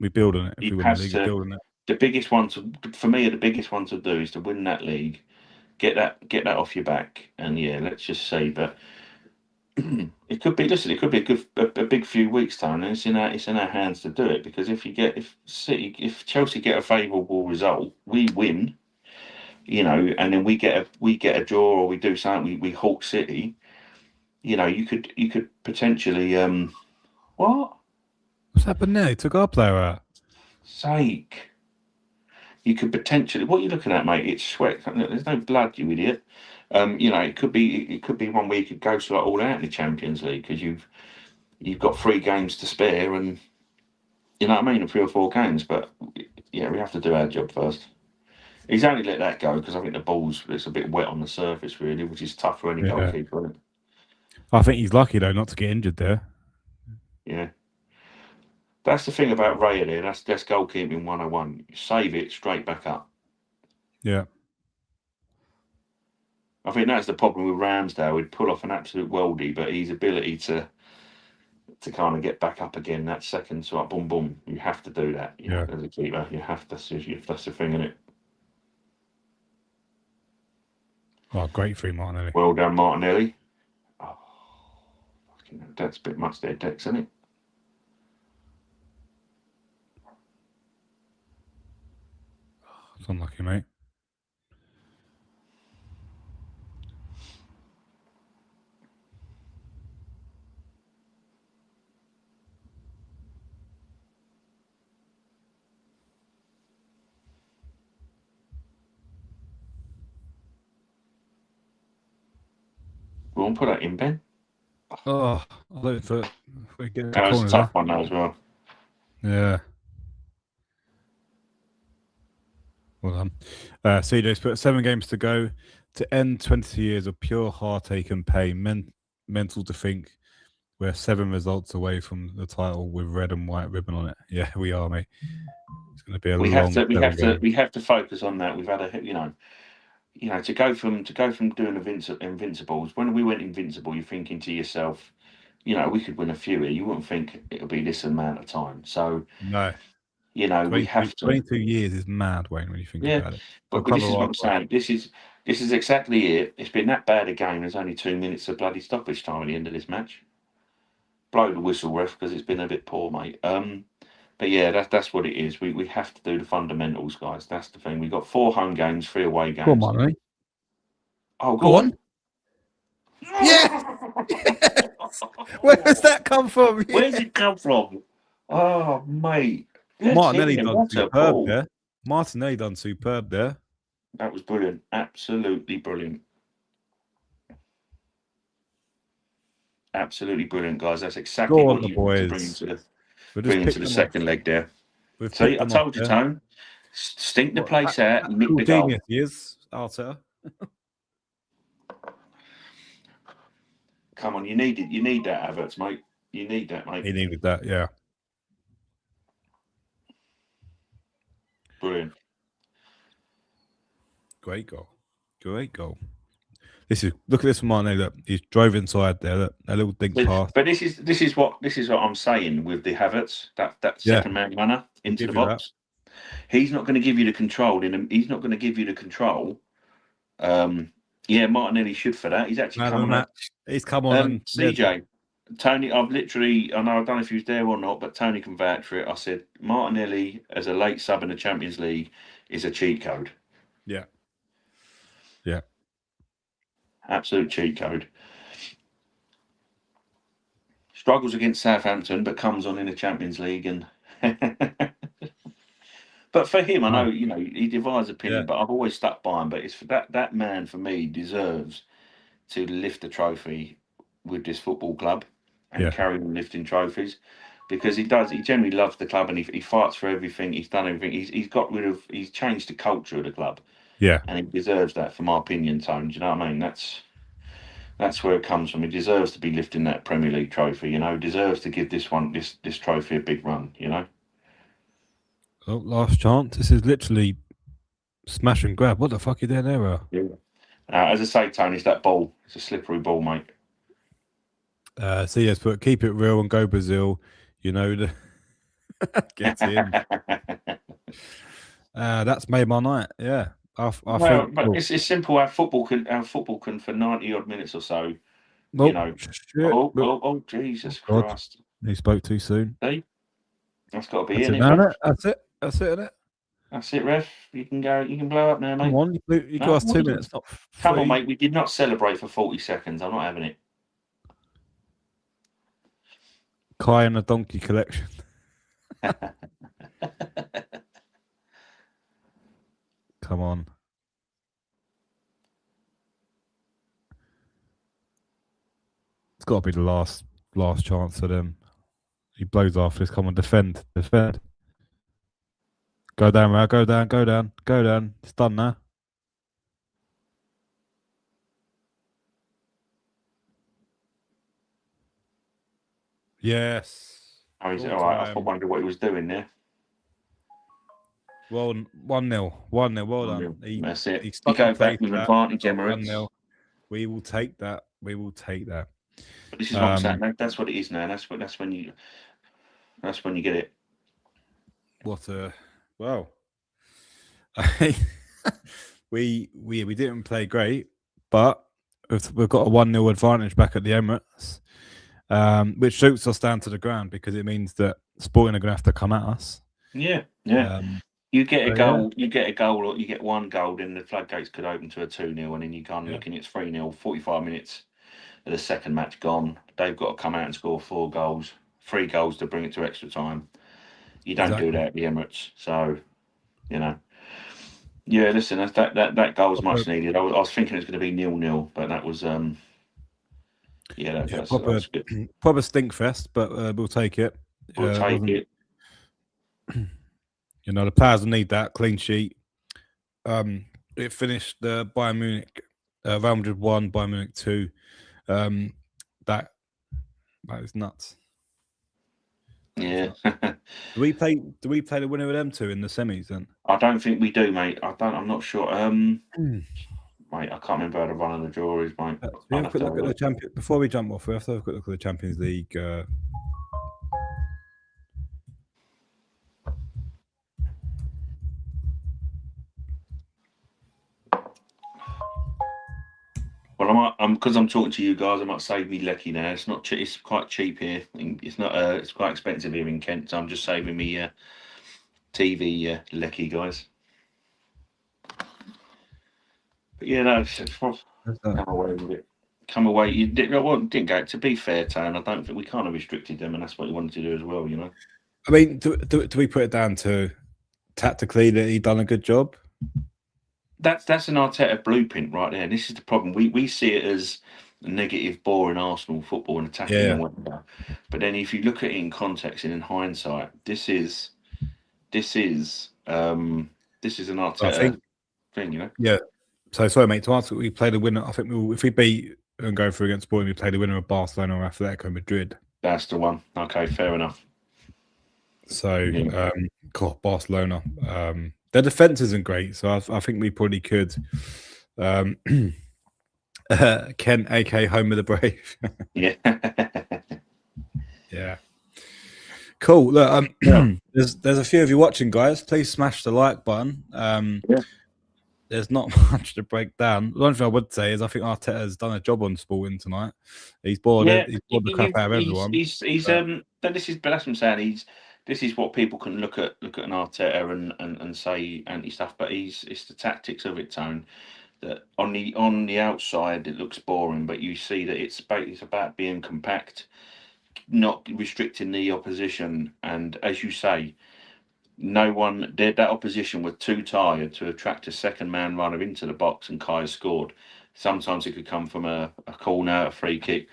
Speaker 1: We build on it. If
Speaker 2: he
Speaker 1: we win the
Speaker 2: has
Speaker 1: league, we
Speaker 2: to.
Speaker 1: build on it.
Speaker 2: The biggest one for me, the biggest one to do is to win that league, get that off your back, and yeah, let's just see. But it could be. Listen, it could be a big few weeks, Tony. It's in our hands to do it because if Chelsea get a favourable result, we win. And then we get a draw or we do something. We halt City. You could potentially what
Speaker 1: What's happened there? He took our player out.
Speaker 2: sake. You could potentially. What are you looking at, mate? It's sweat. There's no blood, you idiot. It could be one week it goes like all out in the Champions League because you've got 3 games to spare, and you know what I mean, 3 or 4 games. But yeah, we have to do our job first. He's only let that go because I think it's a bit wet on the surface, really, which is tough for any goalkeeper, isn't it?
Speaker 1: I think he's lucky though not to get injured there.
Speaker 2: Yeah. That's the thing about Raya there. That's goalkeeping 101. You save it straight back up.
Speaker 1: Yeah.
Speaker 2: I think that's the problem with Ramsdale. He'd pull off an absolute worldie, but his ability to kind of get back up again, that second sort of boom boom, you have to do that. As a keeper, you have to. That's the thing, isn't it?
Speaker 1: Oh, great free Martinelli.
Speaker 2: Well done, Martinelli. Oh, that's a bit much there, Dex, isn't it?
Speaker 1: It's unlucky, mate.
Speaker 2: We won't put that in, Ben.
Speaker 1: Oh, I looked for we get
Speaker 2: That was a tough one, though, as well.
Speaker 1: Yeah. Well done. CJ's put 7 games to go to end 20 years of pure heartache and pain. Mental to think we're 7 results away from the title with red and white ribbon on it. Yeah, we are, mate. It's going to be a long game.
Speaker 2: We have to focus on that. We've had to go from doing Invincibles. When we went Invincible, you're thinking to yourself, we could win a few here. You wouldn't think it'll be this amount of time. So
Speaker 1: no,
Speaker 2: we have to.
Speaker 1: 22 years is mad, Wayne, when you think about it.
Speaker 2: But this is what I'm saying. This is exactly it. It's been that bad a game. There's only 2 minutes of bloody stoppage time at the end of this match. Blow the whistle, ref, because it's been a bit poor, mate. But yeah, that's what it is. We have to do the fundamentals, guys. That's the thing. We've got 4 home games, 3 away games.
Speaker 1: Come on, mate.
Speaker 2: Oh, go on.
Speaker 1: Yeah. Where does that come from?
Speaker 2: Where's it come from? Oh, mate.
Speaker 1: Martinelli done superb there. Martinelli done superb there.
Speaker 2: That was brilliant. Absolutely brilliant. Absolutely brilliant, guys. That's exactly what you want to bring into the second leg there. See, I told you, Tone. Stink the place out and nick the goal.
Speaker 1: Genius he is, Arteta.
Speaker 2: Come on, you need it. You need that, Havertz, mate. You need that, mate.
Speaker 1: He needed that, yeah.
Speaker 2: Brilliant.
Speaker 1: Great goal. Look at this from Martinelli. Look, he's drove inside there. Look, a little dink pass.
Speaker 2: But this is what I'm saying with the Havertz, that second man runner into the box. He's not going to give you the control. He's not going to give you the control. Martinelli should for that. He's actually come on.
Speaker 1: He's come on.
Speaker 2: CJ, Tony, I don't know if he was there or not, but Tony can vouch for it. I said Martinelli as a late sub in the Champions League is a cheat code.
Speaker 1: Yeah.
Speaker 2: Absolute cheat code. Struggles against Southampton, but comes on in the Champions League. And but for him, I know he divides opinion, but I've always stuck by him. But it's for that man for me deserves to lift the trophy with this football club and carry on lifting trophies because he does. He generally loves the club and he fights for everything. He's done everything. He's changed the culture of the club.
Speaker 1: Yeah,
Speaker 2: and he deserves that, for my opinion, Tone. Do you know what I mean? That's where it comes from. He deserves to be lifting that Premier League trophy. Deserves to give this trophy a big run.
Speaker 1: Oh, last chance. This is literally smash and grab. What the fuck are you doing there?
Speaker 2: Yeah. As I say, Tony, it's that ball. It's a slippery ball, mate.
Speaker 1: So yes, but keep it real and go Brazil. You know the gets in. That's made my night. Yeah, I
Speaker 2: Well,
Speaker 1: think.
Speaker 2: but
Speaker 1: Oh,
Speaker 2: it's simple. Our football can for 90 odd minutes or so. You
Speaker 1: nope.
Speaker 2: know.
Speaker 1: Shit.
Speaker 2: Oh, Jesus
Speaker 1: God,
Speaker 2: Christ!
Speaker 1: he spoke too soon.
Speaker 2: See, that's got to be
Speaker 1: That's
Speaker 2: in
Speaker 1: it,
Speaker 2: it,
Speaker 1: now,
Speaker 2: ref.
Speaker 1: innit? That's it. That's it, innit?
Speaker 2: That's it, ref. You can go. You can blow up now,
Speaker 1: Come
Speaker 2: mate.
Speaker 1: on, you got
Speaker 2: No,
Speaker 1: us 2 minutes, not
Speaker 2: come on,
Speaker 1: 3.
Speaker 2: mate. We did not celebrate for 40 seconds. I'm not having it.
Speaker 1: Kai and the Donkey Collection. Come on. It's got to be the last chance for them. He blows off this. Come on, defend. Go down, Ra. Go down. It's done now. Yes.
Speaker 2: Oh, is it
Speaker 1: Full
Speaker 2: all right? I
Speaker 1: time.
Speaker 2: wondered what he was doing there.
Speaker 1: Well, 1-0. 1-0. Well done.
Speaker 2: That's it.
Speaker 1: He
Speaker 2: You
Speaker 1: stuck the
Speaker 2: go
Speaker 1: play
Speaker 2: back
Speaker 1: for
Speaker 2: with
Speaker 1: that.
Speaker 2: advantage,
Speaker 1: Got
Speaker 2: Emirates.
Speaker 1: 1-0. We will take that.
Speaker 2: But this is what I'm saying. That's what it is now. That's when you get it.
Speaker 1: What a well. we didn't play great, but we've got a 1-0 advantage back at the Emirates, which shoots us down to the ground because it means that Sporting are going to have to come at us.
Speaker 2: Yeah. You get a
Speaker 1: but
Speaker 2: goal, or you get one goal, then the floodgates could open to a 2-0, and then you can't looking at 3-0, 45 minutes of the second match gone. They've got to come out and score 4 goals, 3 goals to bring it to extra time. You don't do that at the Emirates. So, you know. Yeah, listen, that goal was much needed. I was thinking it was going to be 0-0, but that was that's good.
Speaker 1: Proper stink fest, but we'll take it.
Speaker 2: We'll take it.
Speaker 1: You know, the players will need that clean sheet. It finished Bayern Munich, Real Madrid 1, Bayern Munich 2. That is nuts.
Speaker 2: Yeah.
Speaker 1: Do we play the winner of them two in the semis then?
Speaker 2: I don't think we do, mate. I'm not sure. Mate, I can't remember how the run of the draw is, mate.
Speaker 1: We have a quick look at the champion before we jump off. We have to have a quick look at the Champions League.
Speaker 2: Well, because I'm talking to you guys. I might save me lecky now. It's not. It's quite cheap here. It's not. It's quite expensive here in Kent. So I'm just saving me TV lecky, guys. But yeah, no. Come away with it. Come away. You didn't go. To be fair, Tone, I don't think we kind of restricted them, and that's what you wanted to do as well. You know.
Speaker 1: I mean, do we put it down to tactically that he done a good job?
Speaker 2: That's an Arteta blueprint right there. And this is the problem. We see it as negative, boring Arsenal football and attacking and whatnot. But then if you look at it in context and in hindsight, this is an Arteta thing, you know.
Speaker 1: Yeah. So sorry, mate. To answer, we play the winner. I think if we beat and go through against Sporting, we play the winner of Barcelona or Atletico Madrid.
Speaker 2: That's the one. Okay, fair enough.
Speaker 1: So, Barcelona. Their defense isn't great, so I think we probably could. Ken, aka Home of the Brave.
Speaker 2: Yeah.
Speaker 1: Yeah. Cool. Look, there's a few of you watching, guys. Please smash the like button. There's not much to break down. The one thing I would say is I think Arteta has done a job on Sporting tonight. He's bored. He's bored the crap out of everyone.
Speaker 2: But that's what I'm saying. This is what people can look at an Arteta and say anti stuff, but it's the tactics of it, Tone. That on the outside it looks boring, but you see that it's about being compact, not restricting the opposition, and as you say, that opposition were too tired to attract a second man runner into the box, and Kai scored. Sometimes it could come from a corner, a free kick.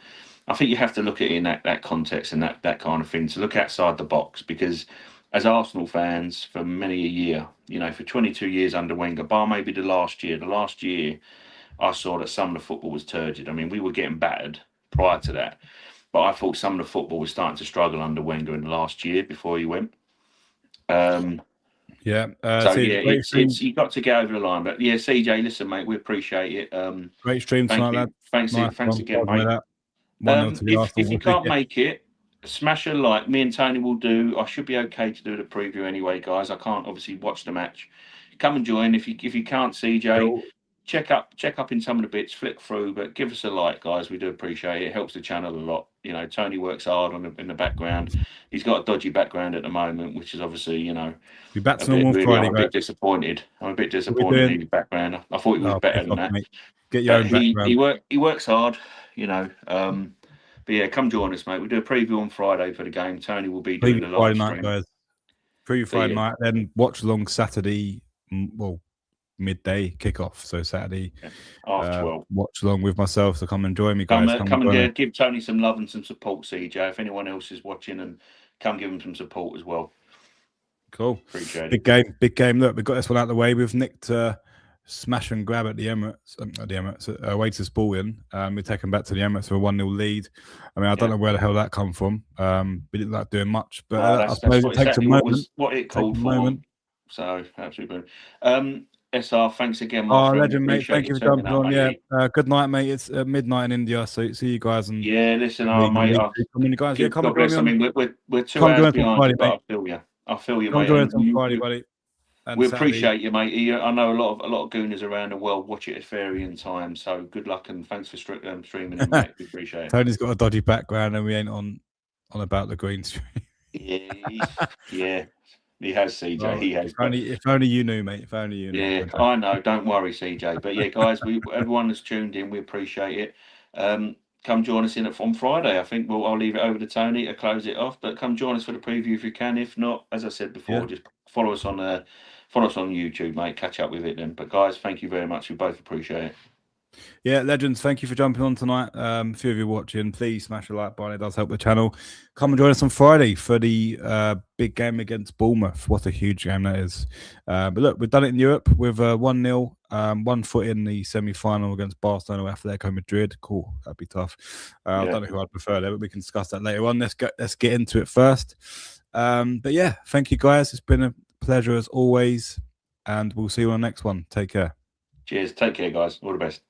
Speaker 2: I think you have to look at it in that context and that kind of thing, to look outside the box, because as Arsenal fans for many a year, you know, for 22 years under Wenger, bar maybe the last year I saw that some of the football was turgid. I mean, we were getting battered prior to that, but I thought some of the football was starting to struggle under Wenger in the last year before he went.
Speaker 1: Yeah.
Speaker 2: So
Speaker 1: See,
Speaker 2: yeah,
Speaker 1: great stream.
Speaker 2: it's you've got to get over the line. But yeah, CJ, listen, mate, we appreciate it.
Speaker 1: Great stream
Speaker 2: Thank
Speaker 1: tonight,
Speaker 2: you,
Speaker 1: lad. Nice
Speaker 2: thanks
Speaker 1: one.
Speaker 2: again,
Speaker 1: Well done with
Speaker 2: mate.
Speaker 1: that. 1-0 to the Arsenal.
Speaker 2: If you
Speaker 1: We'll
Speaker 2: can't
Speaker 1: take it.
Speaker 2: make it, smash a like. Me and Tony will do. I should be okay to do the preview anyway, guys. I can't obviously watch the match. Come and join if you can't, CJ.
Speaker 1: Cool.
Speaker 2: Check up in some of the bits, flick through, but give us a like, guys. We do appreciate it. It helps the channel a lot. You know, Tony works hard in the background. He's got a dodgy background at the moment, which is obviously,
Speaker 1: Be back
Speaker 2: a
Speaker 1: to
Speaker 2: bit
Speaker 1: normal
Speaker 2: really. I'm
Speaker 1: Friday,
Speaker 2: a
Speaker 1: guys.
Speaker 2: bit disappointed. I'm a bit
Speaker 1: What are we
Speaker 2: disappointed in
Speaker 1: doing?
Speaker 2: his background. I thought he was
Speaker 1: Oh,
Speaker 2: better
Speaker 1: piss
Speaker 2: than
Speaker 1: off,
Speaker 2: that.
Speaker 1: mate. Get your
Speaker 2: But
Speaker 1: own background.
Speaker 2: he works hard, But yeah, come join us, mate. We do a preview on Friday for the game. Tony will be doing
Speaker 1: Preview
Speaker 2: the live
Speaker 1: Friday night,
Speaker 2: stream.
Speaker 1: guys. Preview
Speaker 2: So,
Speaker 1: Friday
Speaker 2: yeah.
Speaker 1: night, then watch along Saturday. Well, midday kickoff. So Saturday,
Speaker 2: Half 12.
Speaker 1: watch along with myself. So come and join me, guys.
Speaker 2: Come and give Tony some love and some support, CJ. If anyone else is watching, and come give him some support as well.
Speaker 1: Cool.
Speaker 2: Appreciate
Speaker 1: Big
Speaker 2: it.
Speaker 1: Big game. Look, we got this one out of the way. We've nicked smash and grab at the Emirates. Away to Sporting. We're taken back to the Emirates for a 1-0 lead. I mean, I don't know where the hell that come from. We didn't like doing much, but I suppose it takes a moment.
Speaker 2: What it called for. So absolutely brilliant. SR, thanks again, my friend.
Speaker 1: Legend, mate. Thank you for jumping on.
Speaker 2: Mate.
Speaker 1: Yeah. Good night, mate. It's midnight in India, so see you guys. And
Speaker 2: yeah, listen, mate.
Speaker 1: Come
Speaker 2: God bless. I mean, we're 2 hours behind
Speaker 1: Friday,
Speaker 2: you, but I feel you. I feel you,
Speaker 1: come
Speaker 2: mate.
Speaker 1: join us on Friday, buddy.
Speaker 2: We appreciate you, mate. I know a lot of Gooners around the world watch it at varying times. So good luck and thanks for streaming in, mate. We appreciate it.
Speaker 1: Tony's got a dodgy background, and we ain't on about the green screen.
Speaker 2: Yeah. He has, CJ.
Speaker 1: Well,
Speaker 2: he has.
Speaker 1: If only you knew, mate. If only you knew.
Speaker 2: Yeah, I know. Don't worry, CJ. But yeah, guys, everyone that's tuned in, we appreciate it. Come join us on Friday. I think I'll leave it over to Tony to close it off. But come join us for the preview if you can. If not, as I said before, just follow us on YouTube, mate. Catch up with it then. But guys, thank you very much. We both appreciate it.
Speaker 1: Yeah, legends, thank you for jumping on tonight. A few of you watching, please smash a like button. It does help the channel. Come and join us on Friday for the big game against Bournemouth. What a huge game that is. But look, we've done it in Europe with 1-0, 1 foot in the semi-final against Barcelona, Atletico Madrid. Cool, that'd be tough. I don't know who I'd prefer there, but we can discuss that later on. Let's get into it first. But yeah, thank you guys. It's been a pleasure as always, and we'll see you on the next one. Take care.
Speaker 2: Cheers. Take care, guys. All the best.